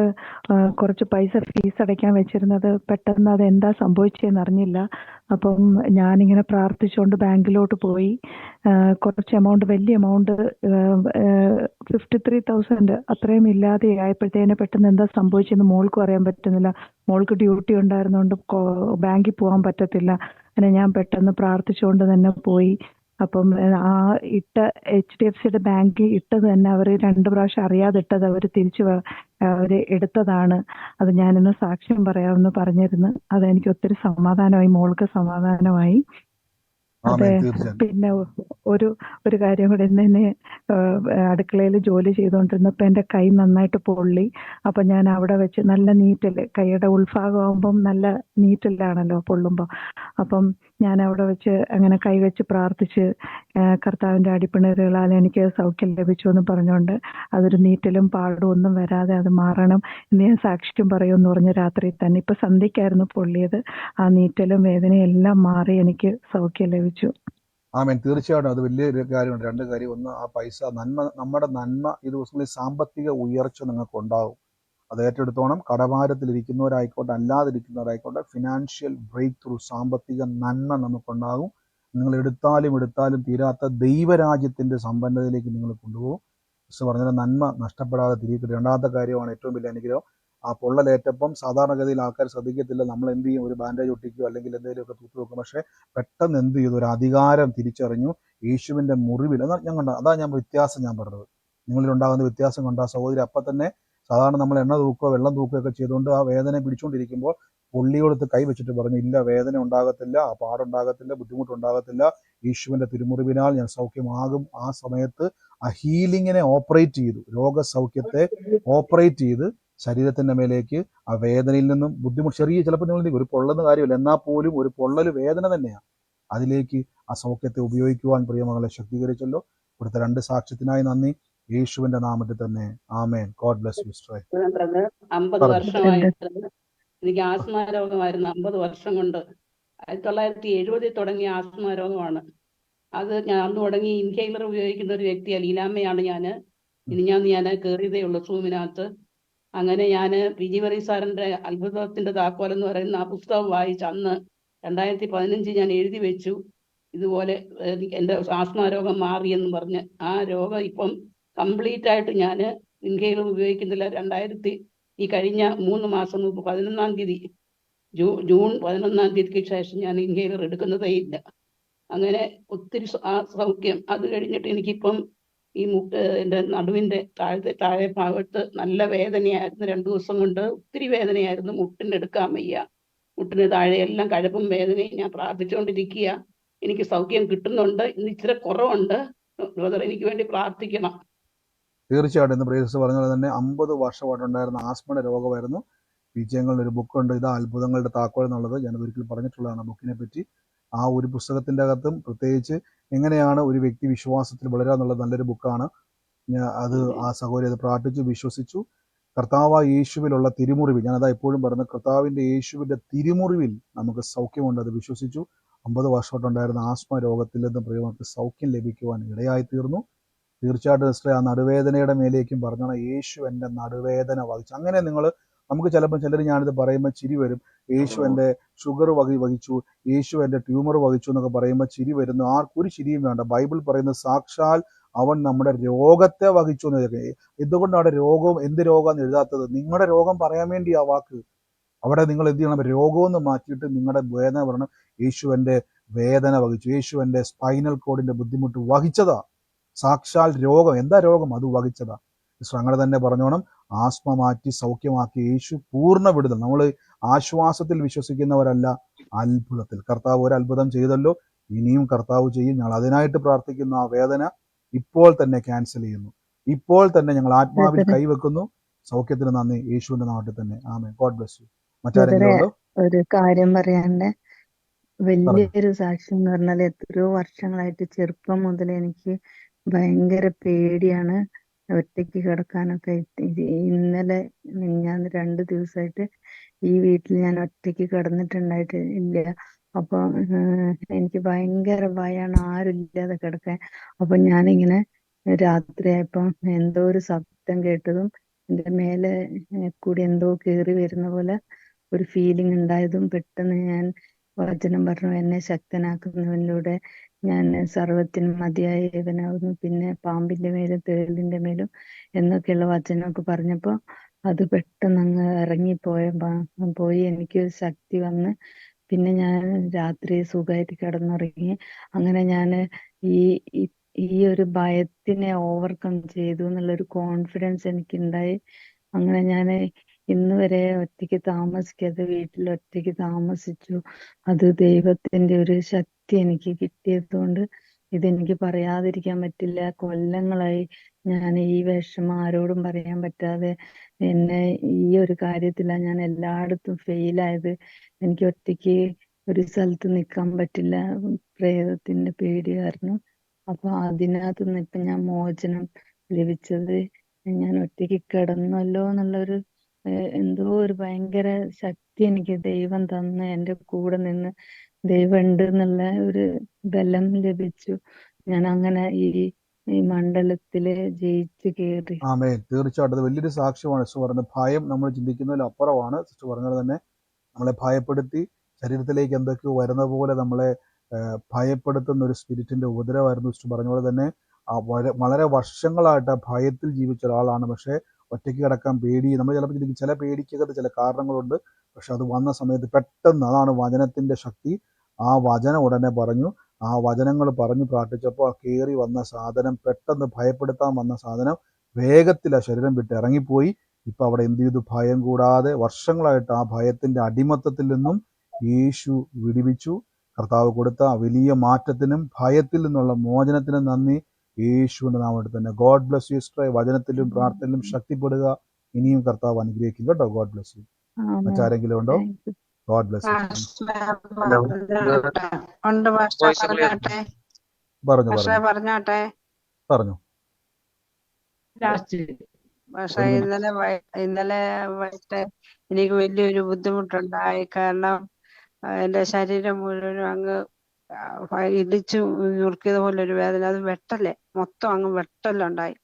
കുറച്ച് പൈസ ഫീസ് അടയ്ക്കാൻ വെച്ചിരുന്നത് പെട്ടെന്ന് അത് എന്താ സംഭവിച്ചതെന്ന് അറിഞ്ഞില്ല. അപ്പം ഞാനിങ്ങനെ പ്രാർത്ഥിച്ചുകൊണ്ട് ബാങ്കിലോട്ട് പോയി. കുറച്ച് എമൗണ്ട്, വലിയ എമൗണ്ട് 53,000 അത്രയും ഇല്ലാതെ ആയപ്പോഴത്തേന് പെട്ടെന്ന് എന്താ സംഭവിച്ചതെന്ന് മോൾക്കും അറിയാൻ പറ്റുന്നില്ല. മോൾക്ക് ഡ്യൂട്ടി ഉണ്ടായിരുന്നുകൊണ്ട് ബാങ്കിൽ പോകാൻ പറ്റത്തില്ല. അങ്ങനെ ഞാൻ പെട്ടെന്ന് പ്രാർത്ഥിച്ചുകൊണ്ട് തന്നെ പോയി. അപ്പം ആ ഇട്ട HDFCയുടെ ബാങ്കിൽ ഇട്ടത് തന്നെ അവർ 2 പ്രാവശ്യം അറിയാതെ ഇട്ടത് അവർ തിരിച്ച് അവർ എടുത്തതാണ്. അത് ഞാനിന്ന് സാക്ഷ്യം പറയാമെന്ന് പറഞ്ഞിരുന്നു. അതെനിക്ക് ഒത്തിരി സമാധാനമായി, മോൾക്ക് സമാധാനമായി. അതെ. പിന്നെ ഒരു കാര്യം കൂടെ, ഇന്ന് അടുക്കളയിൽ ജോലി ചെയ്തുകൊണ്ടിരുന്നപ്പോൾ എൻ്റെ കൈ നന്നായിട്ട് പൊള്ളി. അപ്പം ഞാൻ അവിടെ വെച്ച് നല്ല നീറ്റല്, കൈയുടെ ഉൾഭാഗമാകുമ്പം നല്ല നീറ്റലാണല്ലോ പൊള്ളുമ്പോൾ. അപ്പം ഞാൻ അവിടെ വെച്ച് അങ്ങനെ കൈ വെച്ച് പ്രാർത്ഥിച്ച് കർത്താവിൻ്റെ അടിപ്പിണറുകളാൽ എനിക്ക് സൗഖ്യം ലഭിച്ചു എന്ന് പറഞ്ഞുകൊണ്ട് അതൊരു നീറ്റലും പാടും ഒന്നും വരാതെ അത് മാറണം എന്ന് ഞാൻ സാക്ഷ്യം പറയുമെന്ന് പറഞ്ഞ് രാത്രി തന്നെ, ഇപ്പം സന്ധ്യയ്ക്കായിരുന്നു പൊള്ളിയത്, ആ നീറ്റലും വേദനയും എല്ലാം മാറി എനിക്ക് സൗഖ്യം ലഭിച്ചു. ആമേൻ. തീർച്ചയായിട്ടും അത് വലിയൊരു കാര്യമുണ്ട്. 2 കാര്യം. ഒന്ന്, ആ പൈസ നമ്മുടെ നന്മ ഈ ദിവസങ്ങളിൽ സാമ്പത്തിക ഉയർച്ച നിങ്ങൾക്ക് ഉണ്ടാകും. അത് ഏറ്റെടുത്തോണം. കടഭാരത്തിലിരിക്കുന്നവരായിക്കോട്ടെ അല്ലാതിരിക്കുന്നവരായിക്കോട്ടെ, ഫിനാൻഷ്യൽ ബ്രേക്ക് ത്രൂ, സാമ്പത്തിക നന്മ നമുക്കുണ്ടാകും. നിങ്ങൾ എടുത്താലും തീരാത്ത ദൈവരാജ്യത്തിൻ്റെ സമ്പന്നതയിലേക്ക് നിങ്ങൾ കൊണ്ടുപോകും. മിസ് പറഞ്ഞാൽ നന്മ നഷ്ടപ്പെടാതെ തിരികെ. രണ്ടാമത്തെ കാര്യമാണ് ഏറ്റവും വലിയ അനുഗ്രഹം. ആ പൊള്ളലേറ്റപ്പം സാധാരണഗതിയിൽ ആൾക്കാർ ശ്രദ്ധിക്കത്തില്ല. നമ്മൾ എന്ത് ചെയ്യും? ഒരു ബാൻഡേജ് ഒട്ടിക്കുകയോ അല്ലെങ്കിൽ എന്തെങ്കിലുമൊക്കെ തൂത്ത് വെക്കും. പക്ഷേ പെട്ടെന്ന് എന്ത് ചെയ്തു? ഒരു അധികാരം തിരിച്ചറിഞ്ഞു. യേശുവിൻ്റെ മുറിവിൽ അതാ ഞാൻ വ്യത്യാസം ഞാൻ പറഞ്ഞത്. നിങ്ങളിലുണ്ടാകുന്ന വ്യത്യാസം കൊണ്ട് ആ സഹോദരി അപ്പം തന്നെ, സാധാരണ നമ്മൾ എണ്ണ തൂക്കുകയോ വെള്ളം തൂക്കുകയൊക്കെ ചെയ്തുകൊണ്ട് ആ വേദന പിടിച്ചുകൊണ്ടിരിക്കുമ്പോൾ പുള്ളിയോടത്ത് കൈ വെച്ചിട്ട് പറഞ്ഞു, ഇല്ല, വേദന ഉണ്ടാകത്തില്ല, ആ പാടുണ്ടാകത്തില്ല, ബുദ്ധിമുട്ടുണ്ടാകത്തില്ല, യേശുവിൻ്റെ തിരുമുറിവിനാൽ ഞാൻ സൗഖ്യമാകും. ആ സമയത്ത് ആ ഹീലിങ്ങിനെ ഓപ്പറേറ്റ് ചെയ്തു. രോഗസൗഖ്യത്തെ ഓപ്പറേറ്റ് ചെയ്ത് ശരീരത്തിൻ്റെ മേലേക്ക് ആ വേദനയിൽ നിന്നും ബുദ്ധിമുട്ട്, ചിലപ്പോൾ നിങ്ങൾ ഒരു പൊള്ളുന്ന കാര്യമില്ല, എന്നാൽ പോലും ഒരു പൊള്ളൽ വേദന തന്നെയാണ്. അതിലേക്ക് ആ സൗഖ്യത്തെ ഉപയോഗിക്കുവാൻ പ്രിയമകളെ ശക്തീകരിച്ചല്ലോ. ഇവിടുത്തെ 2 സാക്ഷ്യത്തിനായി നന്ദി. യേശുവിന്റെ നാമത്തിൽ തന്നെ. ആമേൻ. God bless U. 50 വർഷമായിട്ട് എനിക്ക് ആസ്മ രോഗമായിരുന്നു. 50 വർഷം കൊണ്ട്. 1970 തുടങ്ങിയ ആസ്മ രോഗമാണ്. അത് ഞാൻ അന്ന് തുടങ്ങി ഇൻഹേലർ ഉപയോഗിക്കുന്ന ഒരു വ്യക്തിയാണ്. ലീലാമ്മയാണ് ഞാൻ കയറിയതേ ഉള്ളൂ സൂമിനകത്ത്. അങ്ങനെ ഞാൻ വിജിവറി സാറിന്റെ അത്ഭുതത്തിന്റെ താക്കോൽ എന്ന് പറയുന്ന ആ പുസ്തകം വായിച്ച് അന്ന് 2015 ഞാൻ എഴുതി വെച്ചു. ഇതുപോലെ എൻ്റെ ആസ്മ രോഗം മാറിയെന്ന് പറഞ്ഞ്. ആ രോഗം ഇപ്പം കംപ്ലീറ്റ് ആയിട്ട് ഞാൻ ഇൻഹേലർ ഉപയോഗിക്കുന്നില്ല. ഈ കഴിഞ്ഞ 3 മാസം മുമ്പ് 11-ാം തീയതി ജൂൺ 11-ാം തീയതിക്ക് ശേഷം ഞാൻ ഇൻഹേലർ എടുക്കുന്നതേ ഇല്ല. അങ്ങനെ ഒത്തിരി സൗഖ്യം. അത് കഴിഞ്ഞിട്ട് എനിക്കിപ്പം ഈ എൻ്റെ നടുവിൻ്റെ താഴെ ഭാഗത്ത് നല്ല വേദനയായിരുന്നു. 2 ദിവസം കൊണ്ട് ഒത്തിരി വേദനയായിരുന്നു. മുട്ടിന് എടുക്കാൻ വയ്യ. മുട്ടിന് താഴെ എല്ലാം കഴപ്പും വേദനയും. ഞാൻ പ്രാർത്ഥിച്ചുകൊണ്ടിരിക്കുക. എനിക്ക് സൗഖ്യം കിട്ടുന്നുണ്ട്. ഇന്ന് ഇച്ചിരി കുറവുണ്ട്. ബ്രദർ എനിക്ക് വേണ്ടി പ്രാർത്ഥിക്കണം. തീർച്ചയായിട്ടും. ഇന്ന് പ്രേസ് പറഞ്ഞ പോലെ തന്നെ 50 വർഷമായിട്ടുണ്ടായിരുന്ന ആസ്മയുടെ രോഗമായിരുന്നു. വിജയങ്ങളുടെ ഒരു ബുക്കുണ്ട്, ഇതാ അത്ഭുതങ്ങളുടെ താക്കോൽ എന്നുള്ളത്. ഞാനത് ഒരിക്കൽ പറഞ്ഞിട്ടുള്ളതാണ് ബുക്കിനെ പറ്റി. ആ ഒരു പുസ്തകത്തിൻ്റെ അകത്തും പ്രത്യേകിച്ച് എങ്ങനെയാണ് ഒരു വ്യക്തി വിശ്വാസത്തിൽ വളരുക എന്നുള്ളത് നല്ലൊരു ബുക്കാണ്. അത് ആ സഹോദരി അത് പ്രാർത്ഥിച്ചു വിശ്വസിച്ചു. കർത്താവായ യേശുവിലുള്ള തിരുമുറിവിൽ, ഞാനതാ എപ്പോഴും പറയുന്നത്, കർത്താവിൻ്റെ യേശുവിൻ്റെ തിരുമുറിവിൽ നമുക്ക് സൗഖ്യമുണ്ട്. അത് വിശ്വസിച്ചു. 50 വർഷമായിട്ടുണ്ടായിരുന്ന ആസ്മ രോഗത്തിൽ നിന്ന് പ്രിയർക്ക് സൗഖ്യം ലഭിക്കുവാൻ ഇടയായി തീർന്നു. തീർച്ചയായിട്ടും സിസ്റ്ററെ, ആ നടുവേദനയുടെ മേലേക്കും പറഞ്ഞാണ് യേശു എൻ്റെ നടുവേദന വഹിച്ചു. അങ്ങനെ നമുക്ക് ചിലപ്പോൾ ഞാനിത് പറയുമ്പോൾ ചിരി വരും. യേശു എൻ്റെ ഷുഗർ വഹിച്ചു, യേശു എൻ്റെ ട്യൂമർ വഹിച്ചു എന്നൊക്കെ പറയുമ്പോൾ ചിരി വരുന്നു. ആർക്കൊരു ചിരിയും വേണ്ട. ബൈബിൾ പറയുന്നത് സാക്ഷാൽ അവൻ നമ്മുടെ രോഗത്തെ വഹിച്ചു എന്ന്. എന്തുകൊണ്ടാണ് രോഗവും എന്ത് രോഗമെന്ന് എഴുതാത്തത്? നിങ്ങളുടെ രോഗം പറയാൻ വേണ്ടി ആ വാക്ക്. അവിടെ നിങ്ങൾ എന്ത് ചെയ്യണം? രോഗമെന്ന് മാറ്റിയിട്ട് നിങ്ങളുടെ വേദന പറയണം. യേശു എൻ്റെ വേദന വഹിച്ചു, യേശു എൻ്റെ സ്പൈനൽ കോഡിൻ്റെ ബുദ്ധിമുട്ട് വഹിച്ചതാ. സാക്ഷാൽ രോഗം, എന്താ രോഗം? അത് വഹിച്ചതാ. അങ്ങനെ തന്നെ പറഞ്ഞോണം. ആസ്മ മാറ്റി സൗഖ്യമാക്കി യേശു പൂർണ്ണ വിടുതൽ. നമ്മൾ ആശ്വാസത്തിൽ വിശ്വസിക്കുന്നവരല്ല, അത്ഭുതത്തിൽ. കർത്താവ് ഒരു അത്ഭുതം ചെയ്തല്ലോ, ഇനിയും കർത്താവ് ചെയ്യും. ഞങ്ങൾ അതിനായിട്ട് പ്രാർത്ഥിക്കുന്നു. ആ വേദന ഇപ്പോൾ തന്നെ ക്യാൻസൽ ചെയ്യുന്നു. ഇപ്പോൾ തന്നെ ഞങ്ങൾ ആത്മാവിൽ കൈവെക്കുന്നു. സൗഖ്യത്തിന് നന്ദി, യേശുവിന്റെ നാട്ടിൽ തന്നെ. ആമേൻ. God bless you. മറ്റാരെങ്കിലും ഉണ്ടോ? ഒരു കാര്യം പറയാണ്ട്, വലിയൊരു സാക്ഷ്യം എന്ന് പറഞ്ഞാൽ എത്രയോ വർഷങ്ങളായിട്ട് ചെറുപ്പം മുതൽ എനിക്ക് ഭയങ്കര പേടിയാണ് ഒറ്റയ്ക്ക് കിടക്കാനൊക്കെ. ഇന്നലെ ഞാൻ 2 ദിവസമായിട്ട് ഈ വീട്ടിൽ ഞാൻ ഒറ്റയ്ക്ക് കിടന്നിട്ടുണ്ടായിട്ട് ഇല്ല. അപ്പൊ എനിക്ക് ഭയങ്കര ഭയാണ് ആരുമില്ലാതെ കിടക്കാൻ. അപ്പൊ ഞാനിങ്ങനെ രാത്രിയായപ്പോ എന്തോ ഒരു ശബ്ദം കേട്ടതും എന്റെ മേലെ കൂടി എന്തോ കേറി വരുന്ന പോലെ ഒരു ഫീലിംഗ് ഉണ്ടായതും പെട്ടെന്ന് ഞാൻ വചനം പറഞ്ഞു, എന്നെ ശക്തനാക്കുന്നവനിലൂടെ ഞാൻ സർവ്വത്തിനും മതിയായവനാകുന്നു, പിന്നെ പാമ്പിന്റെ മേലും തേളിന്റെ മേലും എന്നൊക്കെയുള്ള വചനമൊക്കെ പറഞ്ഞപ്പോ അത് പെട്ടെന്ന് അങ്ങ് പോയി എനിക്ക് ശക്തി വന്ന് പിന്നെ ഞാൻ രാത്രി സുഖമായിട്ട് കിടന്നുറങ്ങി. അങ്ങനെ ഞാൻ ഈ ഒരു ഭയത്തിനെ ഓവർകം ചെയ്തു എന്നുള്ളൊരു കോൺഫിഡൻസ് എനിക്കുണ്ടായി. അങ്ങനെ ഞാൻ ഇന്ന് വരെ ഒറ്റയ്ക്ക് താമസിക്കാതെ വീട്ടിൽ ഒറ്റയ്ക്ക് താമസിച്ചു. അത് ദൈവത്തിന്റെ ഒരു ശക്തി എനിക്ക് കിട്ടിയത് കൊണ്ട് ഇതെനിക്ക് പറയാതിരിക്കാൻ പറ്റില്ല. കൊല്ലങ്ങളായി ഞാൻ ഈ വിഷമം ആരോടും പറയാൻ പറ്റാതെ, എന്നെ ഈ ഒരു കാര്യത്തിലാണ് ഞാൻ എല്ലായിടത്തും ഫെയിലായത്. എനിക്ക് ഒറ്റയ്ക്ക് ഒരു സ്ഥലത്ത് നിൽക്കാൻ പറ്റില്ല, പ്രേതത്തിന്റെ പേടി കാരണം. അപ്പൊ അതിനകത്ത് നിന്ന് ഇപ്പൊ ഞാൻ മോചനം ലഭിച്ചത്, ഞാൻ ഒറ്റയ്ക്ക് കിടന്നല്ലോ എന്നുള്ളൊരു എന്തോ ഒരു ഭയങ്കര ശക്തി എനിക്ക് ദൈവം തന്ന് എന്റെ കൂടെ നിന്ന് ദൈവം ഉണ്ട് എന്നുള്ള ഒരു ബലം ലഭിച്ചു. ഞാൻ അങ്ങനെ ഈ മണ്ഡലത്തില് ജയിച്ചു കയറി. ആമേൻ. തീർച്ചയായിട്ടും അത് വലിയൊരു സാക്ഷ്യമാണ്. സിസ്റ്റർ പറഞ്ഞത് ഭയം നമ്മൾ ചിന്തിക്കുന്നതിൽ അപ്പുറമാണ്. സിസ്റ്റർ പറഞ്ഞത് തന്നെ നമ്മളെ ഭയപ്പെടുത്തി ശരീരത്തിലേക്ക് എന്തൊക്കെയോ വരുന്ന പോലെ നമ്മളെ ഭയപ്പെടുത്തുന്ന ഒരു സ്പിരിറ്റിന്റെ ഉപദ്രവമായിരുന്നു. സിസ്റ്റർ പറഞ്ഞ പോലെ തന്നെ വളരെ വർഷങ്ങളായിട്ട് ഭയത്തിൽ ജീവിച്ച ഒരാളാണ്. പക്ഷേ ഒറ്റയ്ക്ക് കിടക്കാൻ പേടി. നമ്മൾ ചിലപ്പോൾ ചിന്തിക്കും ചില പേടിക്കകത്ത് ചില കാരണങ്ങളുണ്ട്. പക്ഷെ അത് വന്ന സമയത്ത് പെട്ടെന്ന്, അതാണ് വചനത്തിന്റെ ശക്തി. ആ വചനം ഉടനെ പറഞ്ഞു. ആ വചനങ്ങൾ പറഞ്ഞു പ്രാർത്ഥിച്ചപ്പോൾ കയറി വന്ന സാധനം, പെട്ടെന്ന് ഭയപ്പെടുത്താൻ വന്ന സാധനം വേഗത്തിൽ ആ ശരീരം വിട്ട് ഇറങ്ങിപ്പോയി. ഇപ്പൊ അവിടെ എന്ത് ചെയ്തു? ഭയം കൂടാതെ വർഷങ്ങളായിട്ട് ആ ഭയത്തിന്റെ അടിമത്തത്തിൽ നിന്നും യേശു വിടുവിച്ചു. കർത്താവ് കൊടുത്ത വലിയ മാറ്റത്തിനും ഭയത്തിൽ നിന്നുള്ള മോചനത്തിനും നന്ദി, യേശുവിന്റെ നാമത്തിൽ തന്നെ. God bless you sister. വചനത്തിലും പ്രാർത്ഥനയിലും ശക്തിപ്പെടുക. ഇനിയും കർത്താവ് അനുഗ്രഹിക്കും കേട്ടോ. God bless you. മറ്റാരെങ്കിലും ഉണ്ടോ? God bless you. പറഞ്ഞു. പക്ഷെ ഇന്നലെ വൈകിട്ട് എനിക്ക് വലിയൊരു ബുദ്ധിമുട്ടുണ്ടായി. കാരണം എന്റെ ശരീരം മുഴുവനും അങ്ങ് ഇടിച്ചു നുറുക്കിയത് പോലെ ഒരു വേദന. അത് വെട്ടല് മൊത്തം അങ്ങ് വെട്ടലുണ്ടായി.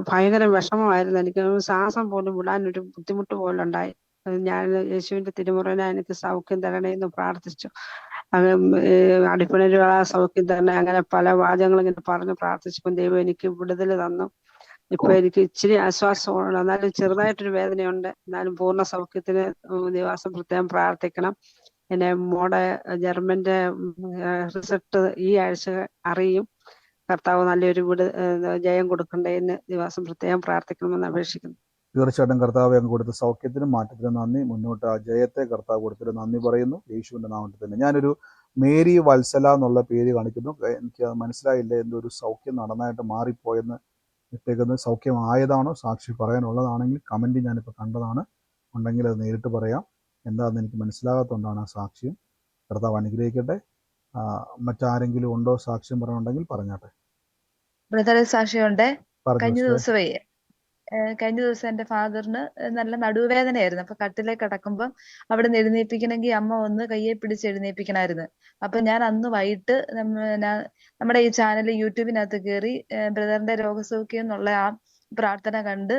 ഭയങ്കര വിഷമമായിരുന്നു. എനിക്ക് ശ്വാസം പോലും വിടാനൊരു ബുദ്ധിമുട്ട് പോലെ ഉണ്ടായി. ഞാൻ യേശുവിന്റെ തിരുമുറനെ എനിക്ക് സൗഖ്യം തരണേന്ന് പ്രാർത്ഥിച്ചു. അടിപ്പിണര് സൗഖ്യം തരണേ, അങ്ങനെ പല വാചകങ്ങളും ഇങ്ങനെ പറഞ്ഞ് പ്രാർത്ഥിച്ചപ്പോൾ ദൈവം എനിക്ക് വിടുതൽ തന്നു. ഇപ്പൊ എനിക്ക് ഇച്ചിരി ആശ്വാസമാണ്. എന്നാലും ചെറുതായിട്ടൊരു വേദനയുണ്ട്. എന്നാലും പൂർണ്ണ സൗഖ്യത്തിന് ദിവസം പ്രത്യേകം പ്രാർത്ഥിക്കണം. എന്നെ മോടെ ജർമ്മന്റെ റിസൾട്ട് ഈ ആഴ്ച അറിയും. കർത്താവ് നല്ലൊരു ജയം കൊടുക്കണ്ടേ എന്ന് ദിവസം പ്രത്യേകം പ്രാർത്ഥിക്കണമെന്ന് അപേക്ഷിക്കുന്നു. തീർച്ചയായിട്ടും കർത്താവ് അങ്ങ് കൊടുത്ത സൗഖ്യത്തിനും മാറ്റത്തിനും നന്ദി. മുന്നോട്ട് ആ ജയത്തെ കർത്താവ് കൊടുത്തിട്ട് നന്ദി പറയുന്നു, യേശുവിന്റെ നാമത്തിൽ തന്നെ. ഞാനൊരു മേരി വത്സല എന്നുള്ള പേര് കാണിക്കുന്നു. എനിക്ക് മനസ്സിലായില്ല, എന്തോ ഒരു സൗഖ്യം നടന്നായിട്ട് മാറിപ്പോയെന്ന് ഇട്ടേക്കുന്നത്. സൗഖ്യമായതാണോ? സാക്ഷി പറയാനുള്ളതാണെങ്കിൽ കമന്റ് ഞാനിപ്പോൾ കണ്ടതാണ്. ഉണ്ടെങ്കിൽ അത് നേരിട്ട് പറയാം. എന്താണെന്ന് എനിക്ക് മനസ്സിലാകാത്തതുകൊണ്ടാണ് ആ സാക്ഷ്യം. കർത്താവ് അനുഗ്രഹിക്കട്ടെ. മറ്റാരെങ്കിലും ഉണ്ടോ സാക്ഷ്യം പറയാനുണ്ടെങ്കിൽ പറഞ്ഞാട്ടെ. ബ്രദറെ സാക്ഷിയുണ്ട്. പറഞ്ഞു കഴിഞ്ഞ സിസ്റ്ററെ. ദിവസം എന്റെ ഫാദറിന് നല്ല നടുവേദനയായിരുന്നു. അപ്പൊ കട്ടിലേക്ക് കിടക്കുമ്പോൾ അവിടെ നിന്ന് എഴുന്നേൽപ്പിക്കണമെങ്കിൽ അമ്മ ഒന്ന് കയ്യെ പിടിച്ച് എഴുന്നേൽപ്പിക്കണമായിരുന്നു. അപ്പൊ ഞാൻ അന്ന് വൈകിട്ട് നമ്മുടെ ഈ ചാനൽ യൂട്യൂബിനകത്ത് കയറി ബ്രദറിന്റെ രോഗസൗഖ്യം എന്നുള്ള ആ പ്രാർത്ഥന കണ്ട്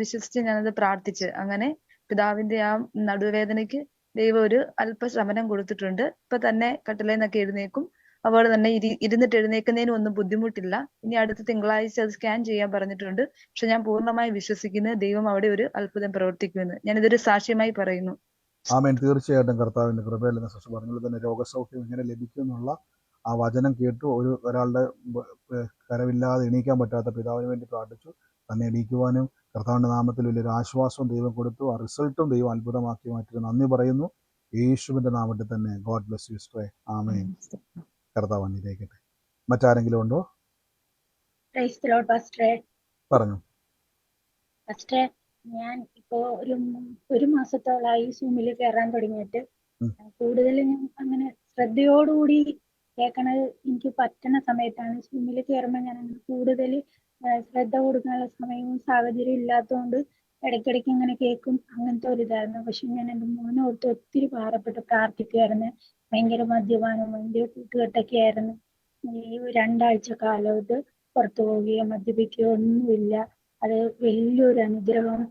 വിശ്വസിച്ച് ഞാനത് പ്രാർത്ഥിച്ച്, അങ്ങനെ പിതാവിന്റെ ആ നടുവേദനയ്ക്ക് ദൈവം ഒരു അല്പ ശമനം കൊടുത്തിട്ടുണ്ട്. ഇപ്പൊ തന്നെ കട്ടിലേൽ നിന്നൊക്കെ എഴുന്നേക്കും. അതുപോലെ തന്നെ ഇരുന്നിട്ട് എഴുന്നേൽക്കുന്നതിനും ഒന്നും ബുദ്ധിമുട്ടില്ല. ഇനി അടുത്ത തിങ്കളാഴ്ച അത് സ്കാൻ ചെയ്യാൻ പറഞ്ഞിട്ടുണ്ട്. പക്ഷെ ഞാൻ പൂർണ്ണമായി വിശ്വസിക്കുന്നു ദൈവം അവിടെ ഒരു അത്ഭുതം പ്രവർത്തിക്കുമെന്ന്. ഞാനിതൊരു സാക്ഷ്യമായി പറയുന്നു. ആമേൻ. തീർച്ചയായിട്ടും കർത്താവിന്റെ കൃപയിൽ നിന്ന് സിസ്റ്റർ പറഞ്ഞത് തന്നെ രോഗസൗഖ്യം എങ്ങനെ ലഭിക്കും എന്നുള്ള ആ വചനം കേട്ടു. ഒരാളുടെ കരവില്ലാതെ എണീക്കാൻ പറ്റാത്ത പിതാവിന് വേണ്ടി പ്രാർത്ഥിച്ചു. തന്നെ എണീക്കുവാനും കർത്താവിന്റെ നാമത്തിൽ വലിയൊരു ആശ്വാസവും ദൈവം കൊടുത്തു. ആ റിസൾട്ടും ദൈവം അത്ഭുതമാക്കി മാറ്റി. നന്ദി പറയുന്നു യേശുവിന്റെ നാമത്തിൽ തന്നെ. ഗോഡ് ബ്ലെസ് യു സിസ്റ്ററെ. ആമേൻ. കർത്താവ് അനുഗ്രഹിക്കട്ടെ. മറ്റാരെങ്കിലും ഉണ്ടോ? പറഞ്ഞു. ഫസ്റ്റ് ഞാൻ ഇപ്പോ ഒരു മാസത്തോളായി സൂമിൽ കയറാൻ തുടങ്ങിയിട്ട് കൂടുതൽ ഞാൻ അങ്ങനെ ശ്രദ്ധയോടുകൂടി കേൾക്കണത് എനിക്ക് പറ്റുന്ന സമയത്താണ്. സൂമിൽ കയറുമ്പോൾ ഞാൻ അങ്ങനെ കൂടുതൽ ശ്രദ്ധ കൊടുക്കാനുള്ള സമയവും സാഹചര്യം ഇല്ലാത്തതുകൊണ്ട് ഇടയ്ക്കിടയ്ക്ക് ഇങ്ങനെ കേൾക്കും. അങ്ങനത്തെ ഒരു ഇതായിരുന്നു. പക്ഷെ ഞാൻ എൻ്റെ മോനോർത്ത് ഒത്തിരി ഭാരപ്പെട്ട് പ്രാർത്ഥിക്കുമായിരുന്നു. ഭയങ്കര മദ്യപാനം, ഭയങ്കര കൂട്ടുകെട്ടൊക്കെ ആയിരുന്നു. ഈ 2 ആഴ്ച കാലമായിട്ട് പുറത്തു പോവുകയോ മദ്യപിക്കുകയോ ഒന്നുമില്ല. അത് വലിയൊരു അനുഗ്രഹം,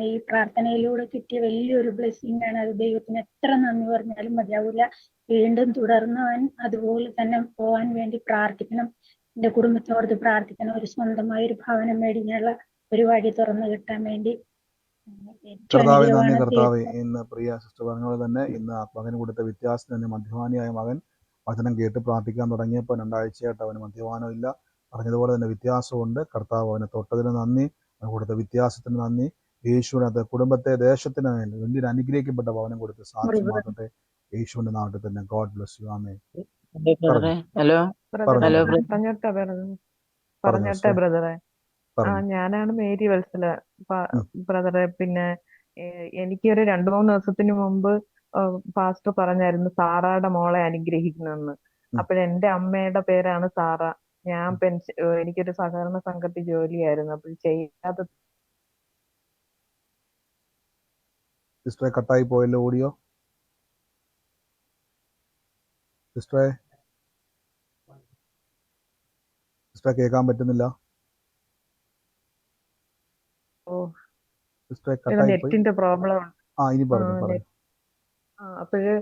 ഈ പ്രാർത്ഥനയിലൂടെ കിട്ടിയ വലിയൊരു ബ്ലെസ്സിങ് ആണ്. അത് ദൈവത്തിന് എത്ര നന്ദി പറഞ്ഞാലും മതിയാവില്ല. വീണ്ടും തുടർന്നവൻ അതുപോലെ തന്നെ പോകാൻ വേണ്ടി പ്രാർത്ഥിക്കണം. എൻ്റെ കുടുംബത്തോട് പ്രാർത്ഥിക്കണം. ഒരു സ്വന്തമായ ഒരു ഭവനം മേടിക്കാനുള്ള ഒരു വഴി തുറന്നു കിട്ടാൻ വേണ്ടി. കർത്താവെ നന്ദി. കർത്താവെ ഇന്ന് പ്രിയ സിസ്റ്റർ പറഞ്ഞ പോലെ തന്നെ ഇന്ന് ആ മകന് കൊടുത്ത വ്യത്യാസം തന്നെ മദ്യപാനിയായ മകൻ വചനം കേട്ട് പ്രാർത്ഥിക്കാൻ തുടങ്ങിയപ്പോൾ 2 ആഴ്ചയായിട്ട് അവന് മദ്യപാനം ഇല്ല. പറഞ്ഞതുപോലെ തന്നെ വ്യത്യാസമുണ്ട്. കർത്താവ് അവനെ തൊട്ടതിന് നന്ദി, അവന് കൊടുത്ത വ്യത്യാസത്തിന് നന്ദി. യേശുവിനകത്ത് കുടുംബത്തെ ദേശത്തിന് വലിയൊരു അനുഗ്രഹിക്കപ്പെട്ട ഭവനം കൊടുത്ത് സാക്ഷ്യമാക്കട്ടെ യേശുവിന്റെ നാട്ടിൽ തന്നെ. God bless U. ആമേൻ. ഹലോ പറഞ്ഞോട്ടെ ബ്രദറെ. ഞാനാണ് മേരി വത്സല ബ്രദറെ. പിന്നെ എനിക്കൊരു 2-3 ദിവസത്തിന് മുമ്പ് പാസ്റ്റർ പറഞ്ഞായിരുന്നു സാറായുടെ മോളെ അനുഗ്രഹിക്കണമെന്ന്. അപ്പോഴെന്റെ അമ്മയുടെ പേരാണ് സാറ. ഞാൻ എനിക്കൊരു സഹകരണ സംഘത്തിൽ ജോലിയായിരുന്നു. അപ്പോൾ ചെയ്യാതെ സിസ്റ്ററെ കട്ടായി പോയല്ലോ ഓഡിയോ. സിസ്റ്ററെ കേൾക്കാൻ പറ്റുന്നില്ല. സിസ്റ്ററെ കട്ടായി പോയി. നെറ്റിന്റെ പ്രോബ്ലം. ഇനി പറഞ്ഞു. അപ്പോഴ്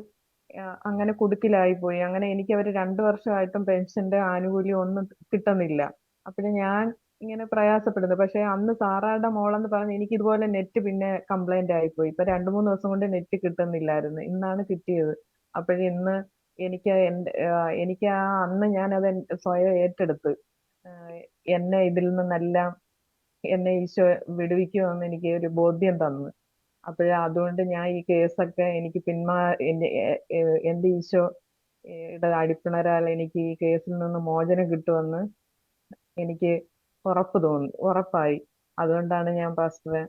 അങ്ങനെ കുടുക്കിലായി പോയി. അങ്ങനെ എനിക്ക് അവര് 2 വർഷമായിട്ടും പെൻഷന്റെ ആനുകൂല്യം ഒന്നും കിട്ടുന്നില്ല. അപ്പോഴ് ഞാൻ ഇങ്ങനെ പ്രയാസപ്പെടുന്നു. പക്ഷെ അന്ന് സാറായുടെ മോളെന്ന് പറഞ്ഞ് എനിക്ക് ഇതുപോലെ നെറ്റ് പിന്നെ കംപ്ലൈന്റ് ആയിപ്പോയി. ഇപ്പൊ 2-3 ദിവസം കൊണ്ട് നെറ്റ് കിട്ടുന്നില്ലായിരുന്നു. ഇന്നാണ് കിട്ടിയത്. അപ്പോഴ് ഇന്ന് എനിക്ക് അന്ന് ഞാനത് സ്വയം ഏറ്റെടുത്ത് എന്നെ ഇതിൽ നിന്നെല്ലാം എന്നെ ഈശോ വിടുവിക്കുമെന്ന് എനിക്ക് ഒരു ബോധ്യം തന്നു. അതുകൊണ്ട് ഞാൻ ഈ കേസൊക്കെ എനിക്ക് എന്റെ ഈശോയുടെ അടിപ്പിണരാൽ എനിക്ക് ഈ കേസിൽ നിന്ന് മോചനം കിട്ടുമെന്ന് എനിക്ക് ഉറപ്പായി. അതുകൊണ്ടാണ് ഞാൻ പാസ്റ്ററെ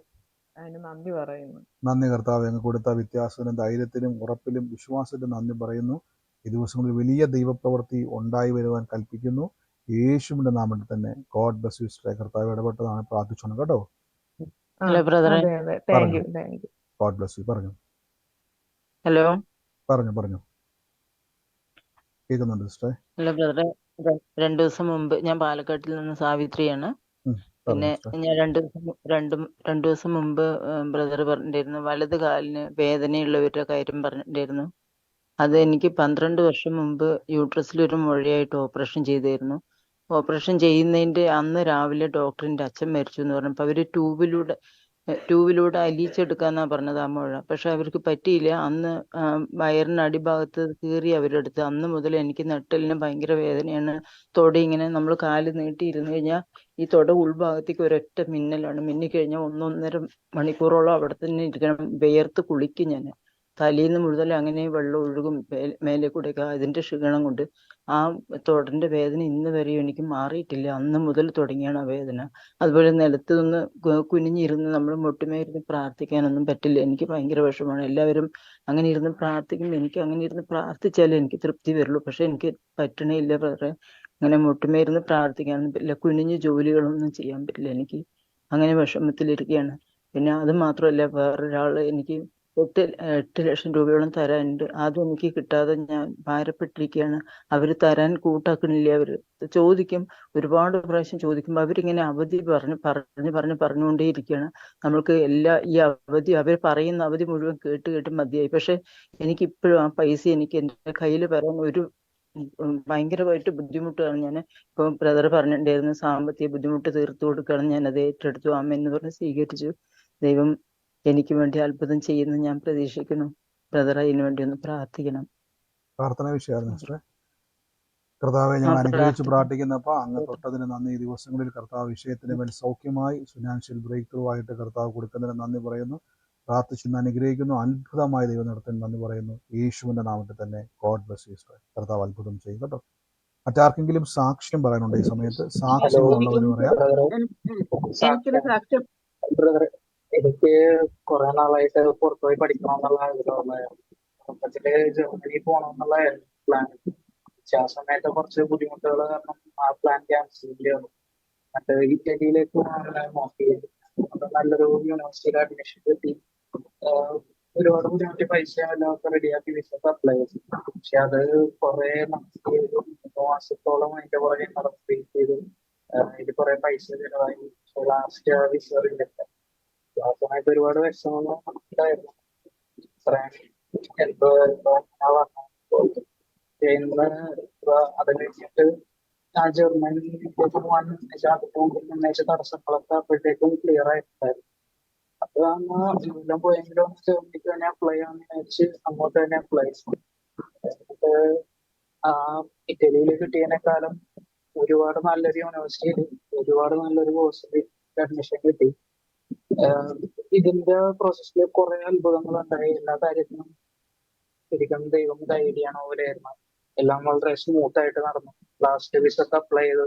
അതിന് നന്ദി പറയുന്നു. നന്ദി കർത്താവ്. അങ്ങ് കൊടുത്ത വ്യത്യാസത്തിനും ധൈര്യത്തിനും ഉറപ്പിലും വിശ്വാസത്തിനും നന്ദി പറയുന്നു. ഈ ദിവസങ്ങളിൽ വലിയ ദൈവപ്രവൃത്തി ഉണ്ടായി വരുവാൻ കൽപ്പിക്കുന്നു യേശുവിന്റെ നാമത്തിൽ തന്നെ. God bless you sister. കർത്താവ് ഇടപെട്ടതാണ് പ്രാർത്ഥിച്ചോണം കേട്ടോ. God bless U. പറഞ്ഞു. ഹലോ പറഞ്ഞു കേൾക്കുന്നുണ്ട് സിസ്റ്റർ. ഹലോ ബ്രദറെ. 2 ദിവസം മുമ്പ് ഞാൻ പാലക്കാട്ടിൽ നിന്ന് സാവിത്രിയാണ്. പിന്നെ ഞാൻ 2 ദിവസം മുമ്പ് ബ്രദർ പറഞ്ഞിരുന്നു വലത് കാലിന് വേദനയുള്ളവരുടെ കാര്യം പറഞ്ഞിട്ടുണ്ടായിരുന്നു. അത് എനിക്ക് 12 വർഷം മുമ്പ് യൂട്രസിലൊരു മുഴയായിട്ട് ഓപ്പറേഷൻ ചെയ്തായിരുന്നു. ഓപ്പറേഷൻ ചെയ്യുന്നതിന്റെ അന്ന് രാവിലെ ഡോക്ടറിന്റെ അച്ഛൻ മരിച്ചു എന്ന് പറഞ്ഞപ്പോൾ അവര് ട്യൂബിലൂടെ അലിയിച്ചെടുക്കാന്നാ പറഞ്ഞത് ആ മുഴ. പക്ഷെ അവർക്ക് പറ്റിയില്ല. അന്ന് വയറിന് അടിഭാഗത്ത് കീറി അവരെടുത്ത്. അന്ന് മുതൽ എനിക്ക് നട്ടെല്ലിന് ഭയങ്കര വേദനയാണ്. തൊട ഇങ്ങനെ നമ്മൾ കാല് നീട്ടിയിരുന്നു കഴിഞ്ഞാൽ ഈ തൊട ഉൾഭാഗത്തേക്ക് ഒരൊറ്റ മിന്നലാണ്. മിന്നിക്കഴിഞ്ഞാൽ 1-1.5 മണിക്കൂറോളം അവിടെ തന്നെ ഇരിക്കണം. വിയർത്ത് കുളിക്കും ഞാൻ. തലേന്ന് മുഴുവൻ അങ്ങനെ വെള്ളം ഒഴുകും മേലെ കൂടെയൊക്കെ. അതിന്റെ ക്ഷീണം കൊണ്ട് ആ തുടന്റെ വേദന ഇന്ന് വരെയും എനിക്ക് മാറിയിട്ടില്ല. അന്ന് മുതൽ തുടങ്ങിയാണ് ആ വേദന. അതുപോലെ നിലത്ത് നിന്ന് കുനിഞ്ഞിരുന്ന് നമ്മൾ മുട്ടുമേലിരുന്ന് പ്രാർത്ഥിക്കാനൊന്നും പറ്റില്ല. എനിക്ക് ഭയങ്കര വിഷമമാണ്. എല്ലാവരും അങ്ങനെ ഇരുന്ന് പ്രാർത്ഥിക്കുമ്പോൾ എനിക്ക് അങ്ങനെ ഇരുന്ന് പ്രാർത്ഥിച്ചാലേ എനിക്ക് തൃപ്തി വരുള്ളൂ. പക്ഷെ എനിക്ക് പറ്റണില്ല ബ്രദറെ. അങ്ങനെ മുട്ടുമേലിരുന്ന് പ്രാർത്ഥിക്കാനൊന്നും പറ്റില്ല. കുനിഞ്ഞ് ജോലികളൊന്നും ചെയ്യാൻ പറ്റില്ല. എനിക്ക് അങ്ങനെ വിഷമത്തിലിരിക്കുകയാണ്. പിന്നെ അത് മാത്രമല്ല, വേറൊരാള് എനിക്ക് 8 ലക്ഷം രൂപയോളം തരാനുണ്ട്. അതും എനിക്ക് കിട്ടാതെ ഞാൻ ഭാരപ്പെട്ടിരിക്കുകയാണ്. അവര് തരാൻ കൂട്ടാക്കണില്ല. അവര് ചോദിക്കും, ഒരുപാട് പ്രാവശ്യം ചോദിക്കുമ്പോൾ അവരിങ്ങനെ അവധി പറഞ്ഞുകൊണ്ടേയിരിക്കുകയാണ്. നമ്മൾക്ക് ഈ അവധി, അവർ പറയുന്ന അവധി മുഴുവൻ കേട്ട് മതിയായി. പക്ഷെ എനിക്ക് ഇപ്പോഴും ആ പൈസ എനിക്ക് എൻ്റെ കയ്യിൽ വരാൻ ഭയങ്കരമായിട്ട് ബുദ്ധിമുട്ടാണ്. ഞാൻ ഇപ്പം ബ്രദർ പറഞ്ഞിട്ടുണ്ടായിരുന്നു, സാമ്പത്തിക ബുദ്ധിമുട്ട് തീർത്തു കൊടുക്കണം. ഞാൻ അത് ഏറ്റെടുത്തു. എന്ന് പറഞ്ഞ് സ്വീകരിച്ചു. ദൈവം എനിക്ക് വേണ്ടി അത്ഭുതം ചെയ്യുന്നു ഞാൻ പ്രതീക്ഷിക്കുന്നു. ബ്രദർ അതിനു വേണ്ടി ഒന്ന് പ്രാർത്ഥിക്കണം. പ്രാർത്ഥന വിഷയമായിരുന്നു സിസ്റ്ററെ. കർത്താവെ, ഞങ്ങൾ അനുഗ്രഹിച്ച് പ്രാർത്ഥിക്കുന്നപ്പോൾ അങ്ങ് തൊട്ടതിന് നന്ദി. ഈ ദിവസങ്ങളിൽ കർത്താവ് വിഷയത്തിന് മേൽ സൗഖ്യമായി ഫിനാൻഷ്യൽ ബ്രേക്ക് ത്രൂ ആയിട്ട് കർത്താവ് കൊടുക്കുന്നതിന് നന്ദി പറയുന്നു. പ്രാർത്ഥിച്ചെന്ന് അനുഗ്രഹിക്കുന്നു. അത്ഭുതമായ ദൈവം നടത്തുന്ന നന്ദി പറയുന്നു. യേശുവിൻ്റെ നാമത്തിൽ തന്നെ. God bless you sister. കർത്താവ് അത്ഭുതം ചെയ്യും കേട്ടോ. മറ്റാർക്കെങ്കിലും സാക്ഷ്യം പറയാനുണ്ട് ഈ സമയത്ത്? സാക്ഷ്യമുള്ളവർ പറയാം. എനിക്കൊരു സാക്ഷ്യം. എനിക്ക് കുറെ നാളായിട്ട് പുറത്തുപോയി പഠിക്കണമെന്നുള്ള ആഗ്രഹമായിരുന്നു. ചെറുപ്പത്തില് ജർമ്മനി പോകണമെന്നുള്ള പ്ലാൻ. പക്ഷെ ആ സമയത്ത് കുറച്ച് ബുദ്ധിമുട്ടുകൾ കാരണം ആ പ്ലാൻ ക്യാൻസൽ ചെയ്തു. എന്നിട്ട് ഇറ്റലിയിലേക്ക് പോകാൻ നോക്കി. അപ്പൊ നല്ലൊരു യൂണിവേഴ്സിറ്റിയിൽ അഡ്മിഷൻ കിട്ടി. ഒരുപാട് ബുദ്ധിമുട്ടി പൈസ എല്ലാവർക്കും റെഡിയാക്കി വിസക്ക് അപ്ലൈ ചെയ്തു. പക്ഷെ അത് കുറെ 3 മാസത്തോളം അതിന്റെ പുറകെ നടത്തി ചെയ്തു. ഇതിൽ കുറെ പൈസ ചെലവായി. Last visa reject. ആ സമയത്ത് ഒരുപാട് വിഷമങ്ങൾ ഉണ്ടായിരുന്നു. അത് കഴിഞ്ഞിട്ട് ഞാൻ ജർമ്മനിയിലേക്ക് പോകാൻ തടസ്സങ്ങളൊക്കെ അപ്പോഴത്തേക്കും ക്ലിയർ ആയിട്ടുണ്ടായിരുന്നു. അപ്പൊ എല്ലാം പോയെങ്കിലും ജർമ്മനിക്ക് തന്നെ അപ്ലൈ ചെയ്യാന്ന് വിചാരിച്ച് അങ്ങോട്ട് തന്നെ അപ്ലൈ ചെയ്തു. എന്നിട്ട് ഇറ്റലിയിൽ കിട്ടിയതിനേക്കാളും ഒരുപാട് നല്ലൊരു യൂണിവേഴ്സിറ്റിയിൽ ഒരുപാട് നല്ലൊരു കോഴ്സിൽ അഡ്മിഷൻ കിട്ടി. ഇതിന്റെ പ്രോസസ്സിൽ കുറെ അത്ഭുതങ്ങൾ ഉണ്ടായി. എല്ലാ കാര്യത്തിനും ശരിക്കും ദൈവം ധൈര്യമാണ് പോലെയായിരുന്നു. എല്ലാം വളരെ സ്മൂത്ത് ആയിട്ട് നടന്നു. ലാസ്റ്റ് വിസക്ക് അപ്ലൈ ചെയ്ത്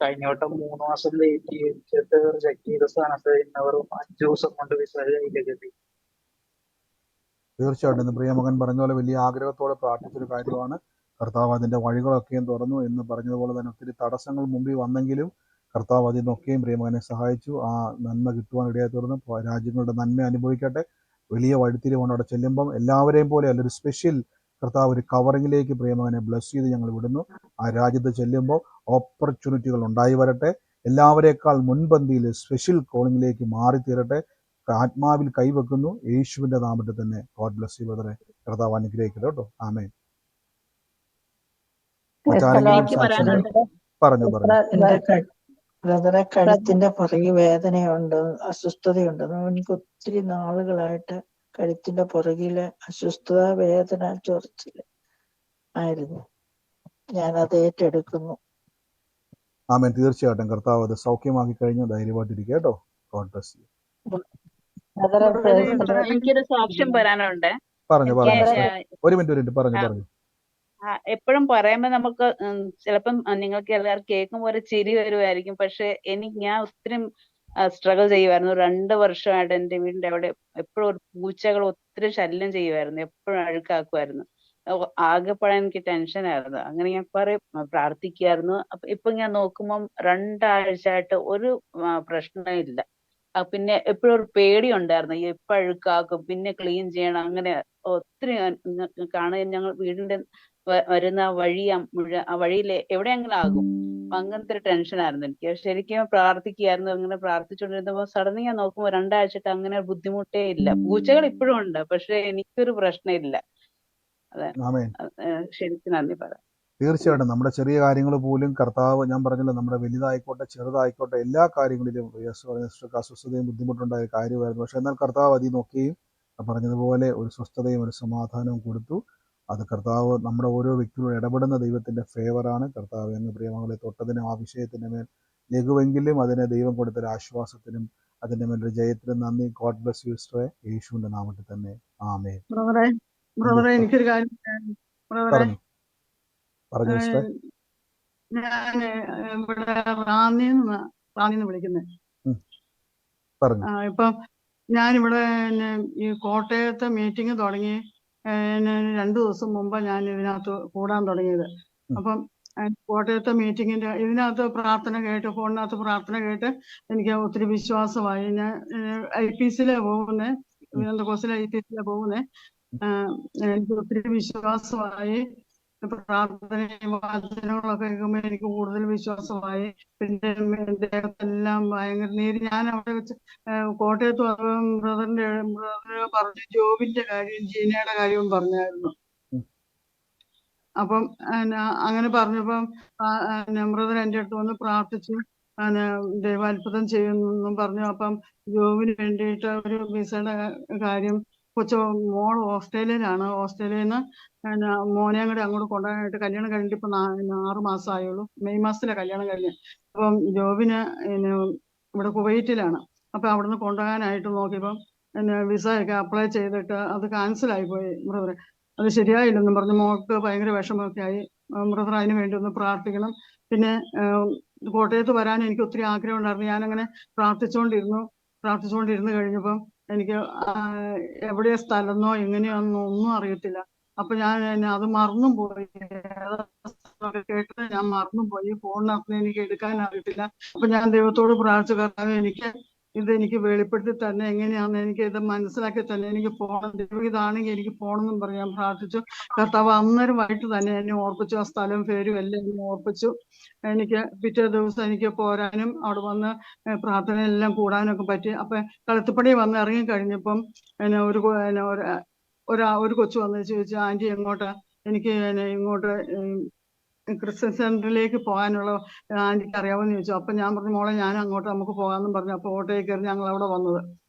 കഴിഞ്ഞ വട്ടം 3 മാസം വെയിറ്റ് ചെയ്തിട്ട് റിജക്ട് ചെയ്ത സ്ഥാനത്ത് ഇന്നവരും 5 ദിവസം കൊണ്ട് വിസ കയ്യിലേക്ക് എത്തി. തീർച്ചയായിട്ടും ഇന്ന് പ്രിയമകൻ പറഞ്ഞ പോലെ വലിയ ആഗ്രഹത്തോടെ പ്രാർത്ഥിച്ചൊരു കാര്യമാണ്. കർത്താവ് അതിൻ്റെ വഴികളൊക്കെയും തുറന്നു എന്ന് പറഞ്ഞതുപോലെ തന്നെ ഒത്തിരി തടസ്സങ്ങൾ മുമ്പിൽ വന്നെങ്കിലും കർത്താവ് അതിനൊക്കെയും പ്രിയമകനെ സഹായിച്ചു. ആ നന്മ കിട്ടുവാൻ ഇടയായി തീർന്നു. രാജ്യങ്ങളുടെ നന്മ അനുഭവിക്കട്ടെ. വലിയ വഴിത്തിരിവുകൊണ്ട് അവിടെ ചെല്ലുമ്പം എല്ലാവരെയും പോലെ അല്ലൊരു സ്പെഷ്യൽ കർത്താവ് ഒരു കവറിങ്ങിലേക്ക് പ്രിയമകനെ ബ്ലസ് ചെയ്ത് ഞങ്ങൾ വിടുന്നു. ആ രാജ്യത്ത് ചെല്ലുമ്പോൾ ഓപ്പർച്യൂണിറ്റികൾ ഉണ്ടായി വരട്ടെ. എല്ലാവരേക്കാൾ മുൻപന്തിയിൽ സ്പെഷ്യൽ കോളിങ്ങിലേക്ക് മാറിത്തീരട്ടെ. ആത്മാവിൽ കൈവെക്കുന്നു. യേശുവിൻ്റെ നാമത്തിൽ തന്നെ. ഗോഡ് ബ്ലസ് യു ബ്രദറെ. കർത്താവ് അനുഗ്രഹിക്കട്ടെ കേട്ടോ. ആമേൻ. പറഞ്ഞു. ബ്രദറെ, കഴുത്തിന്റെ പുറകെ വേദനയുണ്ട്, അസ്വസ്ഥതയുണ്ട്. എനിക്ക് ഒത്തിരി നാളുകളായിട്ട് കഴുത്തിന്റെ പുറകില് അസ്വസ്ഥത, വേദന, ചൊറിച്ചില് ആയിരുന്നു. ഞാനത് ഏറ്റെടുക്കുന്നു. ആമേൻ. തീർച്ചയായിട്ടും കർത്താവ് അത് സൗഖ്യമാക്കി കഴിഞ്ഞു. ധൈര്യമായിട്ടിരിക്കുക കേട്ടോ. God bless U. എനിക്കൊരു സാക്ഷ്യം പറയാനുണ്ട്. പറഞ്ഞു. ഒരു മിനിറ്റ് പറഞ്ഞു. എപ്പോഴും പറയുമ്പോ നമുക്ക് ചിലപ്പം നിങ്ങൾക്ക് എല്ലാവർക്കും കേൾക്കുമ്പോൾ ഒരു ചിരി വരുമായിരിക്കും. പക്ഷെ ഞാൻ ഒത്തിരി സ്ട്രഗിൾ ചെയ്യുമായിരുന്നു. 2 വർഷമായിട്ട് എന്റെ വീടിന്റെ അവിടെ എപ്പോഴും ഒരു പൂച്ചകൾ ഒത്തിരി ശല്യം ചെയ്യുമായിരുന്നു. എപ്പോഴും അഴുക്കാക്കുമായിരുന്നു. ആകെപ്പാടെ എനിക്ക് ടെൻഷനായിരുന്നു. അങ്ങനെ ഞാൻ കുറെ പ്രാർത്ഥിക്കുമായിരുന്നു. ഇപ്പൊ ഞാൻ നോക്കുമ്പം 2 ആഴ്ചയായിട്ട് ഒരു പ്രശ്നമില്ല. പിന്നെ എപ്പോഴും ഒരു പേടി ഉണ്ടായിരുന്നു. എപ്പോ അഴുക്കാക്കും, പിന്നെ ക്ലീൻ ചെയ്യണം. അങ്ങനെ ഒത്തിരി കാണുക. ഞങ്ങൾ വീടിന്റെ വരുന്ന വഴി ആ വഴിയിൽ എവിടെയെങ്കിലും ആകും. അങ്ങനത്തെ ഒരു ടെൻഷനായിരുന്നു എനിക്ക്. ശരിക്കും പ്രാർത്ഥിക്കുകയായിരുന്നു. അങ്ങനെ പ്രാർത്ഥിച്ചുകൊണ്ടിരുന്നപ്പോ സഡൻലി ഞാൻ നോക്കുമ്പോൾ 2 ആഴ്ചയായിട്ട് അങ്ങനെ ബുദ്ധിമുട്ടേ ഇല്ല. പൂച്ചകൾ ഇപ്പോഴും ഉണ്ട്, പക്ഷെ എനിക്കൊരു പ്രശ്നമില്ല. അതെ, ശരിക്കും നന്ദി പറയാം. തീർച്ചയായിട്ടും നമ്മുടെ ചെറിയ കാര്യങ്ങൾ പോലും കർത്താവ്, ഞാൻ പറഞ്ഞല്ലോ, നമ്മുടെ വലുതായിക്കോട്ടെ ചെറുതായിക്കോട്ടെ എല്ലാ കാര്യങ്ങളിലും അസ്വസ്ഥതയും ബുദ്ധിമുട്ടുണ്ടായ കാര്യമായിരുന്നു. പക്ഷെ എന്നാൽ കർത്താവ് അതിൽ നോക്കുകയും പറഞ്ഞതുപോലെ ഒരു സ്വസ്ഥതയും ഒരു സമാധാനവും കൊടുത്തു. അത് കർത്താവ് നമ്മുടെ ഓരോ വ്യക്തികളും ഇടപെടുന്ന ദൈവത്തിൻ്റെ ഫേവറാണ്. കർത്താവ് എന്ന് പ്രിയമകളെ തൊട്ടതിനും ആ വിഷയത്തിൻ്റെ മേൽ ലഘുവെങ്കിലും അതിനെ ദൈവം കൊടുത്തൊരു ആശ്വാസത്തിനും അതിൻ്റെ മേലൊരു ജയത്തിനും നന്ദി. ഗോഡ് ബ്ലസ് യു സിസ്റ്ററെ. യേശുവിൻ്റെ നാമത്തിൽ തന്നെ. ആമേൻ. എനിക്കൊരു കാര്യം പറഞ്ഞു സിസ്റ്ററെ. ഞാൻ ഇവിടെ റാന്നിന്ന് വിളിക്കുന്നത്. പറഞ്ഞു. ഇപ്പം ഞാനിവിടെ ഈ കോട്ടയത്തെ മീറ്റിംഗ് തുടങ്ങി 2 ദിവസം മുമ്പ് ഞാൻ ഇതിനകത്ത് കൂടാൻ തുടങ്ങിയത്. അപ്പം കോട്ടയത്തെ മീറ്റിങ്ങിന്റെ ഇതിനകത്ത് ഫോണിനകത്ത് പ്രാർത്ഥന കേട്ട് എനിക്ക് ഒത്തിരി വിശ്വാസമായി. ഞാൻ IPCയിലെ പോകുന്നേ, പെന്തക്കോസ്തിലെ IPCയിലെ പോകുന്നേ. എനിക്ക് ഒത്തിരി വിശ്വാസമായി. പ്രാർത്ഥനയും വചനങ്ങളൊക്കെ കേൾക്കുമ്പോൾ എനിക്ക് കൂടുതൽ വിശ്വാസമായി. പിന്നെ ദേഹത്തെല്ലാം ഭയങ്കര നീര്. ഞാൻ അവിടെ വെച്ച് കോട്ടയത്ത് ബ്രദർ പറഞ്ഞു, ജോബിന്റെ കാര്യം ജീനയുടെ കാര്യവും പറഞ്ഞായിരുന്നു. അപ്പം അങ്ങനെ പറഞ്ഞപ്പം ബ്രദർ എൻ്റെ അടുത്ത് വന്ന് പ്രാർത്ഥിച്ചു, ദൈവാത്ഭുതം ചെയ്യുമെന്നും പറഞ്ഞു. അപ്പം ജോബിന് വേണ്ടിയിട്ട് ഒരു വിസയുടെ കാര്യം, മോൾ ഓസ്ട്രേലിയയിലാണ്. ഓസ്ട്രേലിയയിൽ നിന്ന് മോനെ കൂടെ അങ്ങോട്ട് കൊണ്ടുപോകാനായിട്ട് കല്യാണം കഴിഞ്ഞിട്ട് ഇപ്പൊ 6 മാസമായുള്ളൂ. മെയ് മാസത്തിലെ കല്യാണം കഴിഞ്ഞ്. അപ്പം ജോബിന് ഇവിടെ കുവൈറ്റിലാണ്. അപ്പൊ അവിടുന്ന് കൊണ്ടുപോകാനായിട്ട് നോക്കിയപ്പം വിസ ഒക്കെ അപ്ലൈ ചെയ്തിട്ട് അത് ക്യാൻസൽ ആയിപ്പോയി ബ്രദറെ. അത് ശരിയായില്ലെന്നും പറഞ്ഞു. മോൾക്ക് ഭയങ്കര വിഷമമൊക്കെ ആയി. ബ്രദർ അതിന് വേണ്ടി ഒന്ന് പ്രാർത്ഥിക്കണം. പിന്നെ കോട്ടയത്ത് വരാൻ എനിക്ക് ഒത്തിരി ആഗ്രഹം ഉണ്ടായിരുന്നു. ഞാനങ്ങനെ പ്രാർത്ഥിച്ചുകൊണ്ടിരുന്നു കഴിഞ്ഞപ്പം എനിക്ക് എവിടെയാ സ്ഥലമെന്നോ എങ്ങനെയാണെന്നോ ഒന്നും അറിയത്തില്ല. അപ്പൊ ഞാൻ അത് മറന്നും പോയി. കേട്ടത് ഞാൻ മറന്നും പോയി. ഫോണിനകത്ത് എനിക്ക് എടുക്കാൻ അറിയത്തില്ല. അപ്പൊ ഞാൻ ദൈവത്തോട് പ്രാർത്ഥിച്ചു, കർത്താവേ ഇതെനിക്ക് വെളിപ്പെടുത്തി തന്നെ, എങ്ങനെയാണെന്ന് എനിക്ക് ഇത് മനസ്സിലാക്കി തന്നെ എനിക്ക് പോകണം. ദൈവം ഇതാണെങ്കിൽ എനിക്ക് പോകണമെന്നും പറഞ്ഞ് ഞാൻ പ്രാർത്ഥിച്ചു. കർത്താവ് അന്നേരമായിട്ട് തന്നെ എന്നെ ഓർപ്പിച്ചു. ആ സ്ഥലവും പേരും എല്ലാം എന്നെ ഓർപ്പിച്ചു. എനിക്ക് പിറ്റേ ദിവസം എനിക്ക് പോരാനും അവിടെ വന്ന് പ്രാർത്ഥനയെല്ലാം കൂടാനൊക്കെ പറ്റി. അപ്പൊ കളത്തിപ്പടി വന്ന് ഇറങ്ങി കഴിഞ്ഞപ്പം ഒരു കൊച്ചു വന്ന് ചോദിച്ചു, ആന്റി എങ്ങോട്ടാ? എനിക്ക് ഇങ്ങോട്ട് ക്രിസ്ത്യൻ സെന്ററിലേക്ക് പോകാനുള്ള ആന്റിക്ക് അറിയാമെന്ന് ചോദിച്ചു. അപ്പൊ ഞാൻ പറഞ്ഞു, മോളെ ഞാൻ അങ്ങോട്ട് നമുക്ക് പോകാമെന്നും പറഞ്ഞു. അപ്പൊ ഓട്ടോയിൽ കയറി ഞങ്ങൾ അവിടെ വന്നത്.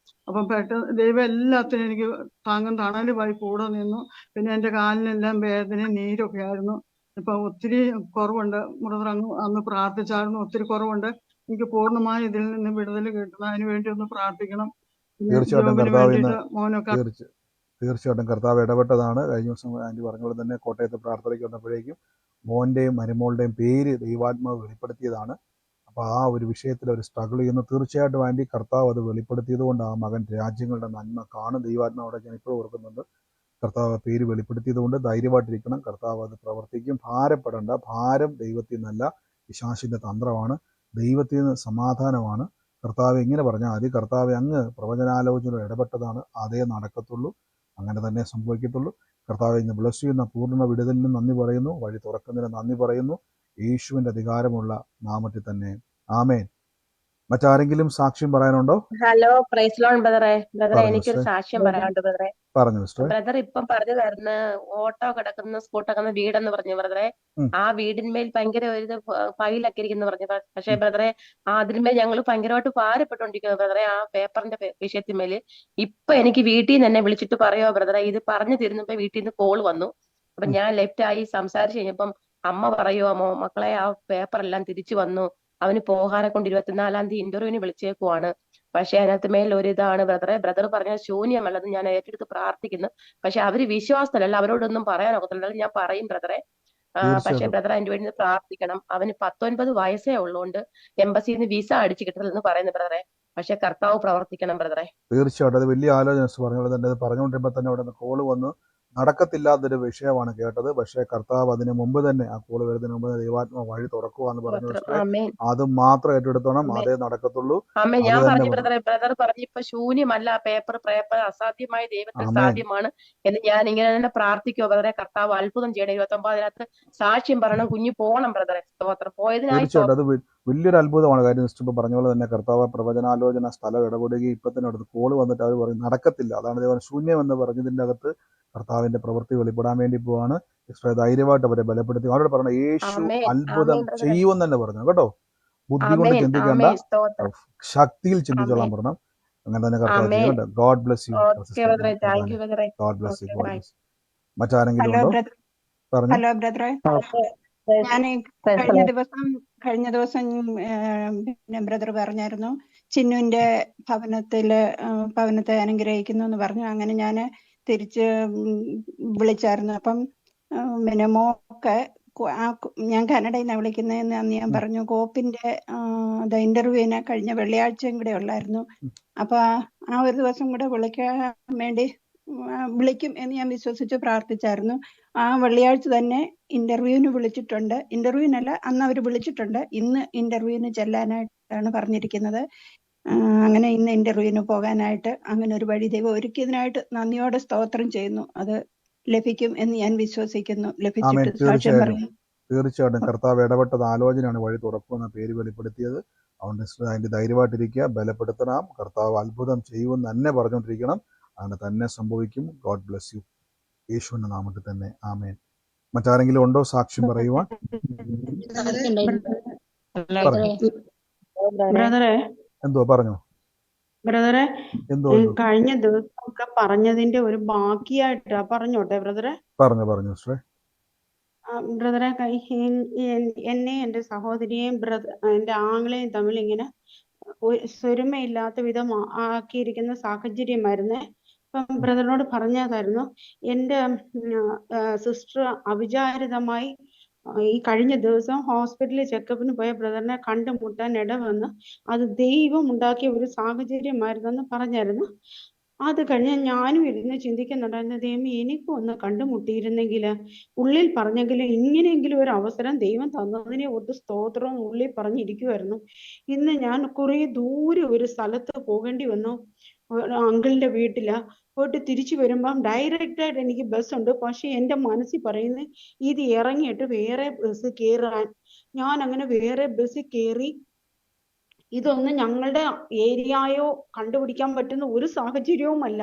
അപ്പം പെട്ടെന്ന് ദൈവം എല്ലാത്തിനും എനിക്ക് താങ്ങും തണലുമായി കൂടെ നിന്നു. പിന്നെ എൻ്റെ കാലിനെല്ലാം വേദനയും നീരൊക്കെ ആയിരുന്നു. ഇപ്പൊ ഒത്തിരി കുറവുണ്ട്. ബ്രദർ അന്ന് പ്രാർത്ഥിച്ചായിരുന്നു. ഒത്തിരി കുറവുണ്ട്. എനിക്ക് പൂർണ്ണമായി ഇതിൽ നിന്ന് വിടുതൽ കിട്ടണം. അതിന് വേണ്ടി ഒന്ന് പ്രാർത്ഥിക്കണം. തീർച്ചയായിട്ടും കർത്താവ് ഇടപെട്ടതാണ്. കഴിഞ്ഞ ദിവസം ആന്റി പറഞ്ഞ പോലെ തന്നെ കോട്ടയത്ത് പ്രാർത്ഥനയ്ക്ക് വന്നപ്പോഴേക്കും മോൻ്റെയും മരുമോളുടെയും പേര് ദൈവാത്മാവ് വെളിപ്പെടുത്തിയതാണ്. അപ്പോൾ ആ ഒരു വിഷയത്തിൽ ഒരു സ്ട്രഗിൾ ചെയ്യുന്നു. തീർച്ചയായിട്ടും ആന്റി, കർത്താവ് അത് വെളിപ്പെടുത്തിയത് കൊണ്ട് ആ മകൻ രാജ്യങ്ങളുടെ നന്മ കാണും. ദൈവാത്മാവിടെ ഞാൻ ഇപ്പോഴും ഓർക്കുന്നുണ്ട്. കർത്താവ് പേര് വെളിപ്പെടുത്തിയത് കൊണ്ട് ധൈര്യമായിട്ടിരിക്കണം. കർത്താവ് അത് പ്രവർത്തിക്കും. ഭാരപ്പെടേണ്ട. ഭാരം ദൈവത്തിൽ നിന്നല്ല, പിശാചിൻ്റെ തന്ത്രമാണ്. ദൈവത്തിൽ നിന്ന് സമാധാനമാണ്. കർത്താവ് ഇങ്ങനെ പറഞ്ഞാൽ മതി, കർത്താവ് അങ്ങ് പ്രവചനാലോചന ഇടപെട്ടതാണ്, അതേ നടക്കത്തുള്ളൂ, അങ്ങനെ തന്നെ സംഭവിക്കത്തുള്ളൂ. കർത്താവ് ഇന്ന് ബ്ലസ് ചെയ്യുന്ന പൂർണ്ണ വിടുതലിന് നന്ദി പറയുന്നു. വഴി തുറക്കുന്നതിന് നന്ദി പറയുന്നു. യേശുവിൻ്റെ അധികാരമുള്ള നാമത്തിൽ തന്നെ ആമേൻ. മറ്റാരെങ്കിലും സാക്ഷ്യം പറയാനുണ്ടോ? ഹലോ, പ്രൈസ് ലോർഡ് ബ്രദറെ. എനിക്കൊരു സാക്ഷ്യം പറയാനുണ്ട് ബ്രദറെ. പറഞ്ഞു ബ്രദർ ഇപ്പം പറഞ്ഞതായിരുന്നു ഓട്ടോ കിടക്കുന്ന സ്കൂട്ടക്കുന്ന വീടെന്ന് പറഞ്ഞു ബ്രദറെ. ആ വീടിന്മേൽ ഭയങ്കര ഒരു ഫയലൊക്കെ ഇരിക്കുന്നു പറഞ്ഞു. പക്ഷെ ബ്രദറെ അതിന്മേൽ ഞങ്ങൾ ഭയങ്കരമായിട്ട് ഭാരപ്പെട്ടുകൊണ്ടിരിക്കുന്നു ബ്രദറെ, ആ പേപ്പറിന്റെ വിഷയത്തിന്മേല്. ഇപ്പൊ എനിക്ക് വീട്ടിൽ നിന്ന് എന്നെ വിളിച്ചിട്ട് പറയോ ബ്രദറെ, ഇത് പറഞ്ഞു തരുന്നപ്പോ വീട്ടിൽ നിന്ന് കോൾ വന്നു. അപ്പൊ ഞാൻ ലെഫ്റ്റ് ആയി സംസാരിച്ചു കഴിഞ്ഞപ്പം അമ്മ പറയുമോ, മക്കളെ ആ പേപ്പർ എല്ലാം തിരിച്ചു വന്നു, അവന് പോകാനെ കൊണ്ട് 24-ാം തീയതി ഇന്റർവ്യൂവിന് വിളിച്ചേക്കുവാണ്. പക്ഷെ അതിനകത്ത് മേൽ ഒരു ഇതാണ് ബ്രദറെ, ബ്രദർ പറഞ്ഞ ശൂന്യമല്ലത് ഞാൻ ഏറ്റെടുത്ത് പ്രാർത്ഥിക്കുന്നു. പക്ഷെ അവര് വിശ്വാസത്തിലല്ല, അവരോടൊന്നും പറയാനൊക്കത്തില്ല. ഞാൻ പറയും ബ്രദറെ. പക്ഷെ ബ്രദർ അതിന്റെ വേണ്ടി പ്രാർത്ഥിക്കണം. അവന് 19 വയസ്സേ ഉള്ളതുകൊണ്ട് എംബസിയിൽ നിന്ന് വിസ അടിച്ചു കിട്ടലെന്ന് പറയുന്നു ബ്രദറെ. പക്ഷെ കർത്താവ് പ്രവർത്തിക്കണം ബ്രദറെ. തീർച്ചയായിട്ടും അത് വലിയ ആലോചന പറഞ്ഞത് തന്നെ. പറഞ്ഞുകൊണ്ടിരുമ്പോൾ തന്നെ അവിടെ നിന്ന് കോള് വന്നു. നടക്കത്തില്ലാത്തൊരു വിഷയമാണ് കേട്ടത്. പക്ഷേ കർത്താവ് അതിന് മുമ്പ് തന്നെ, ആ കോള് വരുന്നതിന് മുമ്പ് ദൈവാത്മാ വഴി തുറക്കുക എന്ന് പറഞ്ഞു. അത് മാത്രം ഏറ്റെടുത്തോണം, അതേ നടക്കത്തുള്ളൂ. ഞാൻ പറഞ്ഞു ബ്രദർ പറഞ്ഞു ഇപ്പൊ ശൂന്യമല്ല പേപ്പർ അസാധ്യമായ ദൈവത്തിൽ സാധ്യമാണ് എന്ന് ഞാൻ ഇങ്ങനെ തന്നെ പ്രാർത്ഥിക്കുമോ ബ്രദറെ. കർത്താവ് അത്ഭുതം ചെയ്യണം. 29-ാമത്തെ സാക്ഷ്യം പറയണം, കുഞ്ഞു പോകണം ബ്രദറെ. പോയതിനായി തീർച്ചയായിട്ടും അത് വലിയൊരു അത്ഭുതമാണ്. കാര്യം ഇപ്പൊ പറഞ്ഞ പോലെ തന്നെ കർത്താവ് പ്രവചനാലോചന സ്ഥലം ഇടപെടുകയും ഇപ്പൊ തന്നെ അടുത്ത് കോള് വന്നിട്ട് അവർ പറയും നടക്കത്തില്ല. അതാണ് ദൈവം ശൂന്യം എന്ന് പറഞ്ഞതിൻ്റെ അകത്ത് കർത്താവിന്റെ പ്രവൃത്തി വെളിപ്പെടാൻ വേണ്ടി പോവാണ്. ധൈര്യമായിട്ട് അവരെ ബലപ്പെടുത്തി. അവരോട് പറഞ്ഞ യേശു അത്ഭുതം ചെയ്യുമെന്ന് തന്നെ പറഞ്ഞു കേട്ടോ. ബുദ്ധി കൊണ്ട് ചിന്തിക്കേണ്ട, ശക്തിയിൽ ചിന്തിച്ചോളാൻ പറഞ്ഞു. അങ്ങനെ തന്നെ കർത്താവ് ചെയ്യുന്നുണ്ട്. God bless U. God bless you. മറ്റാരെങ്കിലും ഉണ്ടോ? പറഞ്ഞു. ഹലോ ബ്രദറെ, ഞാൻ കഴിഞ്ഞ ദിവസം പിന്നെ ബ്രദർ പറഞ്ഞായിരുന്നു ചിന്നുവിന്റെ ഭവനത്തെ അനുഗ്രഹിക്കുന്നു എന്ന് പറഞ്ഞു. അങ്ങനെ ഞാൻ തിരിച്ച് വിളിച്ചായിരുന്നു. അപ്പം പിന്നെ മോക്ക് ഞാൻ കാനഡയിൽ നിന്നാണ് വിളിക്കുന്നതെന്ന് അന്ന് ഞാൻ പറഞ്ഞു. കോപ്പിന്റെ ഇന്റർവ്യൂവിന് കഴിഞ്ഞ വെള്ളിയാഴ്ചയും കൂടെ ഉള്ളായിരുന്നു. അപ്പൊ ആ ഒരു ദിവസം കൂടെ വിളിക്കാൻ വേണ്ടി വിളിക്കും എന്ന് ഞാൻ വിശ്വസിച്ച് പ്രാർത്ഥിച്ചായിരുന്നു. ആ വെള്ളിയാഴ്ച തന്നെ ഇന്റർവ്യൂവിന് വിളിച്ചിട്ടുണ്ട്. ഇന്റർവ്യൂവിനല്ല, അന്ന് അവർ വിളിച്ചിട്ടുണ്ട്. ഇന്ന് ഇന്റർവ്യൂവിന് ചെല്ലാനായിട്ടാണ് പറഞ്ഞിരിക്കുന്നത്. അങ്ങനെ ഇന്ന് ഇന്റർവ്യൂവിന് പോകാനായിട്ട് അങ്ങനെ ഒരു വഴി ദൈവം ഒരുക്കിയതിനായിട്ട് നന്ദിയോടെ സ്തോത്രം ചെയ്യുന്നു. അത് ലഭിക്കും എന്ന് ഞാൻ വിശ്വസിക്കുന്നു. ലഭിച്ചിട്ട് സാക്ഷ്യം പറയും. തീർച്ചയായിട്ടും കർത്താവ് ഇടപെട്ടത് ആലോചനയാണ് വഴി തുറക്കുമെന്ന പേര് വെളിപ്പെടുത്തിയത്. അതുകൊണ്ട് അതിന്റെ ധൈര്യമായിട്ടിരിക്കുക, ബലപ്പെടുത്തണം. കർത്താവ് അത്ഭുതം ചെയ്യുമെന്ന് തന്നെ പറഞ്ഞുകൊണ്ടിരിക്കണം. അങ്ങനെ തന്നെ സംഭവിക്കും. God bless U. യേശുവിന്റെ നാമത്തിൽ തന്നെ ആമേൻ. മറ്റാരെങ്കിലും ഉണ്ടോ സാക്ഷ്യം പറയുവാൻ? ബ്രദറെ എന്തോ പറഞ്ഞോ ബ്രദറെ എന്തോ കഴിഞ്ഞ ദിവസമൊക്കെ പറഞ്ഞതിന്റെ ഒരു ബാക്കിയായിട്ടാ പറഞ്ഞോട്ടെ ബ്രദറെ. പറഞ്ഞു ബ്രദറെ എന്നെ എന്റെ സഹോദരിയെയും എന്റെ ആങ്ങളെയും തമ്മിൽ ഇങ്ങനെ സ്വരുമയില്ലാത്ത വിധം ആക്കിയിരിക്കുന്ന സാഹചര്യമായിരുന്നേ. അപ്പം ബ്രദറിനോട് പറഞ്ഞതായിരുന്നു, എന്റെ സിസ്റ്റർ അവിചാരിതമായി ഈ കഴിഞ്ഞ ദിവസം ഹോസ്പിറ്റലിൽ ചെക്കപ്പിന് പോയ ബ്രദറിനെ കണ്ടുമുട്ടാൻ ഇടവന്ന് അത് ദൈവം ഉണ്ടാക്കിയ ഒരു സാഹചര്യമായിരുന്നെന്ന് പറഞ്ഞായിരുന്നു. അത് കഴിഞ്ഞ് ഞാനും ഇരുന്ന് ചിന്തിക്കുന്നുണ്ടായിരുന്നു, ദൈവം എനിക്കും ഒന്ന് കണ്ടുമുട്ടിയിരുന്നെങ്കിൽ, ഉള്ളിൽ പറഞ്ഞെങ്കിലും ഇങ്ങനെയെങ്കിലും ഒരു അവസരം ദൈവം തന്നതിനെ ഒരു സ്തോത്രവും ഉള്ളിൽ പറഞ്ഞിരിക്കുമായിരുന്നു. ഇന്ന് ഞാൻ കുറേ ദൂരെ ഒരു സ്ഥലത്ത് പോകേണ്ടി വന്നു. അങ്കിളിന്റെ വീട്ടില് പോയിട്ട് തിരിച്ചു വരുമ്പം ഡയറക്റ്റായിട്ട് എനിക്ക് ബസ് ഉണ്ട്. പക്ഷെ എൻ്റെ മനസ്സിൽ പറയുന്നത് ഇത് ഇറങ്ങിയിട്ട് വേറെ ബസ് കയറാൻ. ഞാൻ അങ്ങനെ വേറെ ബസ് കയറി. ഇതൊന്നും ഞങ്ങളുടെ ഏരിയയോ കണ്ടുപിടിക്കാൻ പറ്റുന്ന ഒരു സാഹചര്യവുമല്ല.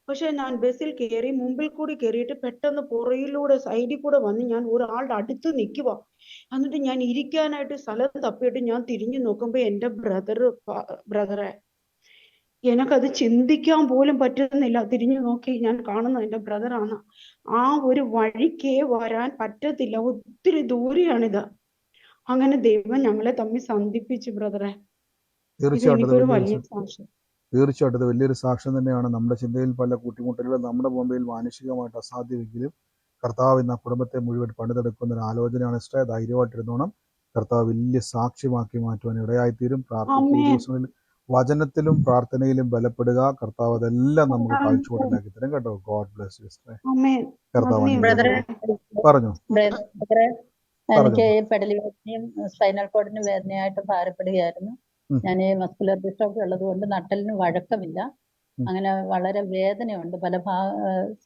പക്ഷെ ഞാൻ ബസ്സിൽ കയറി, മുമ്പിൽ കൂടി കയറിയിട്ട് പെട്ടെന്ന് പുറയിലൂടെ സൈഡിൽ കൂടെ വന്ന് ഞാൻ ഒരാളുടെ അടുത്ത് നിൽക്കുക. എന്നിട്ട് ഞാൻ ഇരിക്കാനായിട്ട് സ്ഥലം തപ്പിയിട്ട് ഞാൻ തിരിഞ്ഞു നോക്കുമ്പോ എൻ്റെ ബ്രദറെ എനക്കത് ചിന്തിക്കാൻ പോലും പറ്റുന്നില്ല. തിരിഞ്ഞു നോക്കി ഞാൻ കാണുന്നത് എൻ്റെ ബ്രദറാണ്. ആ ഒരു വഴിക്കേ വരാൻ പറ്റത്തില്ല, ഒത്തിരി ദൂരെയാണിത്. അങ്ങനെ ദൈവം ഞങ്ങളെ തമ്മിൽ സന്ധിപ്പിച്ചു ബ്രദറെ. എനിക്കൊരു വലിയ സാക്ഷ്യം. തീർച്ചയായിട്ടും ഇത് വലിയൊരു സാക്ഷ്യം തന്നെയാണ്. നമ്മുടെ ചിന്തയിൽ പല കൂട്ടിമുട്ടലുകളും നമ്മുടെ മുമ്പിൽ മാനുഷികമായിട്ട് അസാധ്യമെങ്കിലും കർത്താവ് ഇന്ന് ആ കുടുംബത്തെ മുഴുവൻ പണിതെടുക്കുന്ന ഒരു ആലോചനയാണ്. ഇഷ്ട ധൈര്യമായിട്ടിരുന്നോണം. കർത്താവ് വലിയ സാക്ഷ്യമാക്കി മാറ്റുവാൻ ഇടയായിത്തീരും. പ്രാർത്ഥിക്കുന്ന ദിവസങ്ങളിൽ വചനത്തിലും പ്രാർത്ഥനയിലും ബലപ്പെടുക. കർത്താവ് അതെല്ലാം നമുക്ക് കാഴ്ചപ്പാടിലാക്കി തരും കേട്ടോ. God bless U. കർത്താവ് പറഞ്ഞു. എനിക്ക് പെടലി വേദനയും സ്പൈനൽ കോഡിന് വേദനയായിട്ട് ഭാരപ്പെടുകയായിരുന്നു. ഞാൻ മസ്കുലർ ഡിസ്ട്രോഫി ഉള്ളത് കൊണ്ട് നട്ടലിന് വഴക്കമില്ല. അങ്ങനെ വളരെ വേദനയുണ്ട്. പല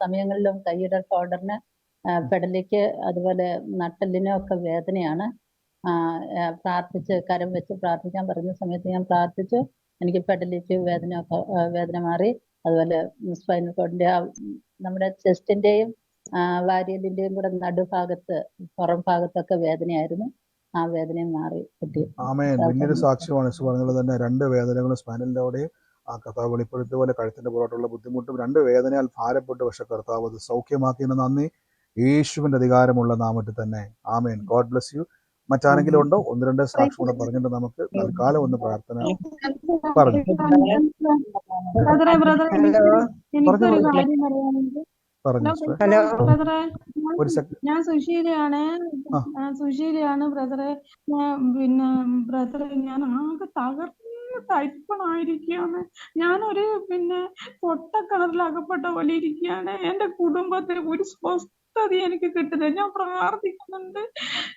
സമയങ്ങളിലും കൈയുടെ ഷോൾഡറിന്, പെടലിക്ക്, അതുപോലെ നട്ടലിനും ഒക്കെ വേദനയാണ്. പ്രാർത്ഥിച്ച് കരം വെച്ച് പ്രാർത്ഥിക്കാൻ പറഞ്ഞ സമയത്ത് ഞാൻ പ്രാർത്ഥിച്ചു. എനിക്ക് പെടലിക്ക് വേദന മാറി. അതുപോലെ സ്പൈനൽ കോഡിന്റെ നമ്മുടെ ചെസ്റ്റിന്റെയും വാരിയലിന്റെയും കൂടെ നടുഭാഗത്ത്, പുറം ഭാഗത്തൊക്കെ വേദനയായിരുന്നു. ആ വേദനയും മാറി കിട്ടി. ആമേൻ. വലിയൊരു സാക്ഷ്യമാണ് പറഞ്ഞത് തന്നെ. രണ്ട് വേദനകളും സ്പൈനലിന്റെ അവിടെയും ആ കർത്താവ് വെളിപ്പെടുത്തിയ പോലെ കഴുത്തിന്റെ പുറത്തുള്ള ബുദ്ധിമുട്ടും രണ്ട് വേദനയാൽ ഭാരപ്പെട്ടു. പക്ഷെ കർത്താവ് അത് സൗഖ്യമാക്കിയതിന് നന്ദി. യേശുവിന്റെ അധികാരമുള്ള നാമത്തിൽ തന്നെ ആമേൻ. God bless you. മറ്റാരെങ്കിലും ഉണ്ടോ? ഒന്ന് രണ്ട് സാക്ഷ്യം കൂടെ പറഞ്ഞിട്ട് നമുക്ക് തൽക്കാലം ഒന്ന് പ്രാർത്ഥന പറഞ്ഞു. ഞാൻ സുശീലയാണ് ബ്രദറെ. പിന്നെ ബ്രദറെ, ഞാൻ ആകെ തരിപ്പണായിരിക്കുകയാണ്. ഞാനൊരു പൊട്ടക്കിണറിൽ അകപ്പെട്ട പോലെ ഇരിക്കുകയാണ്. എന്റെ കുടുംബത്തിന് ഒരു സ്വസ്ഥത എനിക്ക് കിട്ടുന്നില്ല. ഞാൻ പ്രാർത്ഥിക്കുന്നുണ്ട്.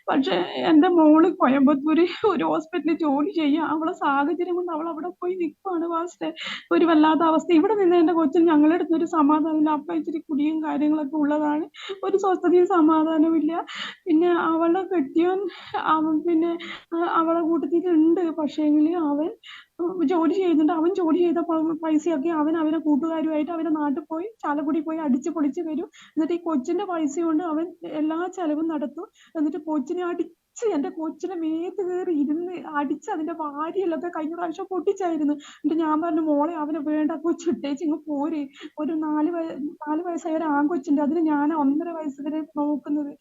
പക്ഷെ എന്റെ മോള് കോയമ്പത്തൂര് ഒരു ഹോസ്പിറ്റലിൽ ജോലി ചെയ്യാം. അവളെ സാഹചര്യം കൊണ്ട് അവൾ അവിടെ പോയി നിൽക്കുവാണ്. വാസ്റ്റേ ഒരു വല്ലാത്ത അവസ്ഥ. ഇവിടെ നിന്ന് എന്റെ കൊച്ചിന് ഞങ്ങളുടെ അടുത്ത് ഒരു സമാധാനമില്ല. അപ്പ ഇച്ചിരി കുടിയും കാര്യങ്ങളൊക്കെ ഉള്ളതാണ്. ഒരു സ്വസ്ഥതയും സമാധാനവും ഇല്ല. പിന്നെ അവളെ കെട്ടിയവൻ അവളെ കൂട്ടത്തിലുണ്ട്. പക്ഷേങ്കില് അവൻ ജോലി ചെയ്യുന്നുണ്ട്. അവൻ ജോലി ചെയ്ത പൈസയൊക്കെ അവനെ കൂട്ടുകാരുമായിട്ട് അവന്റെ നാട്ടിൽ പോയി ചാലക്കുടി പോയി അടിച്ച് പൊളിച്ച് വരും. എന്നിട്ട് ഈ കൊച്ചിന്റെ പൈസ കൊണ്ട് അവൻ എല്ലാ ചെലവും നടത്തും. എന്നിട്ട് കൊച്ചിനെ അടിച്ച് എന്റെ കൊച്ചിനെ മേത്ത് കയറി ഇരുന്ന് അടിച്ച് അതിന്റെ വാരിയെല്ലൊക്കെ കഴിഞ്ഞ പ്രാവശ്യം പൊട്ടിച്ചായിരുന്നു. എന്നിട്ട് ഞാൻ പറഞ്ഞു, മോളെ അവനെ വേണ്ട, കൊച്ചിട്ടേച്ച് ഇങ്ങ് പോര്. ഒരു 4 വയസ്സായ ഒരു ആൺകൊച്ചുണ്ട്, അതിന് ഞാൻ 1.5 വയസ്സ് വരെ നോക്കുന്നത്.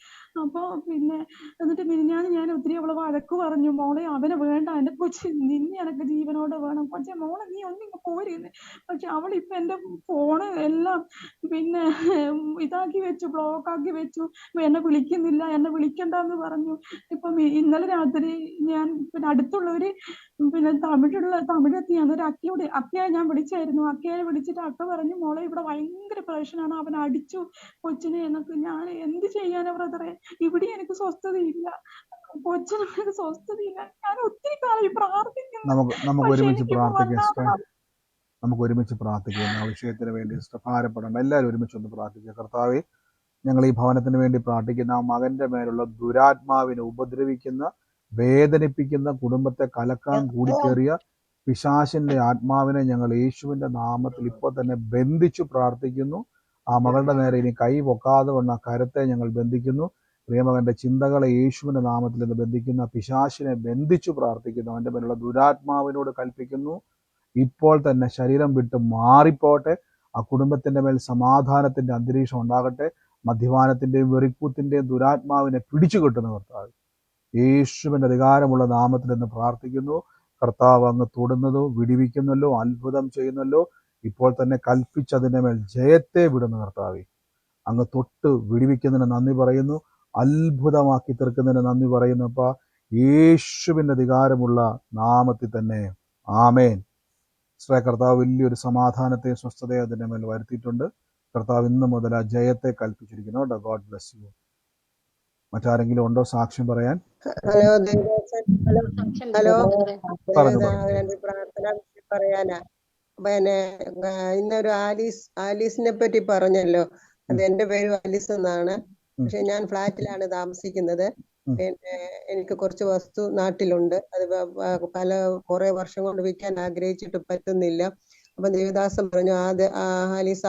അപ്പൊ പിന്നെ എന്നിട്ട് മിനിഞ്ഞാന്ന് ഞാൻ ഒത്തിരി അവളെ വഴക്ക് പറഞ്ഞു, മോളെ അവനെ വേണ്ട, എന്റെ കൊച്ചി നിന്നെ എനക്ക് ജീവനോടെ വേണം, കൊച്ചെ മോളെ നീ ഒന്നിങ്ങ് പോരുന്ന്. പക്ഷെ അവളിപ്പൊ എന്റെ ഫോണ് എല്ലാം പിന്നെ ഇതാക്കി വെച്ചു, ബ്ലോക്ക് ആക്കി വെച്ചു. എന്നെ വിളിക്കുന്നില്ല, എന്നെ വിളിക്കണ്ടെന്ന് പറഞ്ഞു. ഇപ്പം ഇന്നലെ രാത്രി ഞാൻ പിന്നെ അടുത്തുള്ളവര് പിന്നെ തമിഴെത്തിയാണ് ഒരു അക്കയെ ഞാൻ വിളിച്ചായിരുന്നു. അക്കയെ വിളിച്ചിട്ട് അക്ക പറഞ്ഞു, മോളെ ഇവിടെ ഭയങ്കര പ്രശ്നമാണ്, അവൻ അടിച്ചു കൊച്ചിനെ എന്നൊക്കെ. ഞാൻ എന്ത് ചെയ്യാനാ ബ്രദറെ, ഇവിടെ എനിക്ക് സ്വസ്ഥതയില്ല, കൊച്ചിന് എനിക്ക് സ്വസ്ഥതയില്ല. ഞാൻ ഒത്തിരി കാലം പ്രാർത്ഥിക്കുന്നു, നമുക്ക് പക്ഷെ ഒരുമിച്ച് എനിക്കിപ്പോ പ്രാർത്ഥിക്കാം സിസ്റ്ററെ. വല്ലാതെ നമുക്ക് ഒരുമിച്ച് പ്രാർത്ഥിക്കാം. ആ വിഷയത്തിന് വേണ്ടി സിസ്റ്റർ ഭാരപ്പെടേണ്ട. എല്ലാവരും ഒരുമിച്ച് ഒന്ന് പ്രാർത്ഥിക്കുക. കർത്താവേ, ഞങ്ങൾ ഈ ഭവനത്തിന് വേണ്ടി പ്രാർത്ഥിക്കുന്ന ആ മകന്റെ മേലുള്ള ദുരാത്മാവിനെ ഉപദ്രവിക്കുന്ന, വേദനിപ്പിക്കുന്ന, കുടുംബത്തെ കലക്കാൻ കൂടിക്കേറിയ പിശാചിന്റെ ആത്മാവിനെ ഞങ്ങൾ യേശുവിന്റെ നാമത്തിൽ ഇപ്പോൾ തന്നെ ബന്ധിച്ചു പ്രാർത്ഥിക്കുന്നു. ആ മകളുടെ നേരെ ഇനി കൈ പൊക്കാതെ വന്ന കരത്തെ ഞങ്ങൾ ബന്ധിക്കുന്നു. പ്രിയമകന്റെ ചിന്തകളെ യേശുവിന്റെ നാമത്തിൽ നിന്ന് ബന്ധിക്കുന്ന പിശാചിനെ ബന്ധിച്ചു പ്രാർത്ഥിക്കുന്നു. അവന്റെ മേലുള്ള ദുരാത്മാവിനോട് കൽപ്പിക്കുന്നു, ഇപ്പോൾ തന്നെ ശരീരം വിട്ട് മാറിപ്പോട്ടെ. ആ കുടുംബത്തിന്റെ മേൽ സമാധാനത്തിന്റെ അന്തരീക്ഷം ഉണ്ടാകട്ടെ. മദ്യപാനത്തിന്റെയും വെറിക്കൂത്തിന്റെയും ദുരാത്മാവിനെ പിടിച്ചു കിട്ടുന്ന കർത്താവ് യേശുവിന്റെ അധികാരമുള്ള നാമത്തിൽ നിന്ന് പ്രാർത്ഥിക്കുന്നു. കർത്താവ് അങ്ങ് തൊടുന്നതോ വിടിവിക്കുന്നല്ലോ, അത്ഭുതം ചെയ്യുന്നല്ലോ. ഇപ്പോൾ തന്നെ കൽപ്പിച്ചതിന്റെ മേൽ ജയത്തെ വിടുന്ന കർത്താവെ, അങ്ങ് തൊട്ട് വിടിവിക്കുന്നതിന് നന്ദി പറയുന്നു, അത്ഭുതമാക്കി തീർക്കുന്നതിന് നന്ദി പറയുന്നു. അപ്പ യേശുവിന്റെ അധികാരമുള്ള നാമത്തിൽ തന്നെ ആമേൻ. കർത്താവ് വലിയൊരു സമാധാനത്തെയും സ്വസ്ഥതയും അതിന്റെ മേൽ വരുത്തിയിട്ടുണ്ട്. കർത്താവ് ഇന്ന് മുതൽ ആ ജയത്തെ കൽപ്പിച്ചിരിക്കുന്നു. കേട്ടോ. God bless you. മറ്റാരെങ്കിലും ഉണ്ടോ സാക്ഷ്യം പറയാൻ? ഹലോ ദേവദാസൻ, ഹലോ പറഞ്ഞു എന്റെ പ്രാർത്ഥന പറയാനാ. പിന്നെ ഇന്നൊരു ആലീസിനെ പറ്റി പറഞ്ഞല്ലോ. അത് എന്റെ പേര് ആലീസ് എന്നാണ്. പക്ഷെ ഞാൻ ഫ്ലാറ്റിലാണ് താമസിക്കുന്നത്. പിന്നെ എനിക്ക് കുറച്ച് വസ്തു നാട്ടിലുണ്ട്. അത് കുറെ വർഷം കൊണ്ട് വിൽക്കാൻ ആഗ്രഹിച്ചിട്ട് പറ്റുന്നില്ല. അപ്പൊ ദേവദാസൻ പറഞ്ഞു, ആലീസ്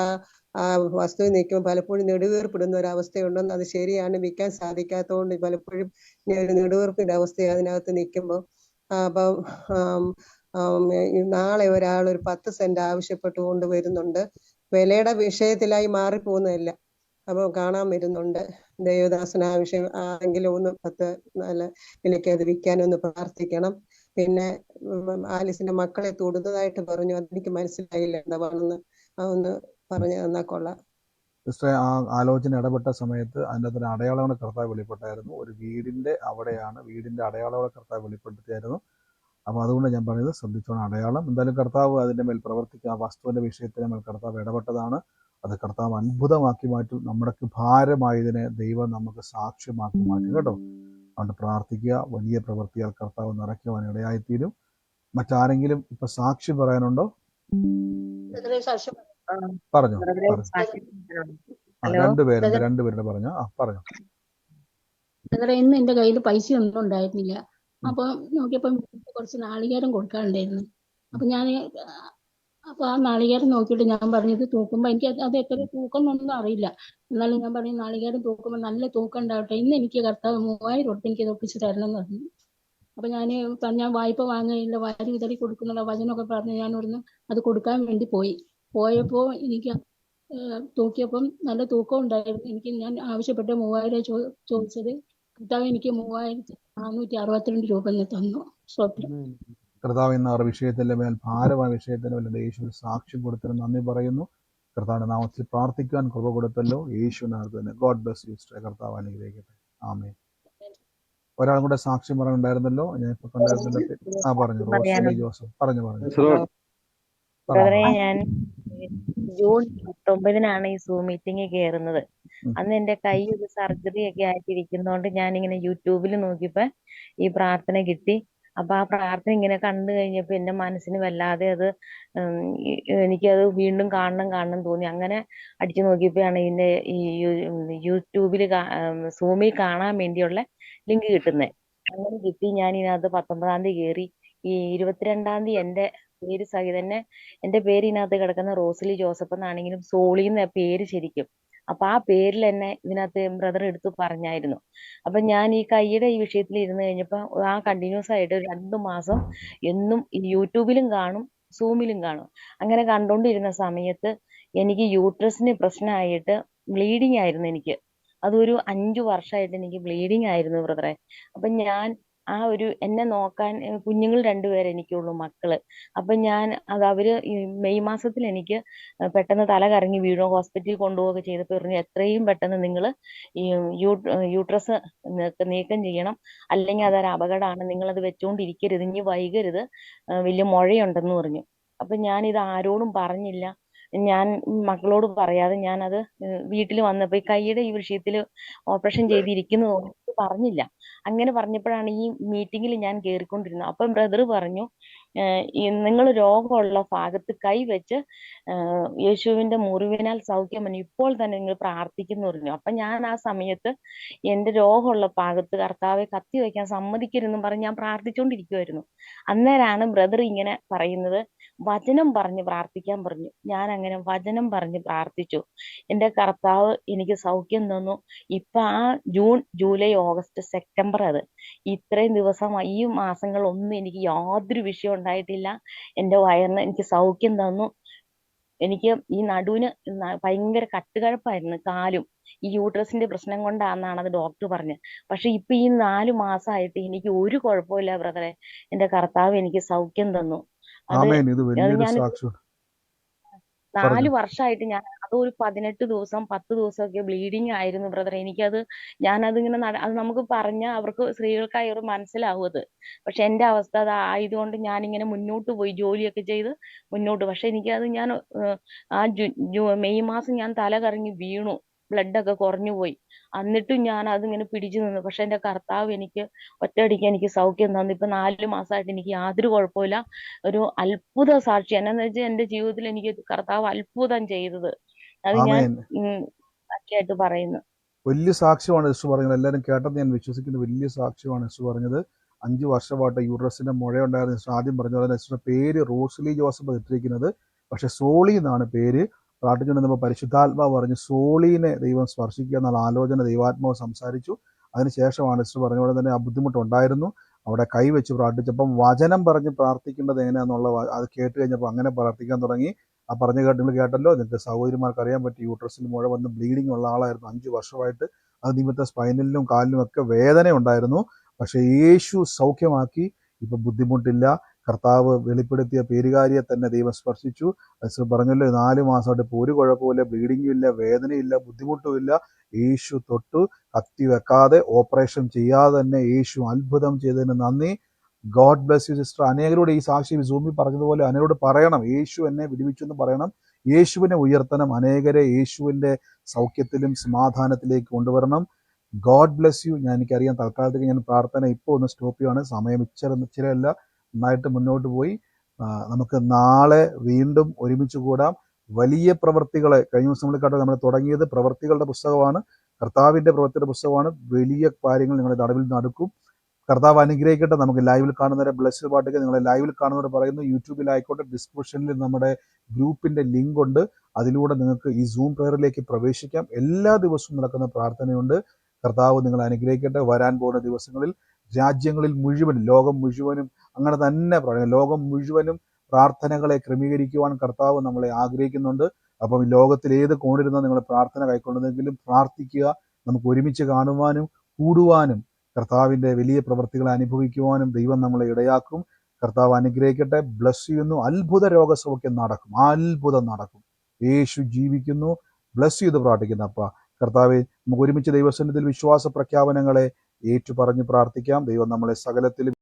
ആ വസ്തു നിൽക്കുമ്പോൾ പലപ്പോഴും നെടുവീർപ്പിടുന്ന ഒരു അവസ്ഥയുണ്ടെന്ന്. അത് ശരിയാണ്, വിൽക്കാൻ സാധിക്കാത്തതുകൊണ്ട് പലപ്പോഴും ഒരു നെടുവീർപ്പിന്റെ അവസ്ഥ അതിനകത്ത് നിൽക്കുമ്പോൾ. അപ്പം നാളെ ഒരാൾ ഒരു 10 സെന്റ് ആവശ്യപ്പെട്ടുകൊണ്ട് വരുന്നുണ്ട്. വിലയുടെ വിഷയത്തിലായി മാറിപ്പോകുന്നതല്ല. അപ്പൊ കാണാൻ വരുന്നുണ്ട്. ദേവദാസൻ ആ വിഷയം ആരെങ്കിലും ഒന്ന് 10 നല്ല വിലയ്ക്ക് അത് വിൽക്കാനൊന്ന് പ്രാർത്ഥിക്കണം. പിന്നെ ആലീസിന്റെ മക്കളെ തൊടുന്നതായിട്ട് പറഞ്ഞു, അതെനിക്ക് മനസ്സിലായില്ല എന്താണെന്ന് ഒന്ന് പറഞ്ഞു തന്നാൽ കൊള്ളാം. സിസ്റ്ററെ, ആ ആലോചന ഇടപെട്ട സമയത്ത് അതിൻ്റെ അകത്തൊരു അടയാളങ്ങളെ കർത്താവ് വെളിപ്പെട്ടായിരുന്നു. ഒരു വീടിന്റെ അവിടെയാണ്, വീടിന്റെ അടയാളങ്ങളെ കർത്താവ് വെളിപ്പെടുത്തിയായിരുന്നു. അപ്പോൾ അതുകൊണ്ട് ഞാൻ പറയുന്നത് ശ്രദ്ധിച്ചോണം. അടയാളം എന്തായാലും കർത്താവ് അതിൻ്റെ മേൽ പ്രവർത്തിക്കുക. ആ വസ്തുവിന്റെ വിഷയത്തിന് മേൽ കർത്താവ് ഇടപെട്ടതാണ്. അത് കർത്താവ് അത്ഭുതമാക്കി മാറ്റും. നമ്മുടെ ഭാരമായതിനെ ദൈവം നമുക്ക് സാക്ഷ്യമാക്കി മാറ്റും. കേട്ടോ. അതുകൊണ്ട് പ്രാർത്ഥിക്കുക. വലിയ പ്രവൃത്തിയാൽ കർത്താവ് നിറയ്ക്കുവാൻ ഇടയായിത്തീരും. മറ്റാരെങ്കിലും ഇപ്പൊ സാക്ഷി പറയാനുണ്ടോ? പറഞ്ഞോ. രണ്ടുപേരുടെ പറഞ്ഞോ. പറഞ്ഞോ. ഇന്ന് എന്റെ കയ്യിൽ പൈസ ഒന്നും ഉണ്ടായിരുന്നില്ല. അപ്പൊ നോക്കിയപ്പോ കുറച്ച് നാളികേരം കൊടുക്കാനുണ്ടായിരുന്നു. അപ്പൊ ആ നാളികേരം നോക്കിയിട്ട് ഞാൻ പറഞ്ഞത് തൂക്കുമ്പോ എനിക്ക് അത് എത്ര തൂക്കം എന്നൊന്നും അറിയില്ല. എന്നാലും ഞാൻ പറഞ്ഞു, നാളികേരം തൂക്കുമ്പോ നല്ല തൂക്കം ഉണ്ടാവട്ടെ, ഇന്ന് എനിക്ക് കർത്താവ് 3000 ഉറുപ്പിക എനിക്ക് ഒപ്പിച്ച് തരണം എന്ന് പറഞ്ഞു. അപ്പൊ ഞാൻ വായ്പ വാങ്ങുകയില്ല, വാരി വിതറി കൊടുക്കുന്നുള്ള വചനമൊക്കെ പറഞ്ഞ് ഞാൻ ഇവിടുന്ന് അത് കൊടുക്കാൻ വേണ്ടി പോയപ്പോ എനിക്ക് തൂക്കിയപ്പം നല്ല തൂക്കം ഉണ്ടായിരുന്നു. ഞാൻ ആവശ്യപ്പെട്ട 3000 ചോദിച്ചത്. കർത്താവ് എനിക്ക് 3462 രൂപ തന്നു. കർത്താവ് ഇന്ന് ആ വിഷയത്തിന്റെ മേൽ ഭാരമായ വിഷയത്തിന്റെ മേൽ യേശു സാക്ഷ്യം കൊടുത്തതിന് നന്ദി പറയുന്നു. കർത്താവിന്റെ നാമത്തിൽ പ്രാർത്ഥിക്കാൻ കൃപ കൊടുത്തല്ലോ. യേശുവിനകത്ത് തന്നെ. God bless U. കർത്താവ് അനുഗ്രഹിക്കട്ടെ. ആമേൻ. ഒരാളും കൂടെ സാക്ഷ്യം പറയാനുണ്ടായിരുന്നല്ലോ. ഞാൻ ഇപ്പൊ കണ്ടായിരുന്നല്ലോ. പറഞ്ഞു. റോസ്ലി ജോസഫ് പറഞ്ഞു. ഞാൻ ജൂൺ 19 ഈ സൂം മീറ്റിംഗ് കയറുന്നത്. അന്ന് എന്റെ കൈ ഒരു സർജറി ഒക്കെ ആയിട്ടിരിക്കുന്നതുകൊണ്ട് ഞാനിങ്ങനെ യൂട്യൂബിൽ നോക്കിയപ്പോ ഈ പ്രാർത്ഥന കിട്ടി. അപ്പൊ ആ പ്രാർത്ഥന ഇങ്ങനെ കണ്ടു കഴിഞ്ഞപ്പോ എന്റെ മനസ്സിന് വല്ലാതെ അത് എനിക്കത് വീണ്ടും കാണണം തോന്നി. അങ്ങനെ അടിച്ചു നോക്കിയപ്പോഴാണ് ഇതിന്റെ ഈ യൂട്യൂബിൽ സൂമിൽ കാണാൻ വേണ്ടിയുള്ള ലിങ്ക് കിട്ടുന്നത്. അങ്ങനെ കിട്ടി. ഞാൻ ഇതിനകത്ത് 19-ാം തീയതി കയറി. ഈ 22-ാം തീയതി എന്റെ പേര് സഹിതന്നെ എന്റെ പേര് ഇതിനകത്ത് കിടക്കുന്ന റോസ്ലി ജോസഫ് എന്നാണെങ്കിലും സോളി എന്ന പേര് ശരിക്കും. അപ്പൊ ആ പേരിൽ എന്നെ ഇതിനകത്ത് ബ്രദർ എടുത്ത് പറഞ്ഞായിരുന്നു. അപ്പൊ ഞാൻ ഈ കൈയുടെ ഈ വിഷയത്തിൽ ഇരുന്ന് കഴിഞ്ഞപ്പോ ആ കണ്ടിന്യൂസ് ആയിട്ട് ഒരു 2 മാസം എന്നും ഈ യൂട്യൂബിലും കാണും, സൂമിലും കാണും. അങ്ങനെ കണ്ടോണ്ടിരുന്ന സമയത്ത് എനിക്ക് യൂട്രസിന് പ്രശ്നമായിട്ട് ബ്ലീഡിങ് ആയിരുന്നു എനിക്ക്. അതൊരു 5 വർഷമായിട്ട് എനിക്ക് ബ്ലീഡിങ് ആയിരുന്നു ബ്രദറെ. അപ്പൊ ഞാൻ ആ ഒരു എന്നെ നോക്കാൻ കുഞ്ഞുങ്ങൾ 2 പേര് എനിക്കുള്ളൂ, മക്കള്. അപ്പൊ ഞാൻ അവര് ഈ മെയ് മാസത്തിൽ എനിക്ക് പെട്ടെന്ന് തല കറങ്ങി വീഴുക, ഹോസ്പിറ്റലിൽ കൊണ്ടുപോവുക ചെയ്തപ്പോൾ പറഞ്ഞു എത്രയും പെട്ടെന്ന് നിങ്ങൾ ഈ യൂട്രസ് നീക്കം ചെയ്യണം, അല്ലെങ്കിൽ അതൊരു അപകടമാണ്, നിങ്ങൾ അത് വെച്ചുകൊണ്ടിരിക്കരുത്, ഇനി വൈകരുത്, വലിയ മുഴയുണ്ടെന്ന് പറഞ്ഞു. അപ്പൊ ഞാൻ ഇത് ആരോടും പറഞ്ഞില്ല. ഞാൻ മക്കളോട് പറയാതെ ഞാനത് വീട്ടിൽ വന്നപ്പോ ഈ കൈയുടെ ഈ വിഷയത്തിൽ ഓപ്പറേഷൻ ചെയ്തിരിക്കുന്നത് പറഞ്ഞില്ല. അങ്ങനെ പറഞ്ഞപ്പോഴാണ് ഈ മീറ്റിംഗിൽ ഞാൻ കയറിക്കൊണ്ടിരുന്നത്. അപ്പം ബ്രദർ പറഞ്ഞു, നിങ്ങൾ രോഗമുള്ള ഭാഗത്ത് കൈ വെച്ച് യേശുവിന്റെ മുറിവിനാൽ സൗഖ്യം വന്നു, ഇപ്പോൾ തന്നെ നിങ്ങൾ പ്രാർത്ഥിക്കുന്നു പറഞ്ഞു. അപ്പൊ ഞാൻ ആ സമയത്ത് എന്റെ രോഗമുള്ള ഭാഗത്ത് കർത്താവെ കത്തി വെക്കാൻ സമ്മതിക്കരുതെന്നും പറഞ്ഞ് ഞാൻ പ്രാർത്ഥിച്ചുകൊണ്ടിരിക്കുമായിരുന്നു. അന്നേരമാണ് ബ്രദർ ഇങ്ങനെ പറയുന്നത്, വചനം പറഞ്ഞ് പ്രാർത്ഥിക്കാൻ പറഞ്ഞു. ഞാൻ അങ്ങനെ വചനം പറഞ്ഞ് പ്രാർത്ഥിച്ചു. എന്റെ കർത്താവ് എനിക്ക് സൗഖ്യം തന്നു. ഇപ്പൊ ആ ജൂൺ, ജൂലൈ, ഓഗസ്റ്റ്, സെപ്റ്റംബർ, അത് ഇത്രയും ദിവസം ഈ മാസങ്ങളൊന്നും എനിക്ക് യാതൊരു വിഷയം ഉണ്ടായിട്ടില്ല. എന്റെ വയറിന് എനിക്ക് സൗഖ്യം തന്നു. എനിക്ക് ഈ നടുവിന് ഭയങ്കര കട്ടുകഴപ്പായിരുന്നു, കാലും ഈ യൂട്രസിന്റെ പ്രശ്നം കൊണ്ടാണെന്നാണ് അത് ഡോക്ടർ പറഞ്ഞത്. പക്ഷെ ഇപ്പൊ ഈ 4 മാസമായിട്ട് എനിക്ക് ഒരു കുഴപ്പമില്ല ബ്രദറെ. എന്റെ കർത്താവ് എനിക്ക് സൗഖ്യം തന്നു. അത് ആമേൻ. ഇത് വലിയൊരു ഞാൻ സാക്ഷ്യം. 4 വർഷമായിട്ട് ഞാൻ അതൊരു 18 ദിവസം 10 ദിവസമൊക്കെ ബ്ലീഡിങ് ആയിരുന്നു ബ്രദർ. എനിക്കത് ഞാനതിങ്ങനെ അത് നമുക്ക് പറഞ്ഞാൽ അവർക്ക് സ്ത്രീകൾക്കായി അവർ മനസ്സിലാവും അത്. പക്ഷെ എന്റെ അവസ്ഥ അത് ആയതുകൊണ്ട് ഞാനിങ്ങനെ മുന്നോട്ട് പോയി ജോലിയൊക്കെ ചെയ്ത് മുന്നോട്ട്. പക്ഷെ എനിക്കത് ഞാൻ ആ മെയ് മാസം ഞാൻ തല കറങ്ങി വീണു, ബ്ലഡൊക്കെ കുറഞ്ഞു പോയി. എന്നിട്ടും ഞാൻ അതിങ്ങനെ പിടിച്ചു നിന്നു. പക്ഷെ എന്റെ കർത്താവ് എനിക്ക് ഒറ്റയടിക്ക് എനിക്ക് സൗഖ്യം തന്നു. ഇപ്പൊ 4 മാസമായിട്ട് എനിക്ക് യാതൊരു കുഴപ്പമില്ല. ഒരു അത്ഭുത സാക്ഷി എന്നാന്ന് വെച്ചാൽ എന്റെ ജീവിതത്തിൽ എനിക്ക് കർത്താവ് അത്ഭുതം ചെയ്തത്. അത് ഞാൻ ആമേൻ. സാക്ഷിയായിട്ട് പറയുന്നു. വലിയ സാക്ഷ്യമാണ് യേശു പറഞ്ഞത്. എല്ലാവരും കേട്ടെന്ന് ഞാൻ വിശ്വസിക്കുന്ന വലിയ സാക്ഷ്യമാണ് യേശു പറഞ്ഞത്. 5 വർഷമായിട്ട് യൂട്രസിന്റെ മുഴയുണ്ടായിരുന്ന യേശു ആദ്യം പറഞ്ഞ പോലെ യേശുവിന്റെ പേര് റോസ്ലി ജോസഫ് ഇട്ടിരിക്കുന്നത്, പക്ഷെ സോളി എന്നാണ് പേര്. പ്രാർത്ഥിച്ചുകൊണ്ടിരുന്നപ്പോൾ പരിശുദ്ധാത്മാവ് പറഞ്ഞു സോളീനെ ദൈവം സ്പർശിക്കുക എന്നുള്ള ആലോചന ദൈവാത്മാവ് സംസാരിച്ചു. അതിനുശേഷമാണ് യേശു പറഞ്ഞ പോലെ തന്നെ ആ ബുദ്ധിമുട്ടുണ്ടായിരുന്നു. അവിടെ കൈവച്ച് പ്രാർത്ഥിച്ചപ്പം വചനം പറഞ്ഞ് പ്രാർത്ഥിക്കേണ്ടത് എങ്ങനെയാണെന്നുള്ള അത് കേട്ട് കഴിഞ്ഞപ്പോൾ അങ്ങനെ പ്രാർത്ഥിക്കാൻ തുടങ്ങി. ആ പറഞ്ഞ നിങ്ങൾ കേട്ടല്ലോ, നിങ്ങൾക്ക് സഹോദരിമാർക്ക് അറിയാൻ പറ്റി യൂട്രസിൽ മുഴ വന്ന് ബ്ലീഡിങ് ഉള്ള ആളായിരുന്നു 5 വർഷമായിട്ട്. അത് നിമിത്തം സ്പൈനലിലും കാലിലും ഒക്കെ വേദന ഉണ്ടായിരുന്നു. പക്ഷെ യേശു സൗഖ്യമാക്കി. ഇപ്പൊ ബുദ്ധിമുട്ടില്ല. കർത്താവ് വെളിപ്പെടുത്തിയ പേരുകാരിയെ തന്നെ ദൈവം സ്പർശിച്ചു. യേശു പറഞ്ഞല്ലോ 4 മാസമായിട്ട് ഇപ്പോൾ ഒരു കുഴപ്പമില്ല, ബ്ലീഡിങ്ങും ഇല്ല, വേദനയില്ല, ബുദ്ധിമുട്ടും ഇല്ല. യേശു തൊട്ടു, കത്തി വെക്കാതെ ഓപ്പറേഷൻ ചെയ്യാതെ തന്നെ യേശു അത്ഭുതം ചെയ്തതിന് നന്ദി. God bless you sister. അനേകരോട് ഈ സാക്ഷി സൂമി പറഞ്ഞതുപോലെ അനേകരോട് പറയണം, യേശു എന്നെ വിടുവിച്ചു എന്ന് പറയണം. യേശുവിനെ ഉയർത്തണം. അനേകരെ യേശുവിൻ്റെ സൗഖ്യത്തിലും സമാധാനത്തിലേക്ക് കൊണ്ടുവരണം. God bless U. എനിക്കറിയാം തൽക്കാലത്തേക്ക് ഞാൻ പ്രാർത്ഥന ഇപ്പോൾ ഒന്ന് സ്റ്റോപ്പ് ചെയ്യുകയാണ്. സമയം ഇച്ചിരല്ല, നന്നായിട്ട് മുന്നോട്ട് പോയി. നമുക്ക് നാളെ വീണ്ടും ഒരുമിച്ച് കൂടാം. വലിയ പ്രവൃത്തികളെ കഴിഞ്ഞ ദിവസങ്ങളിലേക്കാട്ട് നമ്മൾ തുടങ്ങിയത് പ്രവൃത്തികളുടെ പുസ്തകമാണ്, കർത്താവിൻ്റെ പ്രവൃത്തിയുടെ പുസ്തകമാണ്. വലിയ കാര്യങ്ങൾ നിങ്ങളുടെ നടുവിൽ നടക്കും. കർത്താവ് അനുഗ്രഹിക്കട്ടെ. നമുക്ക് ലൈവിൽ കാണുന്നവരെ ബ്ലെസ്ഡ് പാട്ടൊക്കെ നിങ്ങളെ ലൈവിൽ കാണുന്നവർ പറയുന്നു. യൂട്യൂബിലായിക്കോട്ടെ, ഡിസ്ക്രിപ്ഷനിൽ നമ്മുടെ ഗ്രൂപ്പിൻ്റെ ലിങ്ക് ഉണ്ട്. അതിലൂടെ നിങ്ങൾക്ക് ഈ സൂം പ്രെയറിലേക്ക് പ്രവേശിക്കാം. എല്ലാ ദിവസവും നടക്കുന്ന പ്രാർത്ഥനയുണ്ട്. കർത്താവ് നിങ്ങളെ അനുഗ്രഹിക്കട്ടെ. വരാൻ പോകുന്ന ദിവസങ്ങളിൽ രാജ്യങ്ങളിൽ മുഴുവൻ, ലോകം മുഴുവനും അങ്ങനെ തന്നെ പറയാം, ലോകം മുഴുവനും പ്രാർത്ഥനകളെ ക്രമീകരിക്കുവാൻ കർത്താവ് നമ്മളെ ആഗ്രഹിക്കുന്നുണ്ട്. അപ്പം ഈ ലോകത്തിൽ ഏത് കോണിരുന്ന നിങ്ങൾ പ്രാർത്ഥന കൈക്കൊള്ളുന്നെങ്കിലും പ്രാർത്ഥിക്കുക. നമുക്ക് ഒരുമിച്ച് കാണുവാനും കൂടുവാനും കർത്താവിൻ്റെ വലിയ പ്രവൃത്തികളെ അനുഭവിക്കുവാനും ദൈവം നമ്മളെ ഇടയാക്കും. കർത്താവ് അനുഗ്രഹിക്കട്ടെ. ബ്ലസ് ചെയ്യുന്നു. അത്ഭുത രോഗസൗഖ്യം നടക്കും. അത്ഭുതം നടക്കും. യേശു ജീവിക്കുന്നു. ബ്ലസ് ചെയ്ത് പ്രാർത്ഥിക്കുന്ന അപ്പ കർത്താവെ, നമുക്ക് ഒരുമിച്ച് ദൈവസന്നിധിയിൽ വിശ്വാസ പ്രഖ്യാപനങ്ങളെ ഏറ്റുപറഞ്ഞ് പ്രാർത്ഥിക്കാം. ദൈവം നമ്മളെ സകലത്തിലും